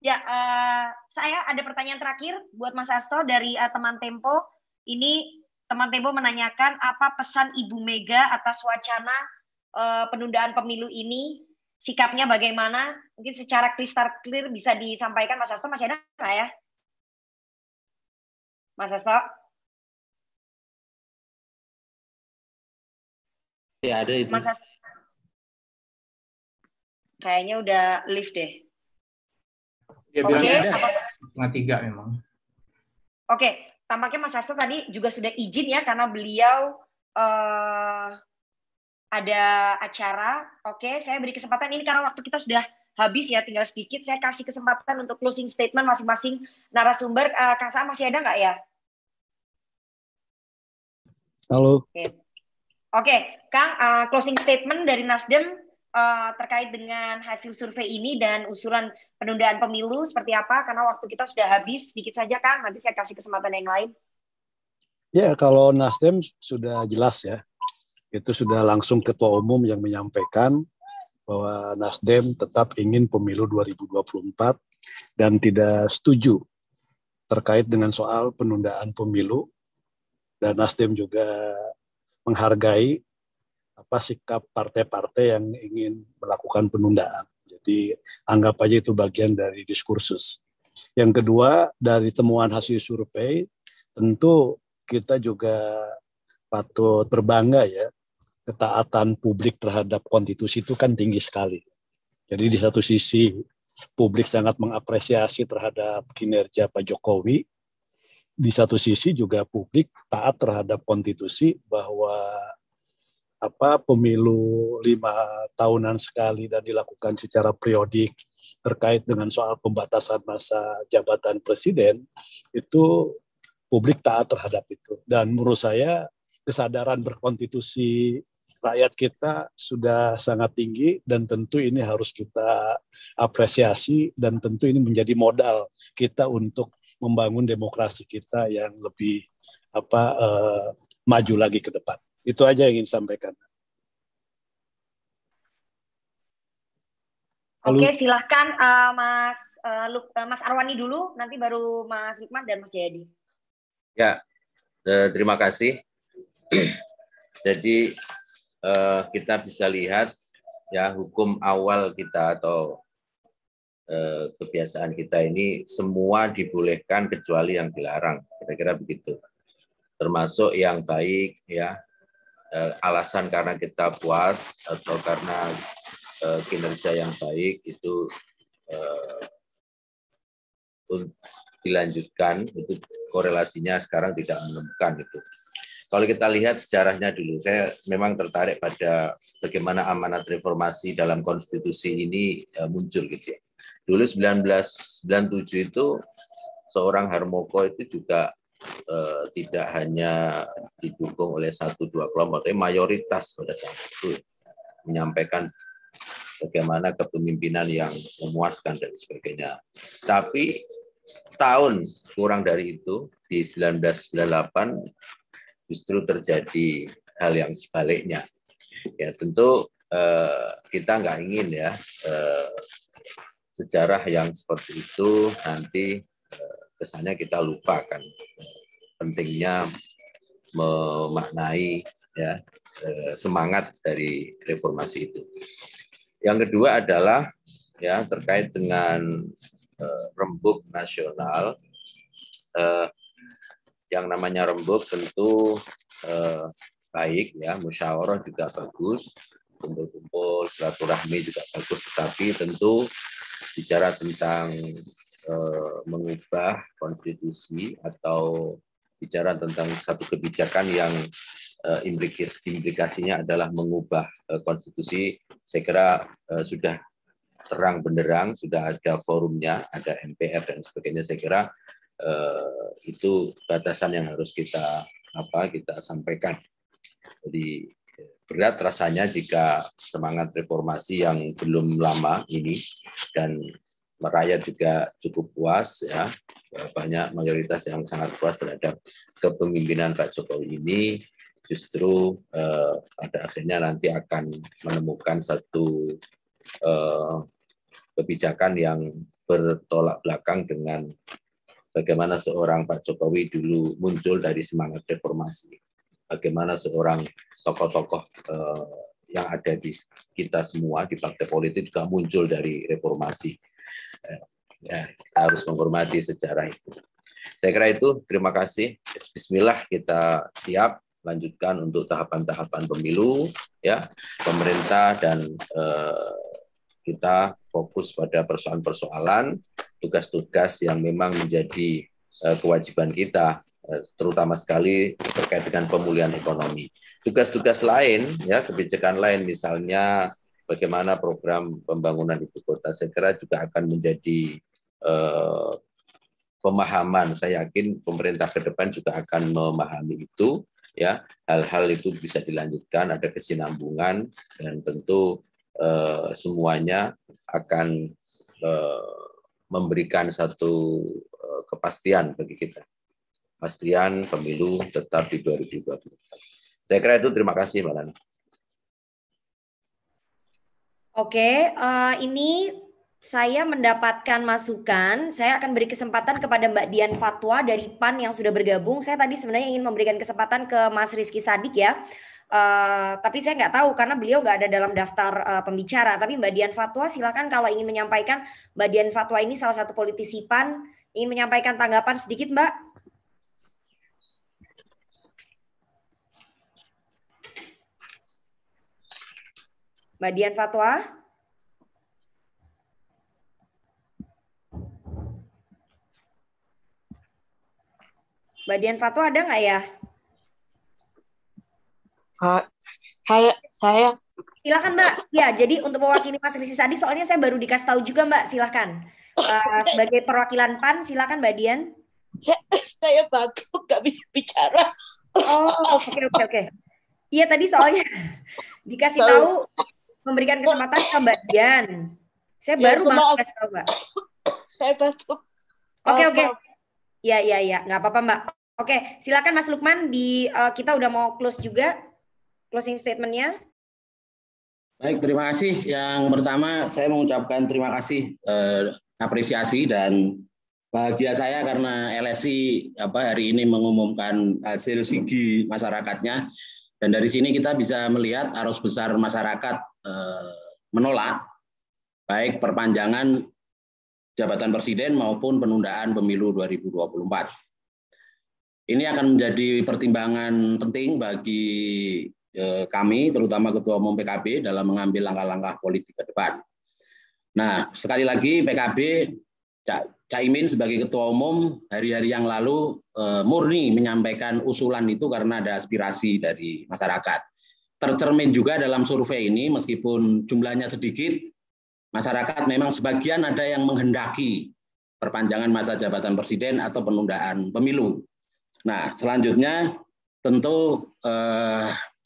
Ya, saya ada pertanyaan terakhir buat Mas Hasto dari teman Tempo. Ini teman Tempo menanyakan apa pesan Ibu Mega atas wacana penundaan pemilu ini, sikapnya bagaimana? Mungkin secara kristal clear bisa disampaikan Mas Hasto. Masih ada nggak ya? Mas Hasto? Ya, ada itu. Mas Hasto. Kayaknya udah live deh. Dia bilang ada 2:30 memang. Oke, tampaknya Mas Hasto tadi juga sudah izin ya karena beliau ada acara. Oke, saya beri kesempatan ini karena waktu kita sudah habis ya, tinggal sedikit. Saya kasih kesempatan untuk closing statement masing-masing narasumber. Kang Saan masih ada nggak ya? Halo. Oke, Kang, closing statement dari Nasdem terkait dengan hasil survei ini dan usulan penundaan pemilu seperti apa? Karena waktu kita sudah habis, sedikit saja Kang, nanti saya kasih kesempatan yang lain. Ya, kalau Nasdem sudah jelas ya, itu sudah langsung Ketua Umum yang menyampaikan bahwa Nasdem tetap ingin pemilu 2024 dan tidak setuju terkait dengan soal penundaan pemilu, dan Nasdem juga menghargai sikap partai-partai yang ingin melakukan penundaan. Jadi anggap aja itu bagian dari diskursus. Yang kedua, dari temuan hasil survei, tentu kita juga patut berbangga ya ketaatan publik terhadap konstitusi itu kan tinggi sekali. Jadi di satu sisi publik sangat mengapresiasi terhadap kinerja Pak Jokowi, di satu sisi juga publik taat terhadap konstitusi bahwa pemilu 5 tahunan sekali dan dilakukan secara periodik terkait dengan soal pembatasan masa jabatan presiden, itu publik taat terhadap itu. Dan menurut saya kesadaran berkonstitusi rakyat kita sudah sangat tinggi dan tentu ini harus kita apresiasi dan tentu ini menjadi modal kita untuk membangun demokrasi kita yang lebih maju lagi ke depan. Itu aja yang ingin sampaikan. Oke, silahkan Mas Arwani dulu, nanti baru Mas Lukman dan Mas Jayadi. Ya, terima kasih. Jadi kita bisa lihat ya, hukum awal kita atau kebiasaan kita ini semua dibolehkan kecuali yang dilarang, kira-kira begitu. Termasuk yang baik ya, alasan karena kita puas atau karena kinerja yang baik itu dilanjutkan, itu korelasinya sekarang tidak menemukan itu. Kalau kita lihat sejarahnya dulu, saya memang tertarik pada bagaimana amanat reformasi dalam konstitusi ini muncul gitu ya. Dulu 1997 itu seorang Harmoko itu juga tidak hanya didukung oleh 1-2 kelompok, tapi mayoritas pada saat itu menyampaikan bagaimana kepemimpinan yang memuaskan dan sebagainya. Tapi setahun kurang dari itu, di 1998 justru terjadi hal yang sebaliknya. Ya tentu kita nggak ingin ya sejarah yang seperti itu nanti kesannya kita lupakan pentingnya memaknai ya semangat dari reformasi itu. Yang kedua adalah ya terkait dengan rembuk nasional. Yang namanya rembuk tentu baik ya, musyawarah juga bagus, kumpul-kumpul silaturahmi juga bagus, tetapi tentu bicara tentang mengubah konstitusi atau bicara tentang satu kebijakan yang implikasinya adalah mengubah konstitusi, saya kira sudah terang benderang, sudah ada forumnya, ada MPR dan sebagainya. Saya kira itu batasan yang harus kita sampaikan. Jadi berat rasanya jika semangat reformasi yang belum lama ini dan rakyat juga cukup puas ya, banyak mayoritas yang sangat puas terhadap kepemimpinan Pak Jokowi ini, justru pada akhirnya nanti akan menemukan satu kebijakan yang bertolak belakang dengan bagaimana seorang Pak Jokowi dulu muncul dari semangat reformasi, bagaimana seorang tokoh-tokoh yang ada di kita semua di partai politik juga muncul dari reformasi. Ya, kita harus menghormati sejarah itu. Saya kira itu, terima kasih. Bismillah, kita siap lanjutkan untuk tahapan-tahapan pemilu, ya, pemerintah dan kita fokus pada persoalan-persoalan, tugas-tugas yang memang menjadi kewajiban kita, terutama sekali terkait dengan pemulihan ekonomi. Tugas-tugas lain, ya, kebijakan lain, misalnya bagaimana program pembangunan ibu kota, saya kira juga akan menjadi pemahaman. Saya yakin pemerintah ke depan juga akan memahami itu, ya, hal-hal itu bisa dilanjutkan, ada kesinambungan dan tentu semuanya akan memberikan satu kepastian bagi kita. Pastian pemilu tetap di 2024. Saya kira itu, terima kasih Mbak Lana. Oke, ini saya mendapatkan masukan. Saya akan beri kesempatan kepada Mbak Dian Fatwa dari PAN yang sudah bergabung. Saya tadi sebenarnya ingin memberikan kesempatan ke Mas Rizky Sadik ya. Tapi saya nggak tahu karena beliau nggak ada dalam daftar pembicara. Tapi Mbak Dian Fatwa silakan kalau ingin menyampaikan. Mbak Dian Fatwa ini salah satu politisi PAN, ingin menyampaikan tanggapan sedikit, Mbak. Mbak Dian Fatwa. Mbak Dian Fatwa ada nggak ya? Saya. Silakan Mbak. Ya, jadi untuk mewakili Mas Rizky tadi, soalnya saya baru dikasih tahu juga Mbak. Silakan. Sebagai perwakilan PAN, silakan Mbak Dian. Saya batuk, nggak bisa bicara. Oh, oke. Iya tadi soalnya dikasih tahu memberikan kesempatan ke Mbak Dian. Saya baru banget kasih tahu Mbak. Saya batuk. Oke. Iya, nggak apa-apa Mbak. Oke, silakan Mas Lukman. Kita udah mau close juga closing statementnya. Baik, terima kasih. Yang pertama saya mengucapkan terima kasih, apresiasi dan bahagia saya karena LSI hari ini mengumumkan hasil sigi masyarakatnya. Dan dari sini kita bisa melihat arus besar masyarakat menolak baik perpanjangan jabatan presiden maupun penundaan pemilu 2024. Ini akan menjadi pertimbangan penting bagi kami, terutama Ketua Umum PKB dalam mengambil langkah-langkah politik ke depan. Nah, sekali lagi PKB, Caimin sebagai Ketua Umum hari-hari yang lalu murni menyampaikan usulan itu karena ada aspirasi dari masyarakat. Tercermin juga dalam survei ini, meskipun jumlahnya sedikit, masyarakat memang sebagian ada yang menghendaki perpanjangan masa jabatan presiden atau penundaan pemilu. Nah, selanjutnya tentu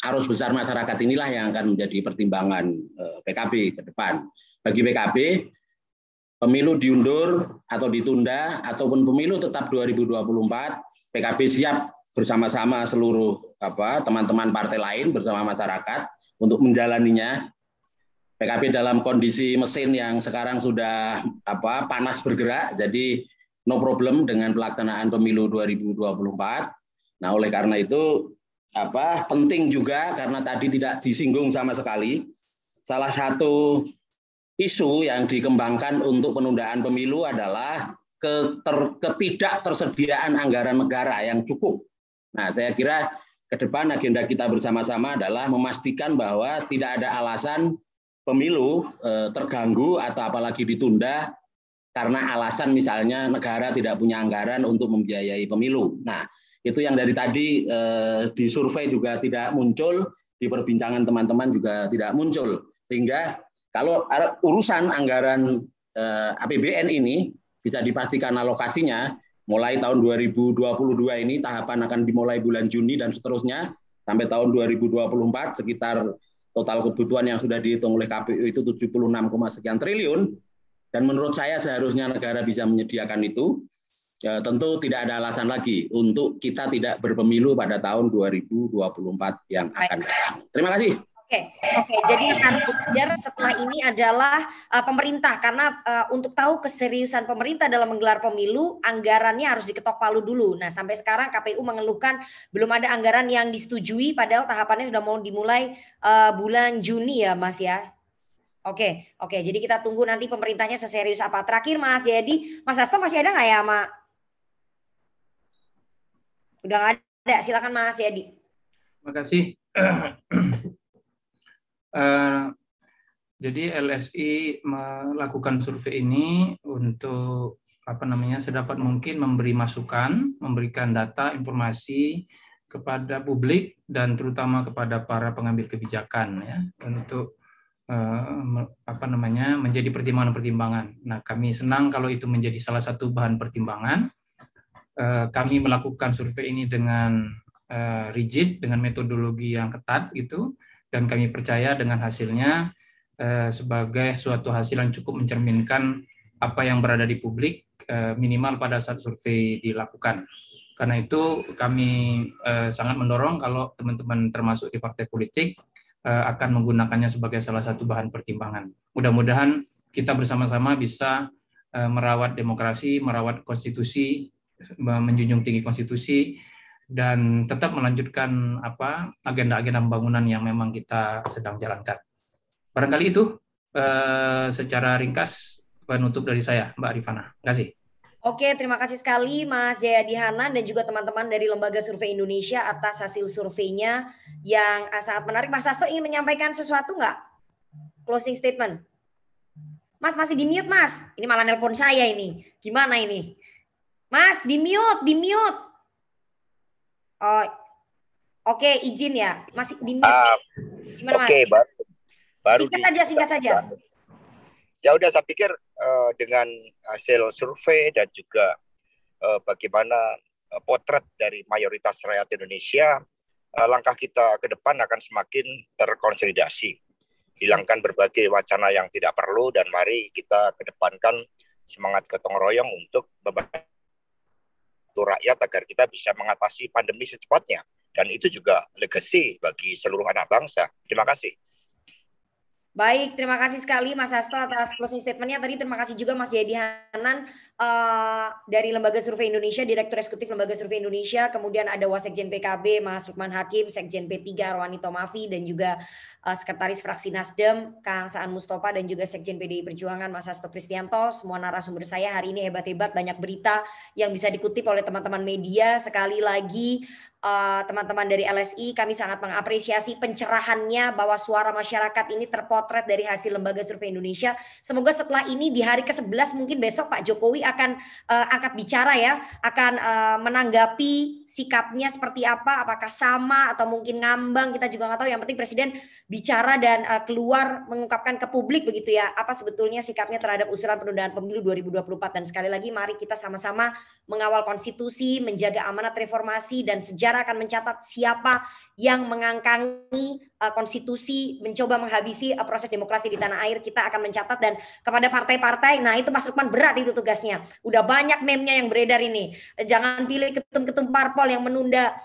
arus besar masyarakat inilah yang akan menjadi pertimbangan PKB ke depan. Bagi PKB, pemilu diundur atau ditunda ataupun pemilu tetap 2024, PKB siap bersama-sama seluruh teman-teman partai lain bersama masyarakat untuk menjalaninya. PKB dalam kondisi mesin yang sekarang sudah panas bergerak, jadi no problem dengan pelaksanaan pemilu 2024. Nah, oleh karena itu penting juga karena tadi tidak disinggung sama sekali, salah satu isu yang dikembangkan untuk penundaan pemilu adalah ketidaktersediaan anggaran negara yang cukup. Nah, saya kira ke depan agenda kita bersama-sama adalah memastikan bahwa tidak ada alasan pemilu terganggu atau apalagi ditunda karena alasan misalnya negara tidak punya anggaran untuk membiayai pemilu. Nah, itu yang dari tadi di survei juga tidak muncul, di perbincangan teman-teman juga tidak muncul. Sehingga kalau urusan anggaran APBN ini bisa dipastikan alokasinya mulai tahun 2022 ini tahapan akan dimulai bulan Juni dan seterusnya sampai tahun 2024 sekitar total kebutuhan yang sudah dihitung oleh KPU itu 76, sekian triliun dan menurut saya seharusnya negara bisa menyediakan itu. Tentu tidak ada alasan lagi untuk kita tidak berpemilu pada tahun 2024 yang akan datang. Terima kasih. Oke, jadi yang harus dikejar setelah ini adalah pemerintah karena untuk tahu keseriusan pemerintah dalam menggelar pemilu, anggarannya harus diketok palu dulu. Nah, sampai sekarang KPU mengeluhkan belum ada anggaran yang disetujui, padahal tahapannya sudah mau dimulai bulan Juni ya, Mas ya. Oke, jadi kita tunggu nanti pemerintahnya seserius apa. Terakhir, Mas Jayadi, Mas Hasto masih ada nggak ya, Mak? Udah nggak ada, silakan Mas Jayadi. Terima kasih. Jadi LSI melakukan survei ini untuk sedapat mungkin memberi masukan, memberikan data, informasi kepada publik dan terutama kepada para pengambil kebijakan ya untuk menjadi pertimbangan-pertimbangan. Nah, kami senang kalau itu menjadi salah satu bahan pertimbangan. Kami melakukan survei ini dengan rigid, dengan metodologi yang ketat gitu. Dan kami percaya dengan hasilnya sebagai suatu hasil yang cukup mencerminkan apa yang berada di publik minimal pada saat survei dilakukan. Karena itu kami sangat mendorong kalau teman-teman termasuk di partai politik akan menggunakannya sebagai salah satu bahan pertimbangan. Mudah-mudahan kita bersama-sama bisa merawat demokrasi, merawat konstitusi, menjunjung tinggi konstitusi, dan tetap melanjutkan agenda-agenda pembangunan yang memang kita sedang jalankan. Barangkali itu secara ringkas penutup dari saya, Mbak Rifana. Terima kasih. Oke, terima kasih sekali Mas Jayadi Hanan dan juga teman-teman dari Lembaga Survei Indonesia atas hasil surveinya yang sangat menarik. Mas Hasto ingin menyampaikan sesuatu nggak? closing statement. Mas masih di mute Mas. Ini malah nelpon saya ini. Gimana ini? Mas di mute. Oh, oke, izin ya. Masih di mute. Gimana Mas? Oke, baru singkat saja. Ya udah, saya pikir dengan hasil survei dan juga bagaimana potret dari mayoritas rakyat Indonesia, langkah kita ke depan akan semakin terkonsolidasi. Hilangkan berbagai wacana yang tidak perlu dan mari kita kedepankan semangat gotong royong untuk membantu rakyat agar kita bisa mengatasi pandemi secepatnya. Dan itu juga legacy bagi seluruh anak bangsa. Terima kasih. Baik, terima kasih sekali Mas Hasto atas closing statement-nya. Tadi terima kasih juga Mas Jayadi Hanan dari Lembaga Survei Indonesia, Direktur Eksekutif Lembaga Survei Indonesia. Kemudian ada Wasekjen PKB Mas Lukman Hakim, Sekjen P3 Arwani Tomafi, dan juga Sekretaris Fraksi Nasdem Kang Saan Mustafa, dan juga Sekjen PDI Perjuangan Mas Hasto Kristianto. Semua narasumber saya hari ini hebat-hebat, banyak berita yang bisa dikutip oleh teman-teman media. Sekali lagi teman-teman dari LSI, kami sangat mengapresiasi pencerahannya bahwa suara masyarakat ini terpotret dari hasil Lembaga Survei Indonesia. Semoga setelah ini di hari ke-11 mungkin besok Pak Jokowi akan angkat bicara ya, akan menanggapi sikapnya seperti apa, apakah sama atau mungkin ngambang, kita juga nggak tahu. Yang penting Presiden bicara dan keluar mengungkapkan ke publik begitu ya, apa sebetulnya sikapnya terhadap usulan penundaan pemilu 2024. Dan sekali lagi mari kita sama-sama mengawal konstitusi, menjaga amanat reformasi, dan sejarah akan mencatat siapa yang mengangkangi konstitusi, mencoba menghabisi proses demokrasi di tanah air. Kita akan mencatat, dan kepada partai-partai, nah itu Mas Lukman berat itu tugasnya. Udah banyak meme-nya yang beredar ini. Jangan pilih ketum-ketum parpol yang menunda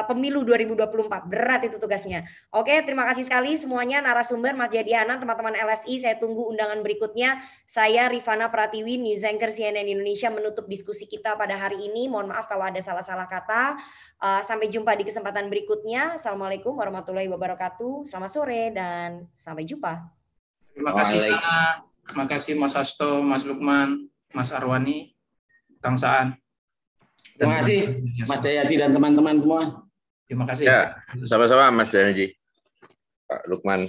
pemilu 2024, berat itu tugasnya. Oke, terima kasih sekali semuanya narasumber, Mas Jayadi Hanan, teman-teman LSI. Saya tunggu undangan berikutnya. Saya Rifana Pratiwi, News Anchor CNN Indonesia, menutup diskusi kita pada hari ini. Mohon maaf kalau ada salah-salah kata. Sampai jumpa di kesempatan berikutnya. Assalamualaikum warahmatullahi wabarakatuh. Selamat sore dan sampai jumpa. Terima kasih Nana. Terima kasih Mas Hasto, Mas Lukman, Mas Arwani, Kang Saan. Terima kasih Mas Jayadi dan teman-teman semua. Terima kasih. Ya, sama-sama Mas Jayadi, Pak Lukman,